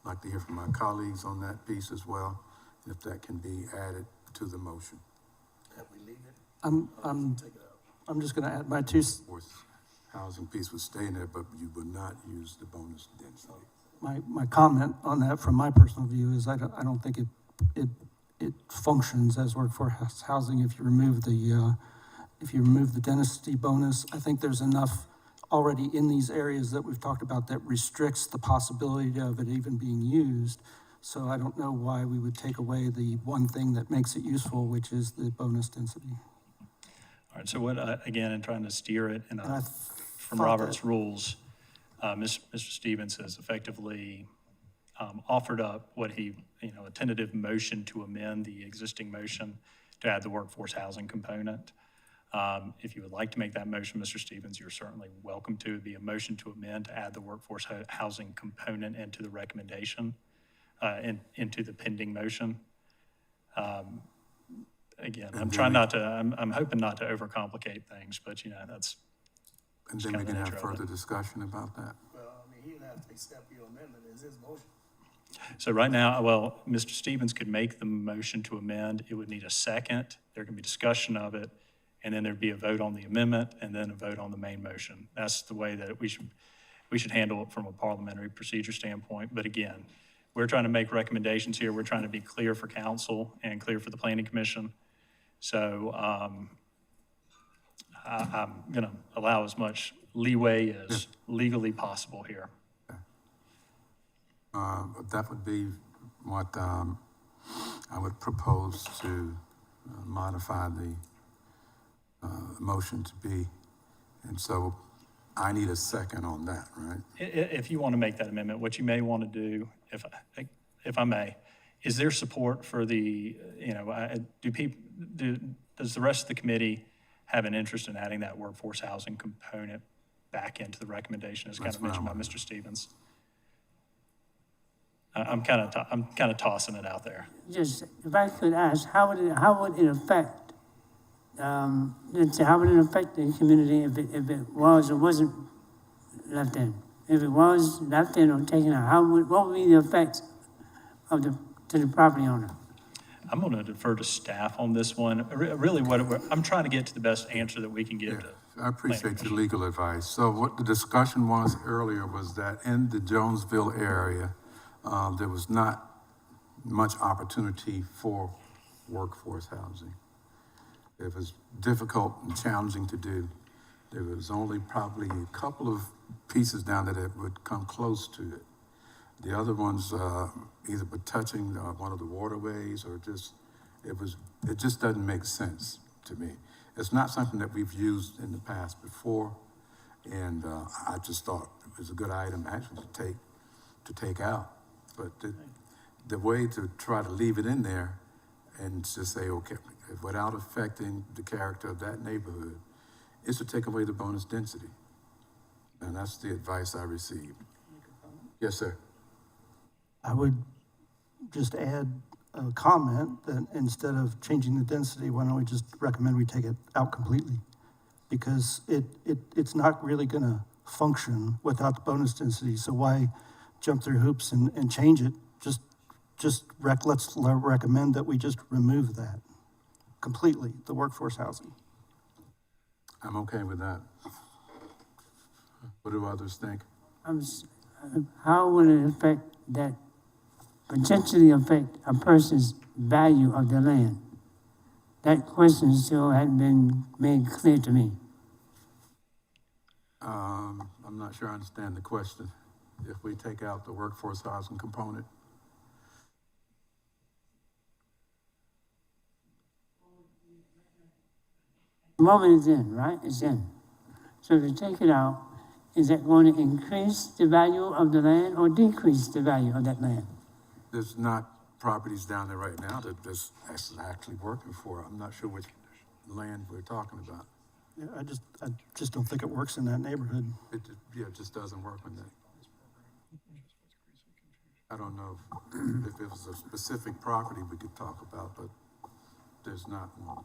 like to hear from my colleagues on that piece as well, if that can be added to the motion. That we leave it, I'm just gonna add my two, Workforce housing piece would stay in there, but you would not use the bonus density. my comment on that from my personal view is I don't think it functions as workforce housing if you remove the density bonus. I think there's enough already in these areas that we've talked about that restricts the possibility of it even being used. So I don't know why we would take away the one thing that makes it useful, which is the bonus density. All right, so what, again, in trying to steer it And I from thought Robert's that- rules, Mr. Stevens has effectively offered up what he, a tentative motion to amend the existing motion to add the workforce housing component. If you would like to make that motion, Mr. Stevens, you're certainly welcome to. It'd be a motion to amend to add the workforce housing component into the recommendation, into the pending motion. Again, I'm trying not to, I'm hoping not to overcomplicate things, but that's. And then we can have further discussion about that. well, I mean, he didn't have to accept your amendment, it's his motion. So right now, well, Mr. Stevens could make the motion to amend. It would need a second. There can be discussion of it, and then there'd be a vote on the amendment, and then a vote on the main motion. That's the way that we should handle it from a parliamentary procedure standpoint. But again, we're trying to make recommendations here. We're trying to be clear for council and clear for the planning commission. So I'm going to allow as much leeway as legally possible here. That would be what I would propose to modify the motion to be. And so I need a second on that, right? If you want to make that amendment, what you may want to do, if I may, is there support for the, does the rest of the committee have an interest in adding that workforce housing component back into the recommendation as kind of mentioned by Mr. Stevens? I'm kind of tossing it out there. Just, if I could ask, how would it affect, how would it affect the community if it was or wasn't left in? If it was left in or taken out, what would be the effects to the property owner? I'm going to defer to staff on this one. Really, I'm trying to get to the best answer that we can get. I appreciate your legal advice. So what the discussion was earlier was that in the Jonesville area, there was not much opportunity for workforce housing. It was difficult and challenging to do. There was only probably a couple of pieces down there that would come close to it. The other ones either were touching one of the waterways or it just doesn't make sense to me. It's not something that we've used in the past before, and I just thought it was a good item actually to take out. But the way to try to leave it in there and just say, okay, without affecting the character of that neighborhood, is to take away the bonus density. And that's the advice I received. Yes, sir. I would just add a comment that instead of changing the density, why don't we just recommend we take it out completely? Because it's not really gonna function without the bonus density, so why jump through hoops and change it? Let's recommend that we just remove that completely, the workforce housing. I'm okay with that. What do others think? how will it affect that, potentially affect a person's value of the land? That question still hadn't been made clear to me. I'm not sure I understand the question. If we take out the workforce housing component, The moment it's in, right? It's in. So if you take it out, is that going to increase the value of the land or decrease the value of that land? there's not properties down there right now that this is actually working for. I'm not sure which land we're talking about. Yeah, I just don't think it works in that neighborhood. It just doesn't work with that. I don't know if it was a specific property we could talk about, but there's not one.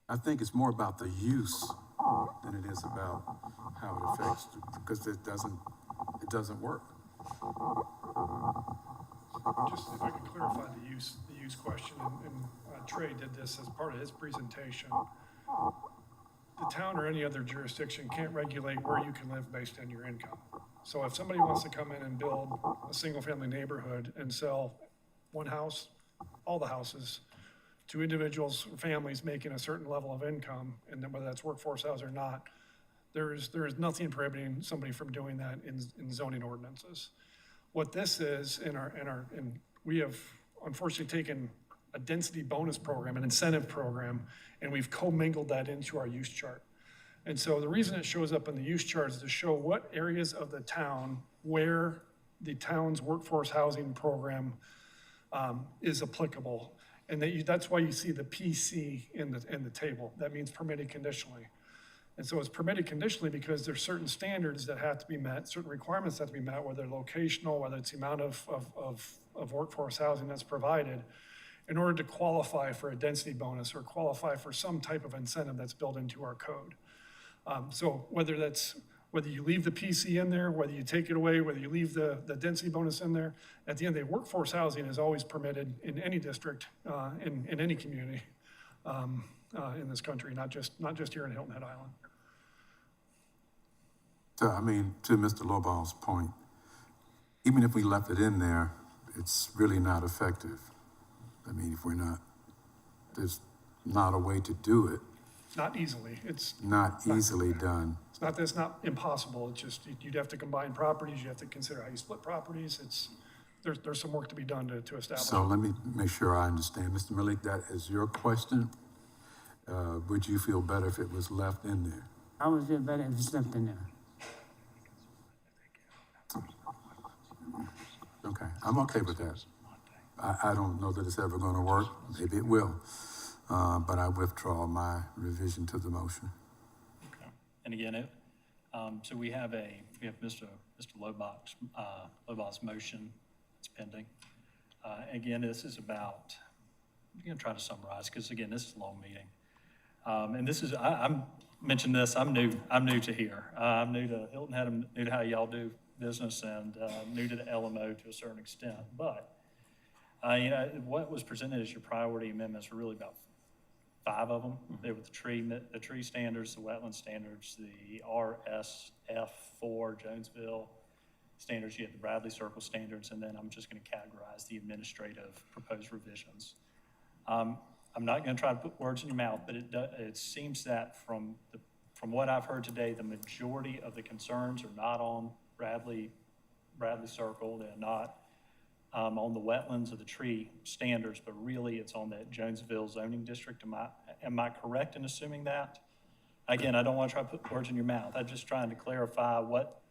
I think it's more about the use than it is about how it affects, because it doesn't work. Just if I could clarify the use question, and Trey did this as part of his presentation. The town or any other jurisdiction can't regulate where you can live based on your income. So if somebody wants to come in and build a single-family neighborhood and sell one house, all the houses, to individuals or families making a certain level of income, and then whether that's workforce house or not, there is nothing prohibiting somebody from doing that in zoning ordinances. What this is and we have unfortunately taken a density bonus program, an incentive program, and we've commingled that into our use chart. And so the reason it shows up in the use chart is to show what areas of the town where the town's workforce housing program is applicable. And that's why you see the PC in the table. That means permitted conditionally. And so it's permitted conditionally because there's certain standards that have to be met, certain requirements that have to be met, whether they're locational, whether it's the amount of workforce housing that's provided, in order to qualify for a density bonus or qualify for some type of incentive that's built into our code. So whether you leave the PC in there, whether you take it away, whether you leave the density bonus in there, at the end of the day, workforce housing is always permitted in any district, in any community in this country, not just here in Hilton Head Island. So, I mean, to Mr. Lobau's point, even if we left it in there, it's really not effective. I mean, there's not a way to do it. Not easily. It's not easily done. It's not that it's not impossible. It's just you'd have to combine properties. You have to consider how you split properties. There's some work to be done to establish. So let me make sure I understand. Mr. Malik, that is your question. Would you feel better if it was left in there? I would feel better if it's left in there. Okay, I'm okay with that. I don't know that it's ever going to work. Maybe it will. But I withdraw my revision to the motion. Okay. And again, so we have Mr. Lobau's motion. It's pending. Again, this is about, I'm going to try to summarize because again, this is a long meeting. And this is, I'm mentioned this, I'm new to here. I'm new to Hilton Head, I'm new to how y'all do business, and new to the LMO to a certain extent. But, what was presented as your priority amendments were really about 5 of them. They were the tree standards, the wetland standards, the RSF4 Jonesville standards, you had the Bradley Circle standards, and then I'm just going to categorize the administrative proposed revisions. I'm not going to try to put words in your mouth, but it seems that from what I've heard today, the majority of the concerns are not on Bradley Circle. They're not on the wetlands or the tree standards, but really it's on that Jonesville zoning district. Am I correct in assuming that? Again, I don't want to try to put words in your mouth. I'm just trying to clarify what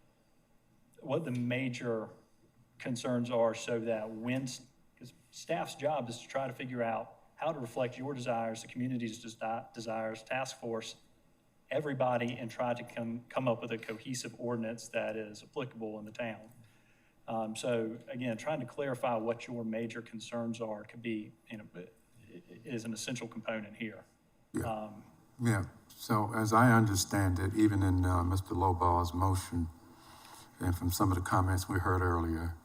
the major concerns are, so that because staff's job is to try to figure out how to reflect your desires, the community's desires, task force, everybody, and try to come up with a cohesive ordinance that is applicable in the town. So again, trying to clarify what your major concerns are is an essential component here. Yeah. So as I understand it, even in Mr. Lobau's motion, and from some of the comments we heard earlier,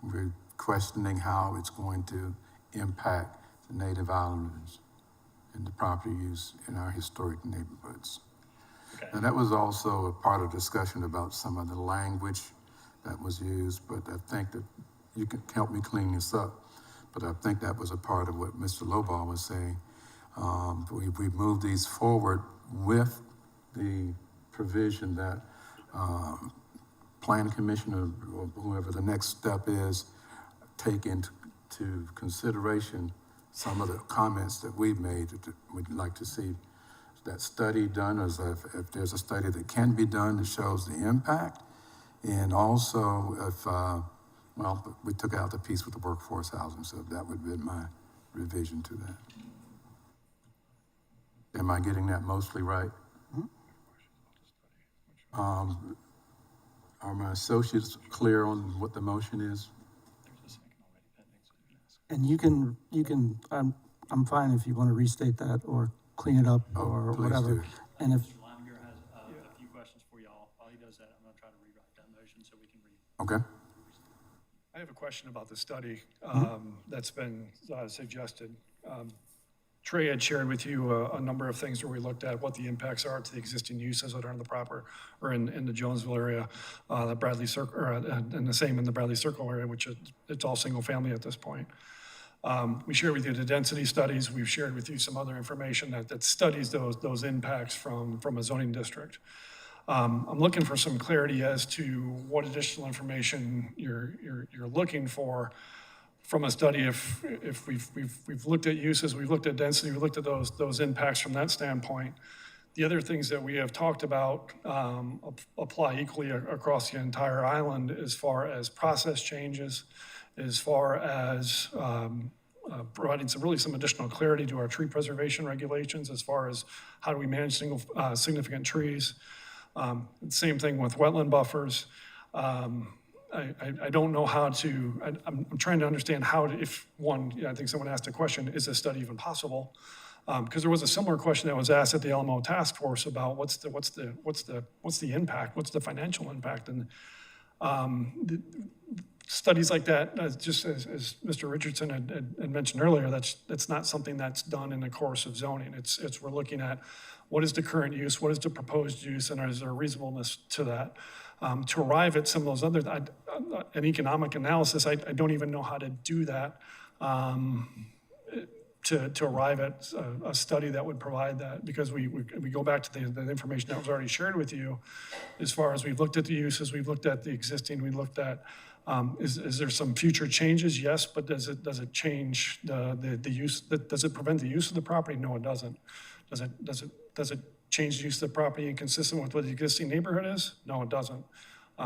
we're questioning how it's going to impact the Native Islanders and the property use in our historic neighborhoods. Okay. And that was also a part of discussion about some of the language that was used, but I think that you can help me clean this up. But I think that was a part of what Mr. Lowball was saying. We moved these forward with the provision that Planning Commission or whoever the next step is, take into consideration some of the comments that we've made. That we'd like to see that study done, as if there's a study that can be done that shows the impact. And also if, well, we took out the piece with the workforce housing, so that would be my revision to that. Am I getting that mostly right? Are my associates clear on what the motion is? And you can, I'm fine if you want to restate that or clean it up or please whatever. do. And if, Mr. Laminger has a few questions for y'all. While he does that, I'm going to try to rewrite that motion so we can read. Okay. I have a question about the study that's been suggested. Trey had shared with you a number of things where we looked at what the impacts are to the existing uses that are in the proper, or in the Jonesville area, the Bradley Circle, and the same in the Bradley Circle area, which it's all single family at this point. We shared with you the density studies. We've shared with you some other information that studies those impacts from a zoning district. I'm looking for some clarity as to what additional information you're looking for from a study. If we've looked at uses, we've looked at density, we've looked at those impacts from that standpoint. The other things that we have talked about apply equally across the entire island, as far as process changes, as far as providing some additional clarity to our tree preservation regulations, as far as how do we manage significant trees. Same thing with wetland buffers. I don't know how to, I'm trying to understand how to, if one, I think someone asked a question, is this study even possible? Because there was a similar question that was asked at the Alamo Task Force about what's the impact, what's the financial impact, and studies like that, just as Mr. Richardson had mentioned earlier, that's not something that's done in the course of zoning. It's we're looking at what is the current use, what is the proposed use, and is there a reasonableness to that? To arrive at some of those other, an economic analysis, I don't even know how to do that, to arrive at a study that would provide that, because we go back to the information that was already shared with you, as far as we've looked at the uses, we've looked at the existing, we looked at, is there some future changes? Yes, but does it change the use, does it prevent the use of the property? No, it doesn't. Does it change the use of the property inconsistent with what the existing neighborhood is? No, it doesn't.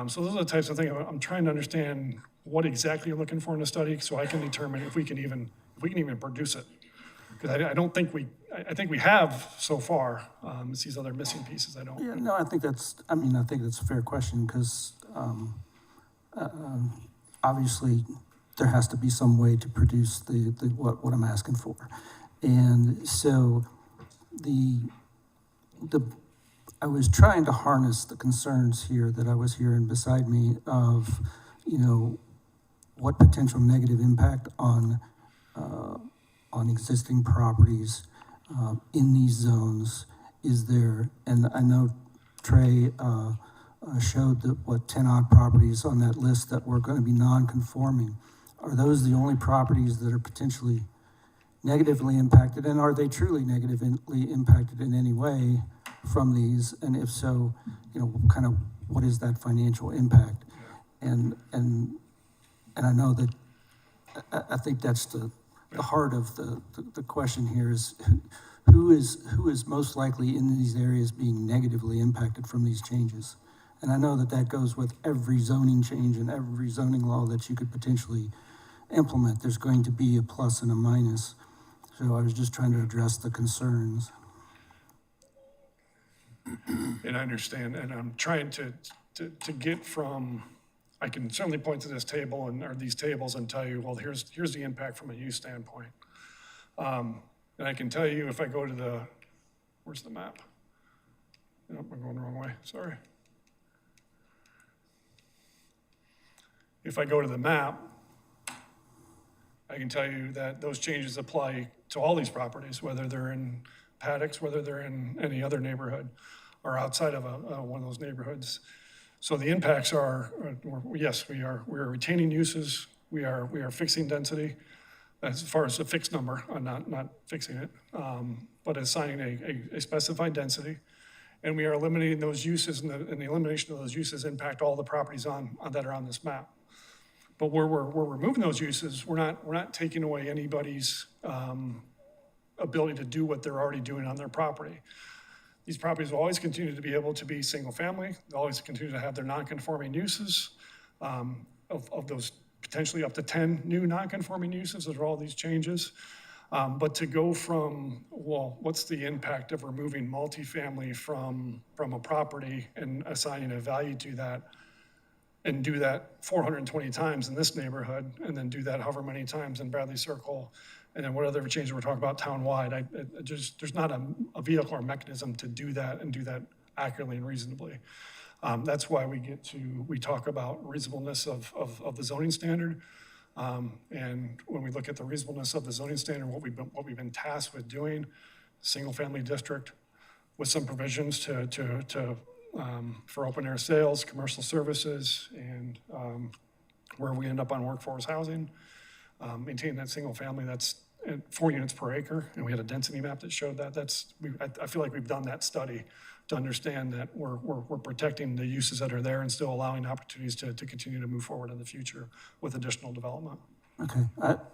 So those are the types of things I'm trying to understand what exactly you're looking for in a study, so I can determine if we can even produce it. Because I think we have so far. It's these other missing pieces I don't. yeah, no, I think that's a fair question, because obviously there has to be some way to produce what I'm asking for. And so I was trying to harness the concerns here that I was hearing beside me of, what potential negative impact on existing properties in these zones is there. And I know Trey showed that 10 odd properties on that list that were going to be non-conforming. Are those the only properties that are potentially negatively impacted, and are they truly negatively impacted in any way from these? And if so, kind of what is that financial impact? And I know that I think that's the heart of the question here is who is most likely in these areas being negatively impacted from these changes? And I know that goes with every zoning change and every zoning law that you could potentially implement. There's going to be a plus and a minus. So I was just trying to address the concerns. And I understand, and I'm trying to get from, I can certainly point to this table or these tables and tell you, well, here's the impact from a use standpoint. And I can tell you if I go to where's the map? Nope, I'm going the wrong way, sorry. If I go to the map, I can tell you that those changes apply to all these properties, whether they're in paddocks, whether they're in any other neighborhood. are outside of one of those neighborhoods. So the impacts are, yes, we are retaining uses, we are fixing density as far as a fixed number, not fixing it, but assigning a specified density. And we are eliminating those uses, and the elimination of those uses impact all the properties that are on this map. But where we're removing those uses, we're not taking away anybody's ability to do what they're already doing on their property. These properties will always continue to be able to be single family. They'll always continue to have their non-conforming uses. Of those potentially up to 10 new non-conforming uses, those are all these changes. But to go from, well, what's the impact of removing multifamily from a property and assigning a value to that, and do that 420 times in this neighborhood, and then do that however many times in Bradley Circle, and then what other changes we're talking about town-wide. There's not a vehicle or mechanism to do that and do that accurately and reasonably. That's why we talk about reasonableness of the zoning standard. And when we look at the reasonableness of the zoning standard, what we've been tasked with doing, single-family district with some provisions for open air sales, commercial services, and where we end up on workforce housing, maintaining that single family, that's 4 units per acre, and we had a density map that showed that. I feel like we've done that study to understand that we're protecting the uses that are there and still allowing opportunities to continue to move forward in the future with additional development. Okay,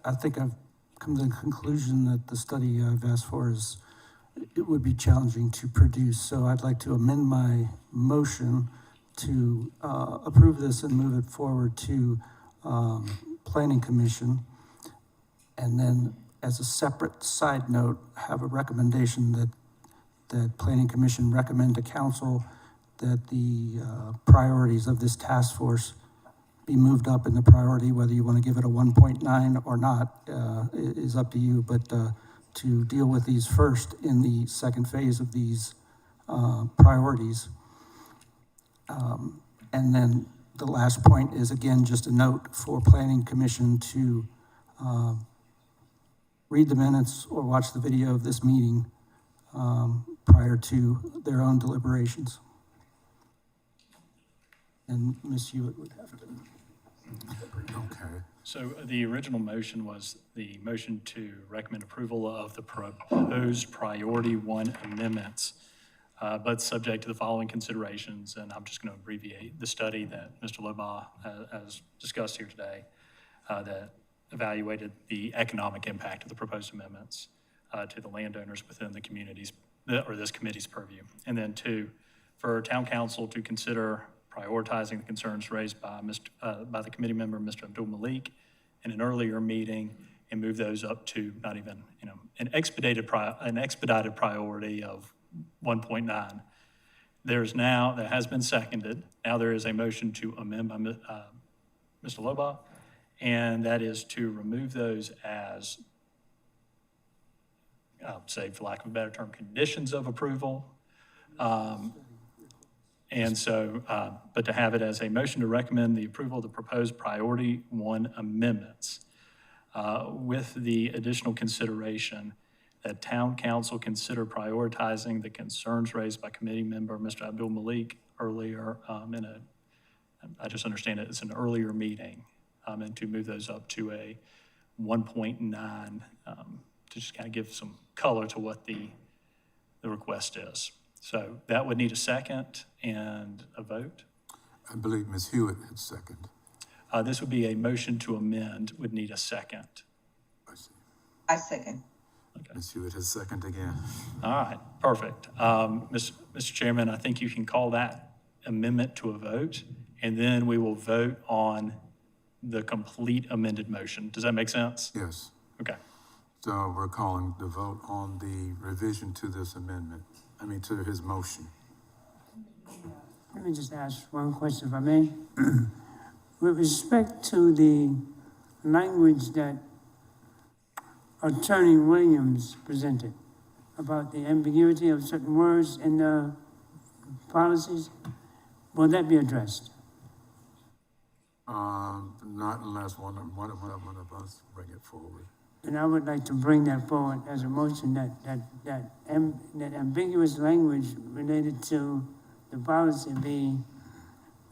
I think I've come to the conclusion that the study I've asked for it would be challenging to produce. So I'd like to amend my motion to approve this and move it forward to Planning Commission. And then as a separate side note, have a recommendation that Planning Commission recommend to council that the priorities of this task force be moved up in the priority. Whether you want to give it a 1.9 or not is up to you, but to deal with these first in the second phase of these priorities. And then the last point is, again, just a note for Planning Commission to read the minutes or watch the video of this meeting prior to their own deliberations. And Ms. Hewitt would have to. Okay. So the original motion was the motion to recommend approval of the proposed priority 1 amendments, but subject to the following considerations, and I'm just going to abbreviate the study that Mr. Lobaugh has discussed here today, that evaluated the economic impact of the proposed amendments to the landowners within the communities, or this committee's purview. And then 2, for town council to consider prioritizing the concerns raised by the committee member, Mr. Abdul Malik, in an earlier meeting, and move those up to not even, an expedited priority of 1.9. That has been seconded. Now there is a motion to amend by Mr. Lobaugh, and that is to remove those as, I would say, for lack of a better term, conditions of approval. And so, but to have it as a motion to recommend the approval of the proposed priority 1 amendments with the additional consideration that town council consider prioritizing the concerns raised by committee member Mr. Abdul Malik earlier I just understand it as an earlier meeting, and to move those up to a 1.9 to just kind of give some color to what the request is. So that would need a second and a vote. I believe Ms. Hewitt had second. This would be a motion to amend, would need a second. I see. I second. Okay. Ms. Hewitt has second again. All right, perfect. Mr. Chairman, I think you can call that amendment to a vote, and then we will vote on the complete amended motion. Does that make sense? Yes. Okay. So we're calling the vote on the revision to this amendment, to his motion. Let me just ask one question, if I may. With respect to the language that Attorney Williams presented about the ambiguity of certain words in the policies, will that be addressed? Not unless one of us bring it forward. then I would like to bring that forward as a motion that ambiguous language related to the policy be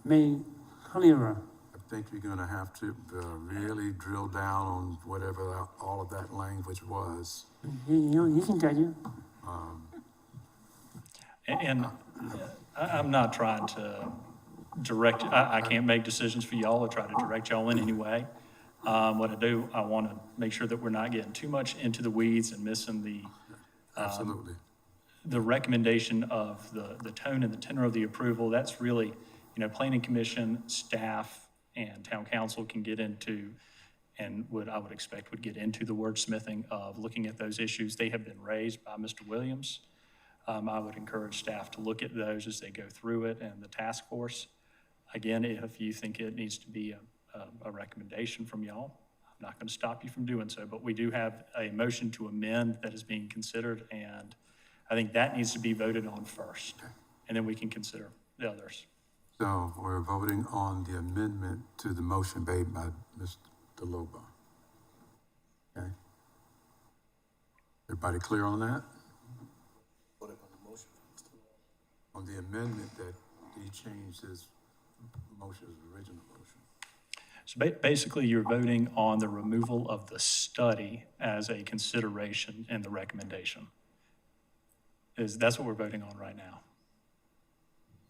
made clearer. I think you're gonna have to really drill down on whatever all of that language was. He can tell you. And I'm not trying to direct, I can't make decisions for y'all or try to direct y'all in any way. What I do, I want to make sure that we're not getting too much into the weeds and missing Absolutely. the recommendation of the tone and the tenor of the approval. That's really, planning commission, staff, and town council can get into, and I would expect would get into the wordsmithing of looking at those issues. They have been raised by Mr. Williams. I would encourage staff to look at those as they go through it and the task force. Again, if you think it needs to be a recommendation from y'all, I'm not going to stop you from doing so, but we do have a motion to amend that is being considered, and I think that needs to be voted on first, and then we can consider the others. So we're voting on the amendment to the motion made by Mr. Loba. Okay? Everybody clear on that? On the amendment that he changed his motion, his original motion. So basically, you're voting on the removal of the study as a consideration in the recommendation. That's what we're voting on right now.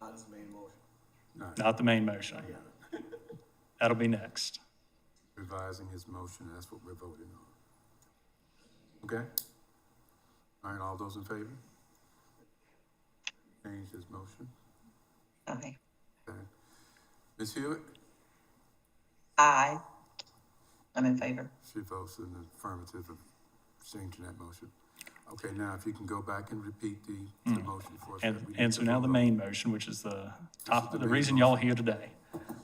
Not his main motion. Not the main motion. That'll be next. Revising his motion, that's what we're voting on. Okay? All right, all those in favor? Change his motion. Okay. Okay. Ms. Hewitt? Aye. I'm in favor. She votes in the affirmative of changing that motion. Okay, now if you can go back and repeat the motion for us. And so now the main motion, which is the main reason y'all are here today.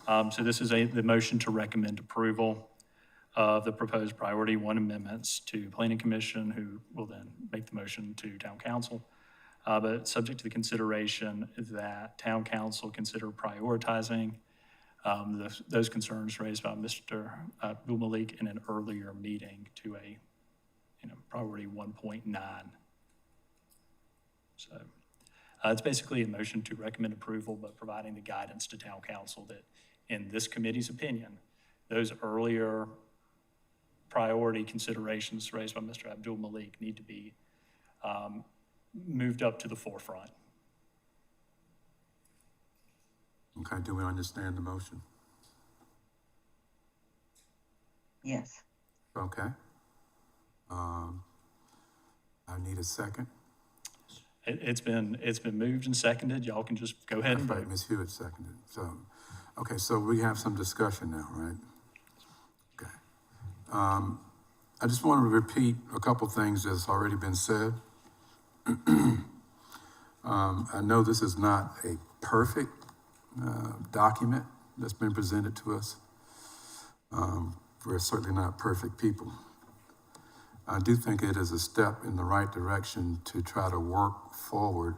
So this is the motion to recommend approval of the proposed priority one amendments to planning commission, who will then make the motion to town council. But subject to the consideration that town council consider prioritizing those concerns raised by Mr. Abdul Malik in an earlier meeting to a priority 1.9. So it's basically a motion to recommend approval, but providing the guidance to town council that in this committee's opinion, those earlier priority considerations raised by Mr. Abdul Malik need to be moved up to the forefront. Okay, do we understand the motion? Yes. Okay. I need a second. It's been moved and seconded. Y'all can just go ahead and That's right, vote. Ms. Hewitt seconded. So, okay, so we have some discussion now, right? Okay. I just want to repeat a couple things that's already been said. I know this is not a perfect document that's been presented to us. We're certainly not perfect people. I do think it is a step in the right direction to try to work forward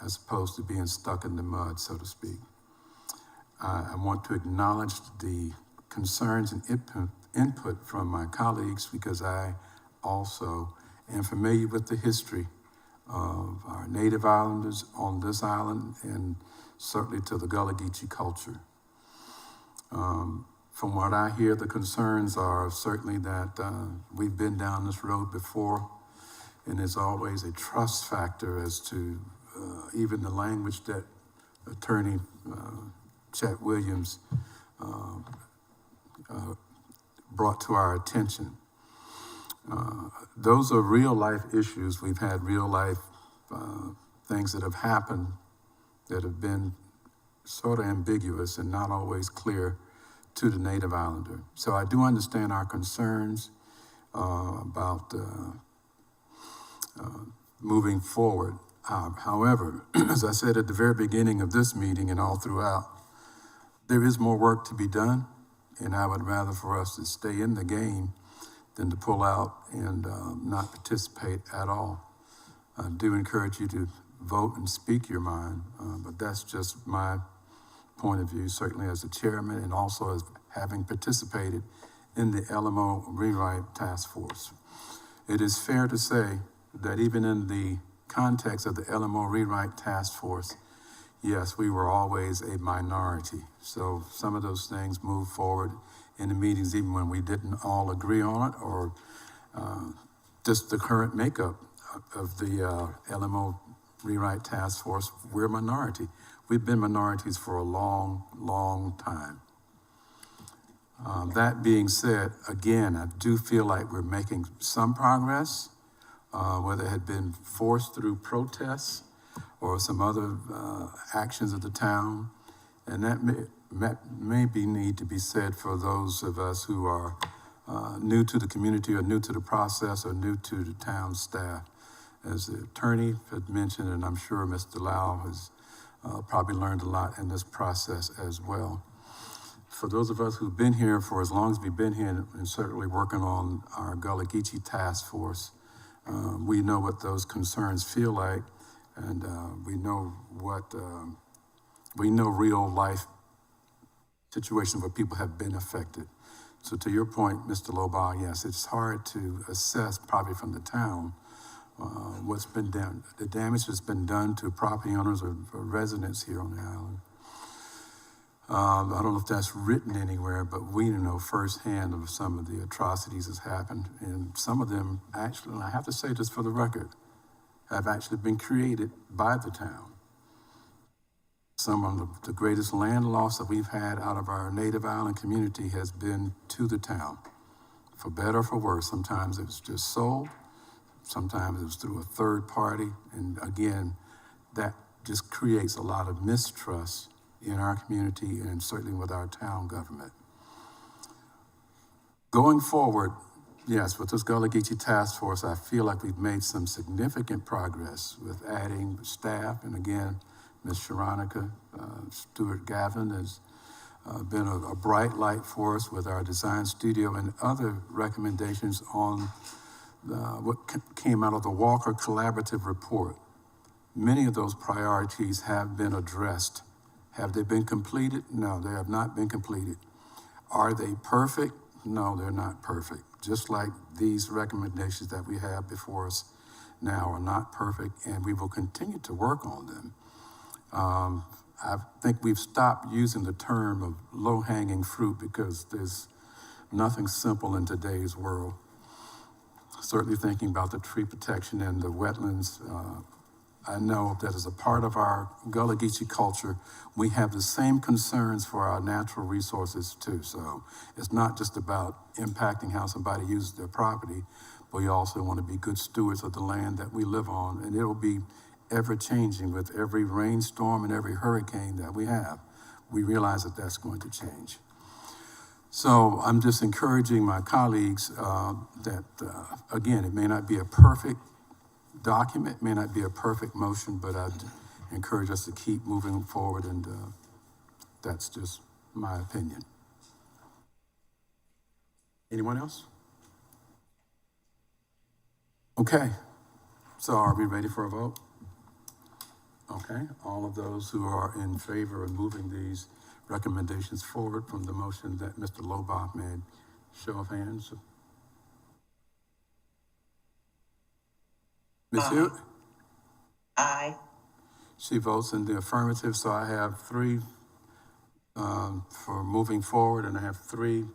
as opposed to being stuck in the mud, so to speak. I want to acknowledge the concerns and input from my colleagues because I also am familiar with the history of our native islanders on this island and certainly to the Gullah Geechee culture. From what I hear, the concerns are certainly that we've been down this road before, and there's always a trust factor as to even the language that Attorney Chet Williams brought to our attention. Those are real life issues. We've had real life things that have happened that have been sort of ambiguous and not always clear to the native islander. So I do understand our concerns about moving forward. However, as I said at the very beginning of this meeting and all throughout, there is more work to be done, and I would rather for us to stay in the game than to pull out and not participate at all. I do encourage you to vote and speak your mind, but that's just my point of view, certainly as a chairman and also as having participated in the LMO Rewrite Task Force. It is fair to say that even in the context of the LMO Rewrite Task Force, yes, we were always a minority. So some of those things moved forward in the meetings, even when we didn't all agree on it, or just the current makeup of the LMO Rewrite Task Force, we're a minority. We've been minorities for a long, long time. That being said, again, I do feel like we're making some progress, whether it had been forced through protests or some other actions of the town. And that maybe need to be said for those of us who are new to the community or new to the process or new to the town staff. As the attorney had mentioned, and I'm sure Mr. Lau has probably learned a lot in this process as well. For those of us who've been here for as long as we've been here and certainly working on our Gullah Geechee task force, we know what those concerns feel like, and we know real life situations where people have been affected. So to your point, Mr. Loba, yes, it's hard to assess probably from the town what's been done, the damage that's been done to property owners or residents here on the island. I don't know if that's written anywhere, but we know firsthand of some of the atrocities that's happened. And some of them actually, and I have to say this for the record, have actually been created by the town. Some of the greatest land loss that we've had out of our native island community has been to the town, for better or for worse. Sometimes it was just sold, sometimes it was through a third party. And again, that just creates a lot of mistrust in our community and certainly with our town government. Going forward, yes, with this Gullah Geechee Task Force, I feel like we've made some significant progress with adding staff. And again, Ms. Sharonica Stewart Gavin has been a bright light for us with our design studio and other recommendations on what came out of the Walker Collaborative Report. Many of those priorities have been addressed. Have they been completed? No, they have not been completed. Are they perfect? No, they're not perfect. Just like these recommendations that we have before us now are not perfect, and we will continue to work on them. I think we've stopped using the term of low-hanging fruit because there's nothing simple in today's world. Certainly thinking about the tree protection and the wetlands, I know that as a part of our Gullah Geechee culture, we have the same concerns for our natural resources too. So it's not just about impacting how somebody uses their property, but we also want to be good stewards of the land that we live on. And it'll be ever changing with every rainstorm and every hurricane that we have. We realize that that's going to change. So I'm just encouraging my colleagues that, again, it may not be a perfect document, may not be a perfect motion, but I'd encourage us to keep moving forward, and that's just my opinion. Anyone else? Okay, so are we ready for a vote? Okay, all of those who are in favor of moving these recommendations forward from the motion that Mr. Loba made, show of hands. Ms. Hewitt? Aye. She votes in the affirmative, so I have 3 for moving forward, and I have 3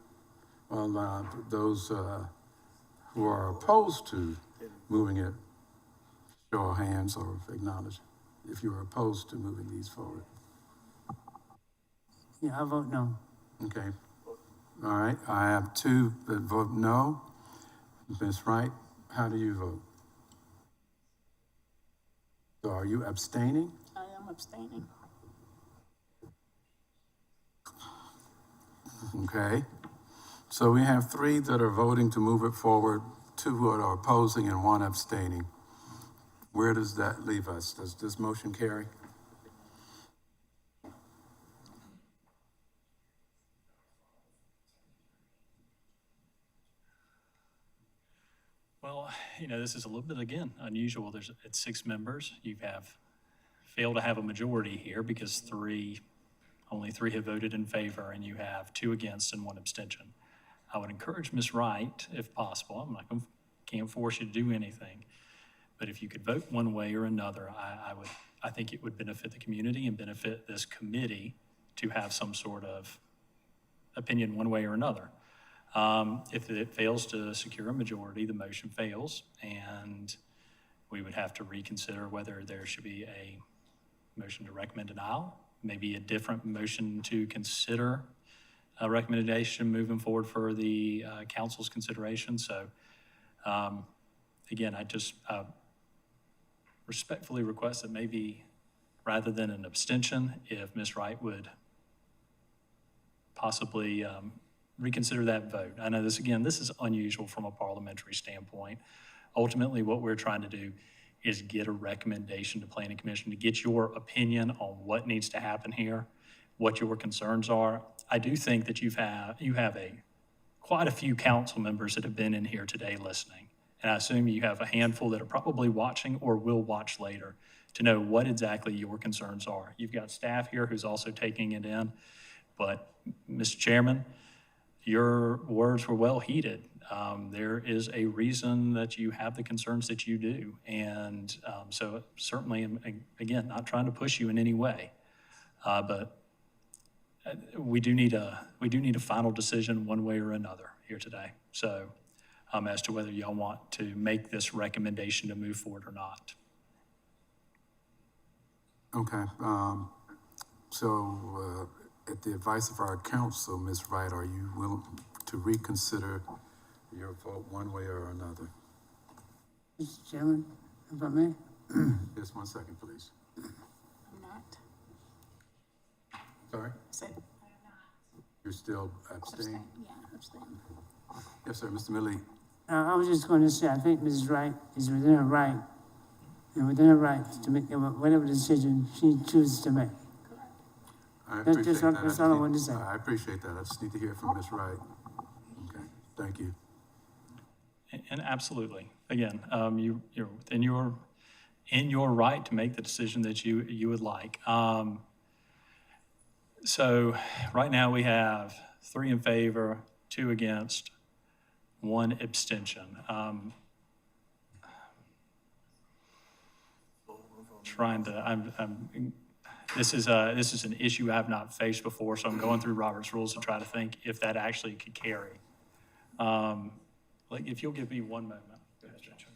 those who are opposed to moving it, show of hands or acknowledge if you are opposed to moving these forward. Yeah, I vote no. Okay. All right, I have 2 that vote no. Ms. Wright, how do you vote? So are you abstaining? I am abstaining. Okay. So we have 3 that are voting to move it forward, 2 who are opposing, and 1 abstaining. Where does that leave us? Does this motion carry? Well, this is a little bit, again, unusual. It's 6 members. You have failed to have a majority here because only three have voted in favor, and you have 2 against and 1 abstention. I would encourage Ms. Wright, if possible, can't force you to do anything, but if you could vote one way or another, I think it would benefit the community and benefit this committee to have some sort of opinion one way or another. If it fails to secure a majority, the motion fails, and we would have to reconsider whether there should be a motion to recommend denial, maybe a different motion to consider a recommendation moving forward for the council's consideration. So again, I just respectfully request that maybe rather than an abstention, if Ms. Wright would possibly reconsider that vote. I know this is unusual from a parliamentary standpoint. Ultimately, what we're trying to do is get a recommendation to Planning Commission to get your opinion on what needs to happen here, what your concerns are. I do think that you have quite a few council members that have been in here today listening. And I assume you have a handful that are probably watching or will watch later to know what exactly your concerns are. You've got staff here who's also taking it in. But, Mr. Chairman, your words were well heeded. There is a reason that you have the concerns that you do. And so certainly, again, not trying to push you in any way, but we do need a final decision one way or another here today. So as to whether y'all want to make this recommendation to move forward or not. Okay, so at the advice of our counsel, Ms. Wright, are you willing to reconsider your vote one way or another? Mr. Chairman, if I may. Just 1 second, please. I'm not. Sorry? Say, You're still abstaining? yeah, abstain. Yes, sir, Mr. Millie. I was just going to say, I think Mrs. Wright is within her right, and within her right to make whatever decision she chooses to make. I That's appreciate that. that's all I wanted to say. I appreciate that. I just need to hear from Ms. Wright. Okay, thank you. And absolutely, again, you're in your right to make the decision that you would like. So right now we have 3 in favor, 2 against, 1 abstention. This is an issue I've not faced before, so I'm going through Robert's rules to try to think if that actually could carry. Like, if you'll give me 1 moment. Go ahead, Judge.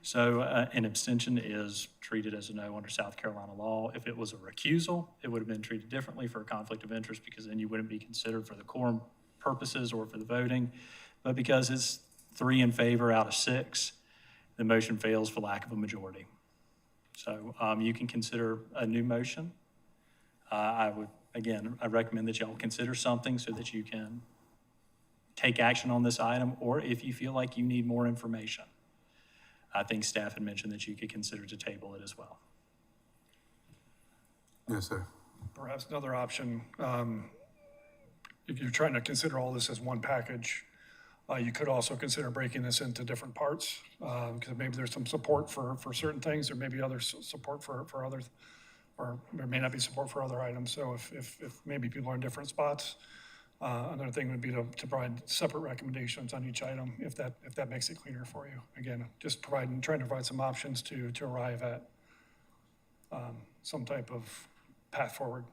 So an abstention is treated as a no under South Carolina law. If it was a recusal, it would have been treated differently for a conflict of interest because then you wouldn't be considered for the quorum purposes or for the voting. But because it's 3 in favor out of 6, the motion fails for lack of a majority. So you can consider a new motion. I recommend that y'all consider something so that you can take action on this item, or if you feel like you need more information. I think staff had mentioned that you could consider to table it as well. Yes, sir. Perhaps another option, if you're trying to consider all this as one package, you could also consider breaking this into different parts, because maybe there's some support for certain things, there may be other support for others, or there may not be support for other items. So if maybe people are in different spots, another thing would be to provide separate recommendations on each item, if that makes it cleaner for you. Again, just trying to provide some options to arrive at some type of path forward.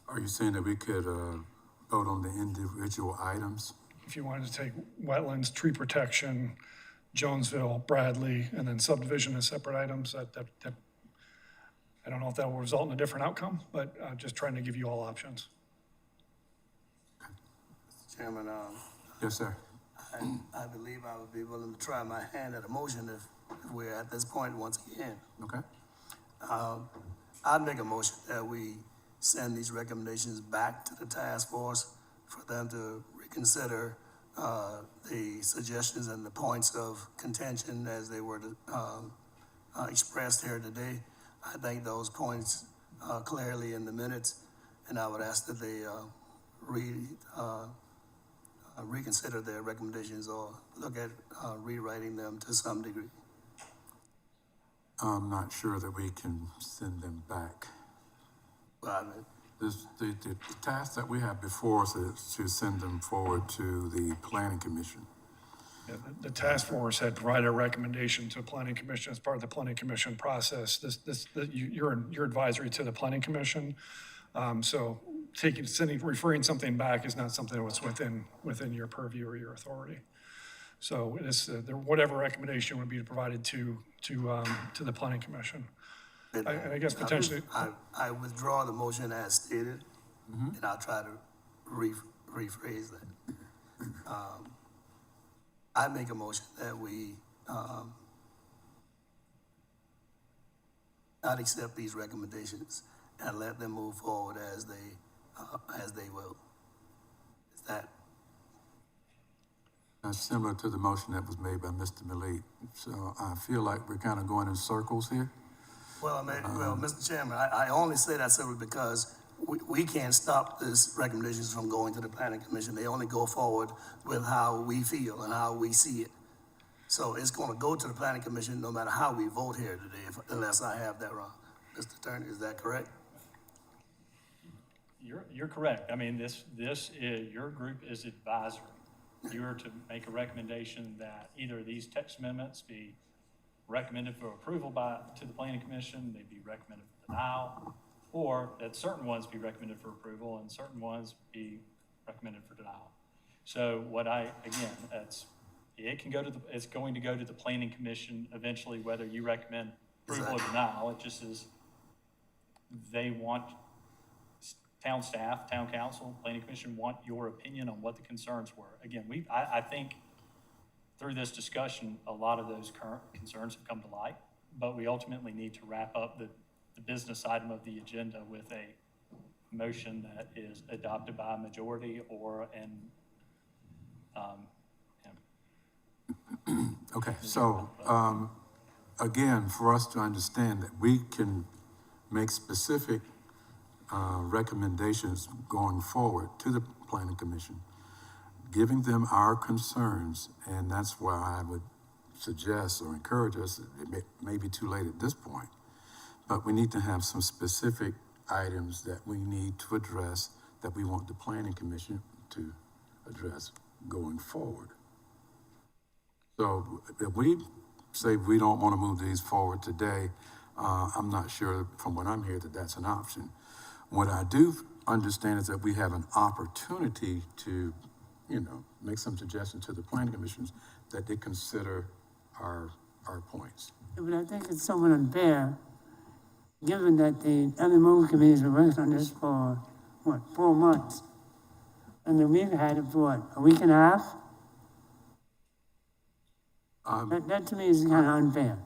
Are you saying that we could vote on the individual items? If you wanted to take wetlands, tree protection, Jonesville, Bradley, and then subdivision as separate items, that I don't know if that will result in a different outcome, but just trying to give you all options. Chairman, Yes, sir. I believe I would be willing to try my hand at a motion if we're at this point once again. Okay. I'd make a motion that we send these recommendations back to the task force for them to reconsider the suggestions and the points of contention as they were expressed here today. I think those points are clearly in the minutes, and I would ask that they reconsider their recommendations or look at rewriting them to some degree? I'm not sure that we can send them back. Well, I mean, The task that we have before us is to send them forward to the planning commission. Yeah, the task force had provided a recommendation to the planning commission as part of the planning commission process. You're advisory to the planning commission. So referring something back is not something that's within your purview or your authority. So it is, whatever recommendation would be provided to the planning commission. And I guess potentially. I withdraw the motion as stated, and I'll try to rephrase that. I make a motion that we not accept these recommendations and let them move forward as they will. Is that? That's similar to the motion that was made by Mr. Malik. So I feel like we're kind of going in circles here. Well, Mr. Chairman, I only say that simply because we can't stop this recommendations from going to the planning commission. They only go forward with how we feel and how we see it. So it's going to go to the planning commission no matter how we vote here today, unless I have that wrong. Mr. Attorney, is that correct? You're correct. I mean, this is, your group is advisory. You are to make a recommendation that either these text amendments be recommended for approval to the planning commission, they be recommended for denial, or that certain ones be recommended for approval and certain ones be recommended for denial. So it's going to go to the planning commission eventually, whether you recommend approval or denial. It just is, they want town staff, town council, planning commission want your opinion on what the concerns were. Again, I think through this discussion, a lot of those current concerns have come to light, but we ultimately need to wrap up the business item of the agenda with a motion that is adopted by a majority or Okay, so again, for us to understand that we can make specific recommendations going forward to the planning commission, giving them our concerns, and that's why I would suggest or encourage us, it may be too late at this point, but we need to have some specific items that we need to address that we want the planning commission to address going forward. So if we say we don't want to move these forward today, I'm not sure from what I'm hearing that that's an option. What I do understand is that we have an opportunity to, make some suggestions to the planning commissions that they consider our points. But I think it's somewhat unfair, given that the other movie committees have worked on this for, 4 months? And then we've had it for, a week and a half? That to me is kind of unfair.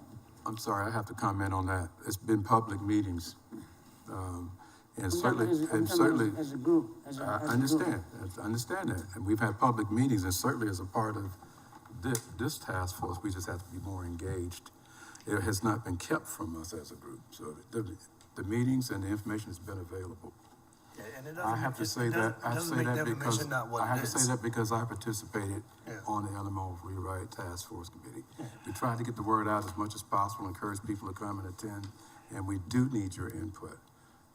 I'm sorry, I have to comment on that. It's been public meetings. And certainly, As a group. I understand that. And we've had public meetings, and certainly as a part of this task force, we just have to be more engaged. It has not been kept from us as a group. So the meetings and the information has been available. Yeah, and I have to say that because I participated on the LMO Rewrite Task Force Committee. We tried to get the word out as much as possible, encourage people to come and attend, and we do need your input.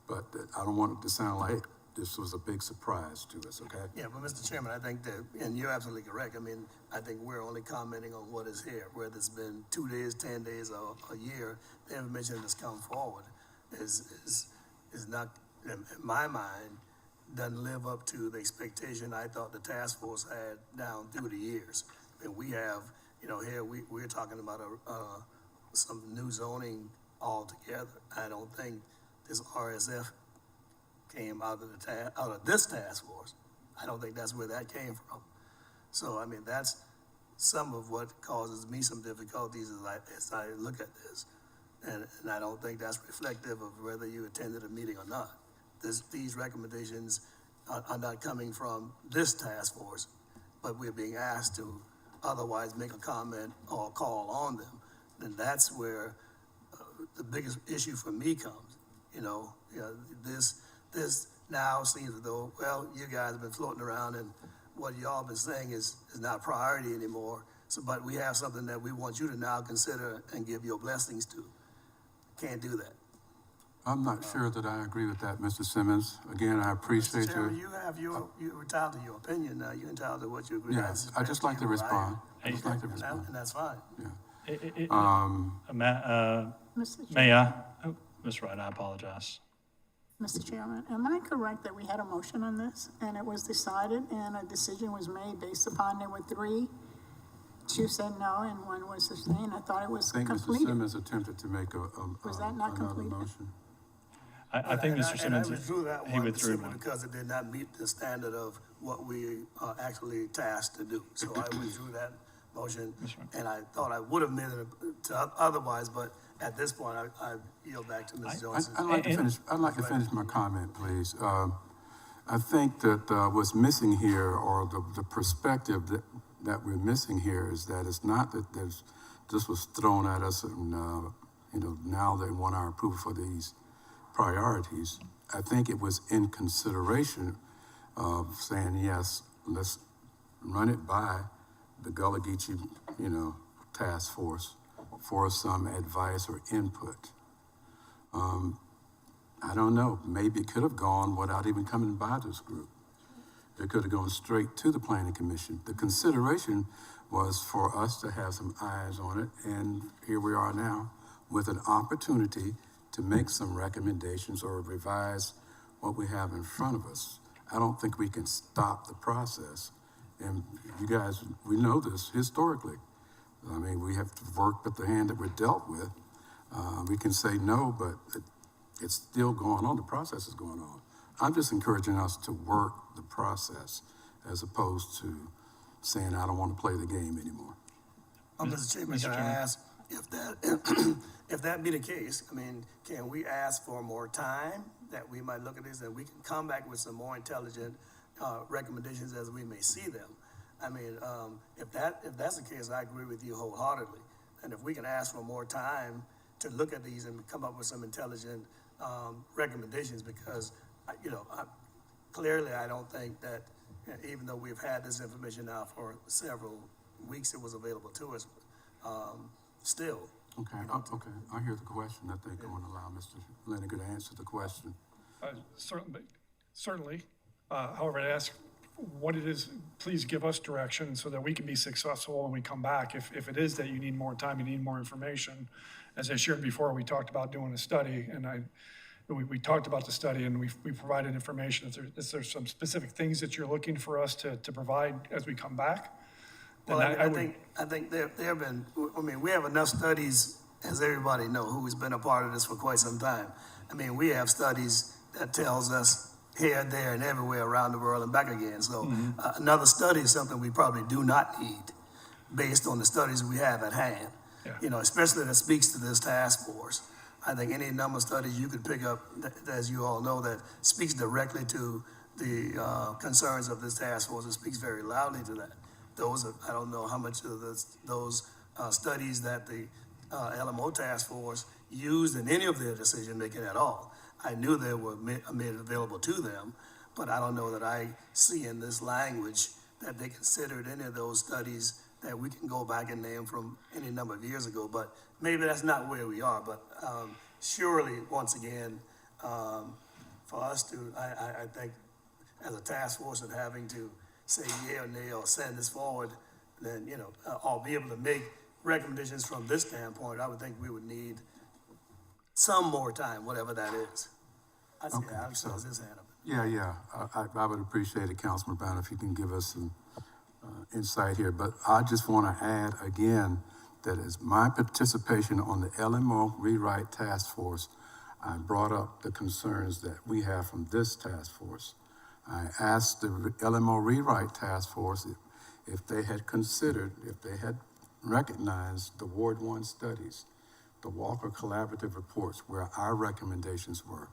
But I don't want it to sound like this was a big surprise to us, okay? Yeah, but Mr. Chairman, I think that, and you're absolutely correct. I mean, I think we're only commenting on what is here, whether it's been 2 days, 10 days, or a year. The information that's come forward is not, in my mind, doesn't live up to the expectation I thought the task force had down through the years. And we have, here we're talking about some new zoning altogether. I don't think this RSF came out of this task force. I don't think that's where that came from. So, I mean, that's some of what causes me some difficulties as I look at this. And I don't think that's reflective of whether you attended a meeting or not. These recommendations are not coming from this task force, but we're being asked to otherwise make a comment or call on them. And that's where the biggest issue for me comes. This now it seems as though, well, you guys have been floating around and what y'all been saying is not a priority anymore. So, but we have something that we want you to now consider and give your blessings to. Can't do that. I'm not sure that I agree with that, Mr. Simmons. Again, I appreciate Mr. Chairman, your, you're entitled to your opinion now. You're entitled to what you agree. yeah, I'd just like to respond. I'd just like to And respond. and that's fine. Mr. May I? Oh, Ms. Wright, I apologize. Mr. Chairman, am I correct that we had a motion on this and it was decided and a decision was made based upon there were three? Two said no and one was sustained. I thought it was I think Mr. completed. Simmons attempted to make Was that not another completed? motion. I think And Mr. and I Simmons, withdrew that he one withdrew simply one. because it did not meet the standard of what we are actually tasked to do. So I withdrew that motion, and I thought I would have made it to otherwise, but at this point, I yield back to Ms. Johnson. I'd like to finish my comment, please. I think that what's missing here, or the perspective that we're missing here, is that it's not that this was thrown at us and, now they want our approval for these priorities. I think it was in consideration of saying, yes, let's run it by the Gullah Geechee, task force for some advice or input. I don't know, maybe it could have gone without even coming by this group. It could have gone straight to the Planning Commission. The consideration was for us to have some eyes on it, and here we are now with an opportunity to make some recommendations or revise what we have in front of us. I don't think we can stop the process. And you guys, we know this historically. I mean, we have to work with the hand that we're dealt with. We can say no, but it's still going on. The process is going on. I'm just encouraging us to work the process as opposed to saying, I don't want to play the game anymore. Mr. Chairman, can I ask if that be the case, I mean, can we ask for more time that we might look at this and we can come back with some more intelligent recommendations as we may see them? I mean, if that's the case, I agree with you wholeheartedly. And if we can ask for more time to look at these and come up with some intelligent recommendations, because, clearly I don't think that, even though we've had this information now for several weeks, it was available to us, still. Okay, okay. I hear the question. I think I want to allow Mr. Lenniger to answer the question. Certainly. However, I ask what it is, please give us direction so that we can be successful when we come back. If it is that you need more time, you need more information. As I shared before, we talked about doing a study, and we talked about the study, and we provided information. If there's some specific things that you're looking for us to provide as we come back, Well, I think there have been, we have enough studies, as everybody know, who's been a part of this for quite some time. I mean, we have studies that tells us here, there, and everywhere around the world and back again. So another study is something we probably do not need based on the studies we have at hand. Yeah. Especially that speaks to this task force. I think any number of studies you could pick up, as you all know, that speaks directly to the concerns of this task force. It speaks very loudly to that. I don't know how much of those studies that the LMO task force used in any of their decision making at all. I knew they were made available to them, but I don't know that I see in this language that they considered any of those studies that we can go back and name from any number of years ago. But maybe that's not where we are. But surely, once again, for us to, I think, as a task force and having to say yeah or nay or send this forward, then, or be able to make recommendations from this standpoint, I would think we would need some more time, whatever that is. I see Alex has his hand up. Yeah. I would appreciate it, Councilman Brown, if you can give us some insight here. But I just want to add again that as my participation on the LMO Rewrite Task Force, I brought up the concerns that we have from this task force. I asked the LMO Rewrite Task Force if they had considered, if they had recognized the Ward 1 studies, the Walker Collaborative reports, where our recommendations were.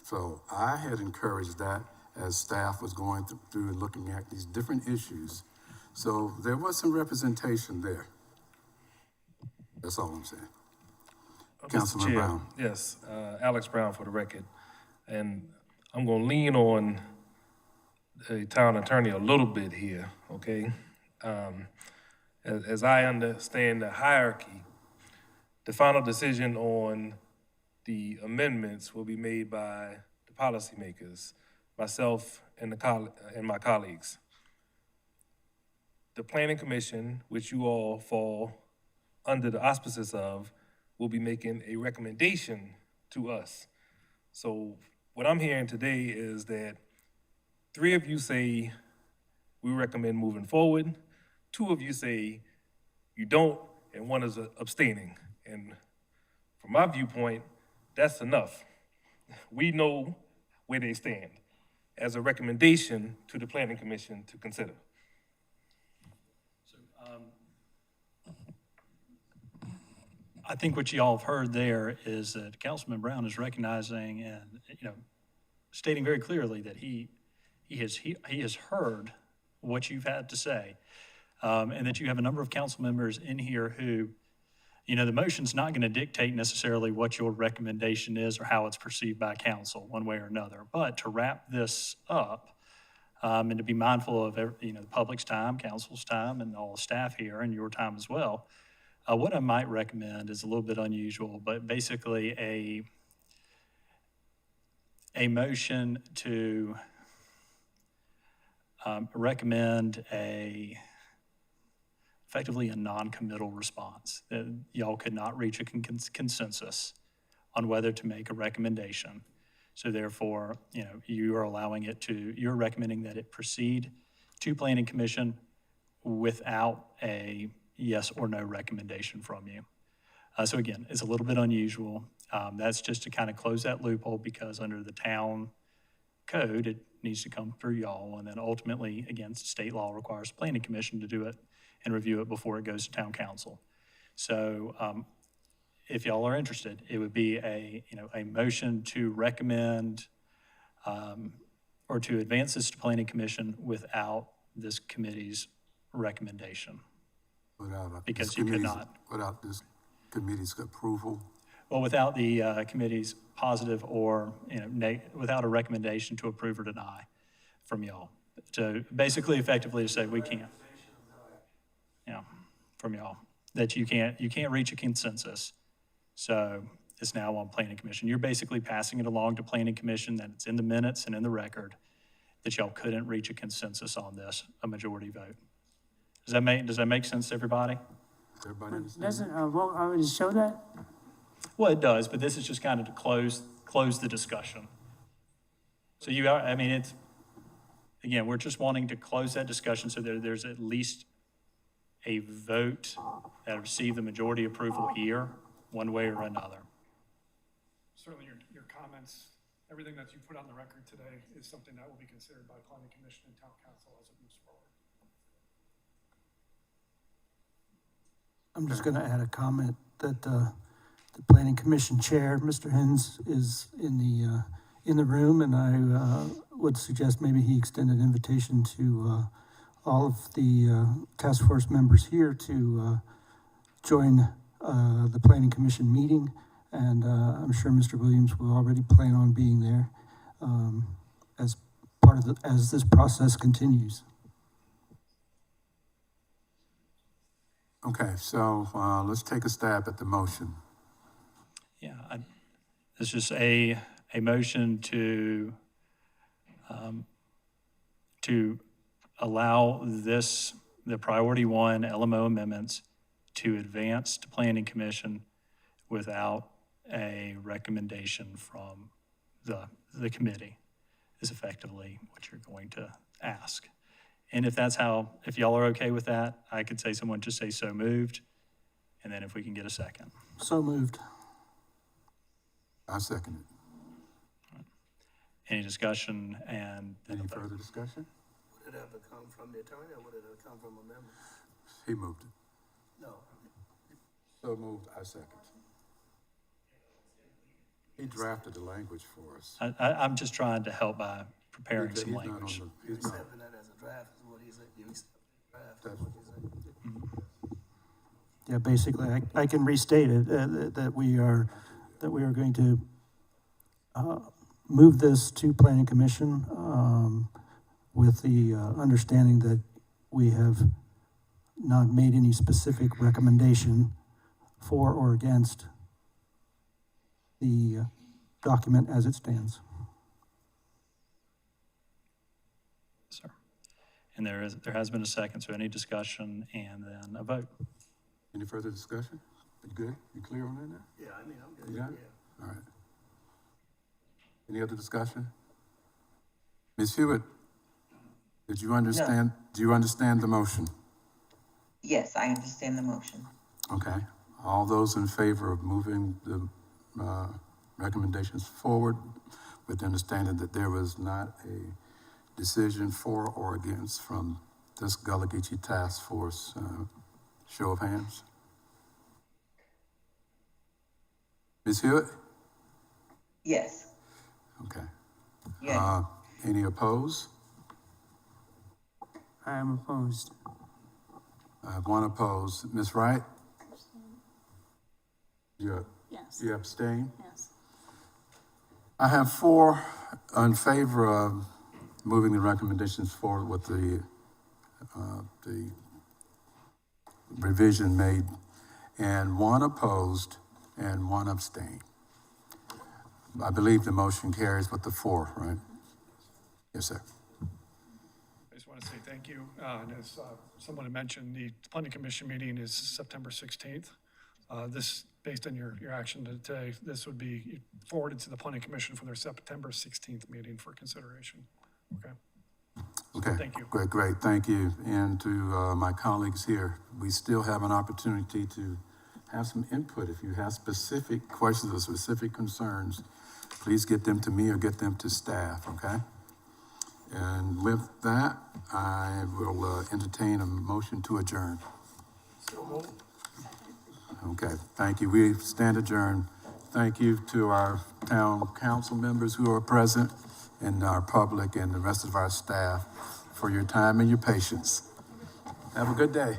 So I had encouraged that as staff was going through and looking at these different issues. So there was some representation there. That's all I'm saying. Councilman Brown. Yes, Alex Brown for the record. And I'm gonna lean on the town attorney a little bit here, okay? As I understand the hierarchy, the final decision on the amendments will be made by the policymakers, myself and my colleagues. The Planning Commission, which you all fall under the auspices of, will be making a recommendation to us. So what I'm hearing today is that 3 of you say we recommend moving forward, 2 of you say you don't, and 1 is abstaining. And from my viewpoint, that's enough. We know where they stand as a recommendation to the Planning Commission to consider. I think what y'all have heard there is that Councilman Brown is recognizing and, stating very clearly that he has heard what you've had to say, and that you have a number of council members in here who, the motion's not going to dictate necessarily what your recommendation is or how it's perceived by council one way or another. But to wrap this up, and to be mindful of the public's time, council's time, and all the staff here, and your time as well, what I might recommend is a little bit unusual, but basically a motion to recommend effectively a non-committal response. That y'all could not reach a consensus on whether to make a recommendation. So therefore, you are you're recommending that it proceed to Planning Commission without a yes or no recommendation from you. So again, it's a little bit unusual. That's just to kind of close that loophole, because under the town code, it needs to come through y'all. And then ultimately, again, state law requires Planning Commission to do it and review it before it goes to town council. So if y'all are interested, it would be a motion to recommend or to advance this to Planning Commission without this committee's recommendation. Because you could not. Without this committee's approval? Well, without the committee's positive or, without a recommendation to approve or deny from y'all. To basically effectively to say we can't. From y'all, that you can't reach a consensus. So it's now on Planning Commission. You're basically passing it along to Planning Commission, that it's in the minutes and in the record that y'all couldn't reach a consensus on this, a majority vote. Does that make sense to everybody? Everybody understand? Doesn't our vote already show that? Well, it does, but this is just kind of to close the discussion. So it's, again, we're just wanting to close that discussion so that there's at least a vote that received the majority approval here, one way or another. Certainly your comments, everything that you put on the record today is something that will be considered by Planning Commission and Town Council as it moves forward. I'm just going to add a comment that the Planning Commission Chair, Mr. Hens, is in the room, and I would suggest maybe he extend an invitation to all of the task force members here to join the Planning Commission meeting, and I'm sure Mr. Williams will already plan on being there as part of as this process continues. Okay, so let's take a stab at the motion. Yeah, it's just a motion to allow the priority 1 LMO amendments to advance to Planning Commission without a recommendation from the committee is effectively what you're going to ask. And if y'all are okay with that, I could say someone just say so moved, and then if we can get a second. So moved. I second it. Any discussion and then Any further discussion? Would it have come from the attorney, or would it have come from a member? He moved it. No. So moved, I second. He drafted the language for us. I'm just trying to help by preparing some He's not on language. the- he's not- Accepting that as a draft is what he said. You accepted the draft, That's is what he said. Yeah, basically, I can restate it, that we are going to move this to planning commission, with the, understanding that we have not made any specific recommendation for or against the document as it stands. Sir. And there has been a second, so any discussion and then a vote. Any further discussion? You good? You clear on that now? Yeah, I mean, I'm good. You got it? Yeah. All right. Any other discussion? Ms. Hewitt, did you understand, do you understand the motion? Yes, I understand the motion. Okay. All those in favor of moving the recommendations forward with the understanding that there was not a decision for or against from this Gullah Geechee Task Force, show of hands? Ms. Hewitt? Yes. Okay. Yes. Any opposed? I am opposed. I have one opposed. Ms. Wright? Yes, You abstain? yes. I have 4 in favor of moving the recommendations forward with the revision made, and 1 opposed and 1 abstain. I believe the motion carries with the 4, right? Yes, sir. I just want to say thank you. And as someone had mentioned, the planning commission meeting is September 16th. This, based on your action today, this would be forwarded to the planning commission for their September 16th meeting for consideration. Okay. Okay. Thank you. Great, thank you. And to my colleagues here, we still have an opportunity to have some input. If you have specific questions or specific concerns, please get them to me or get them to staff, okay? And with that, I will entertain a motion to adjourn. Okay, thank you. We stand adjourned. Thank you to our town council members who are present and our public and the rest of our staff for your time and your patience. Have a good day.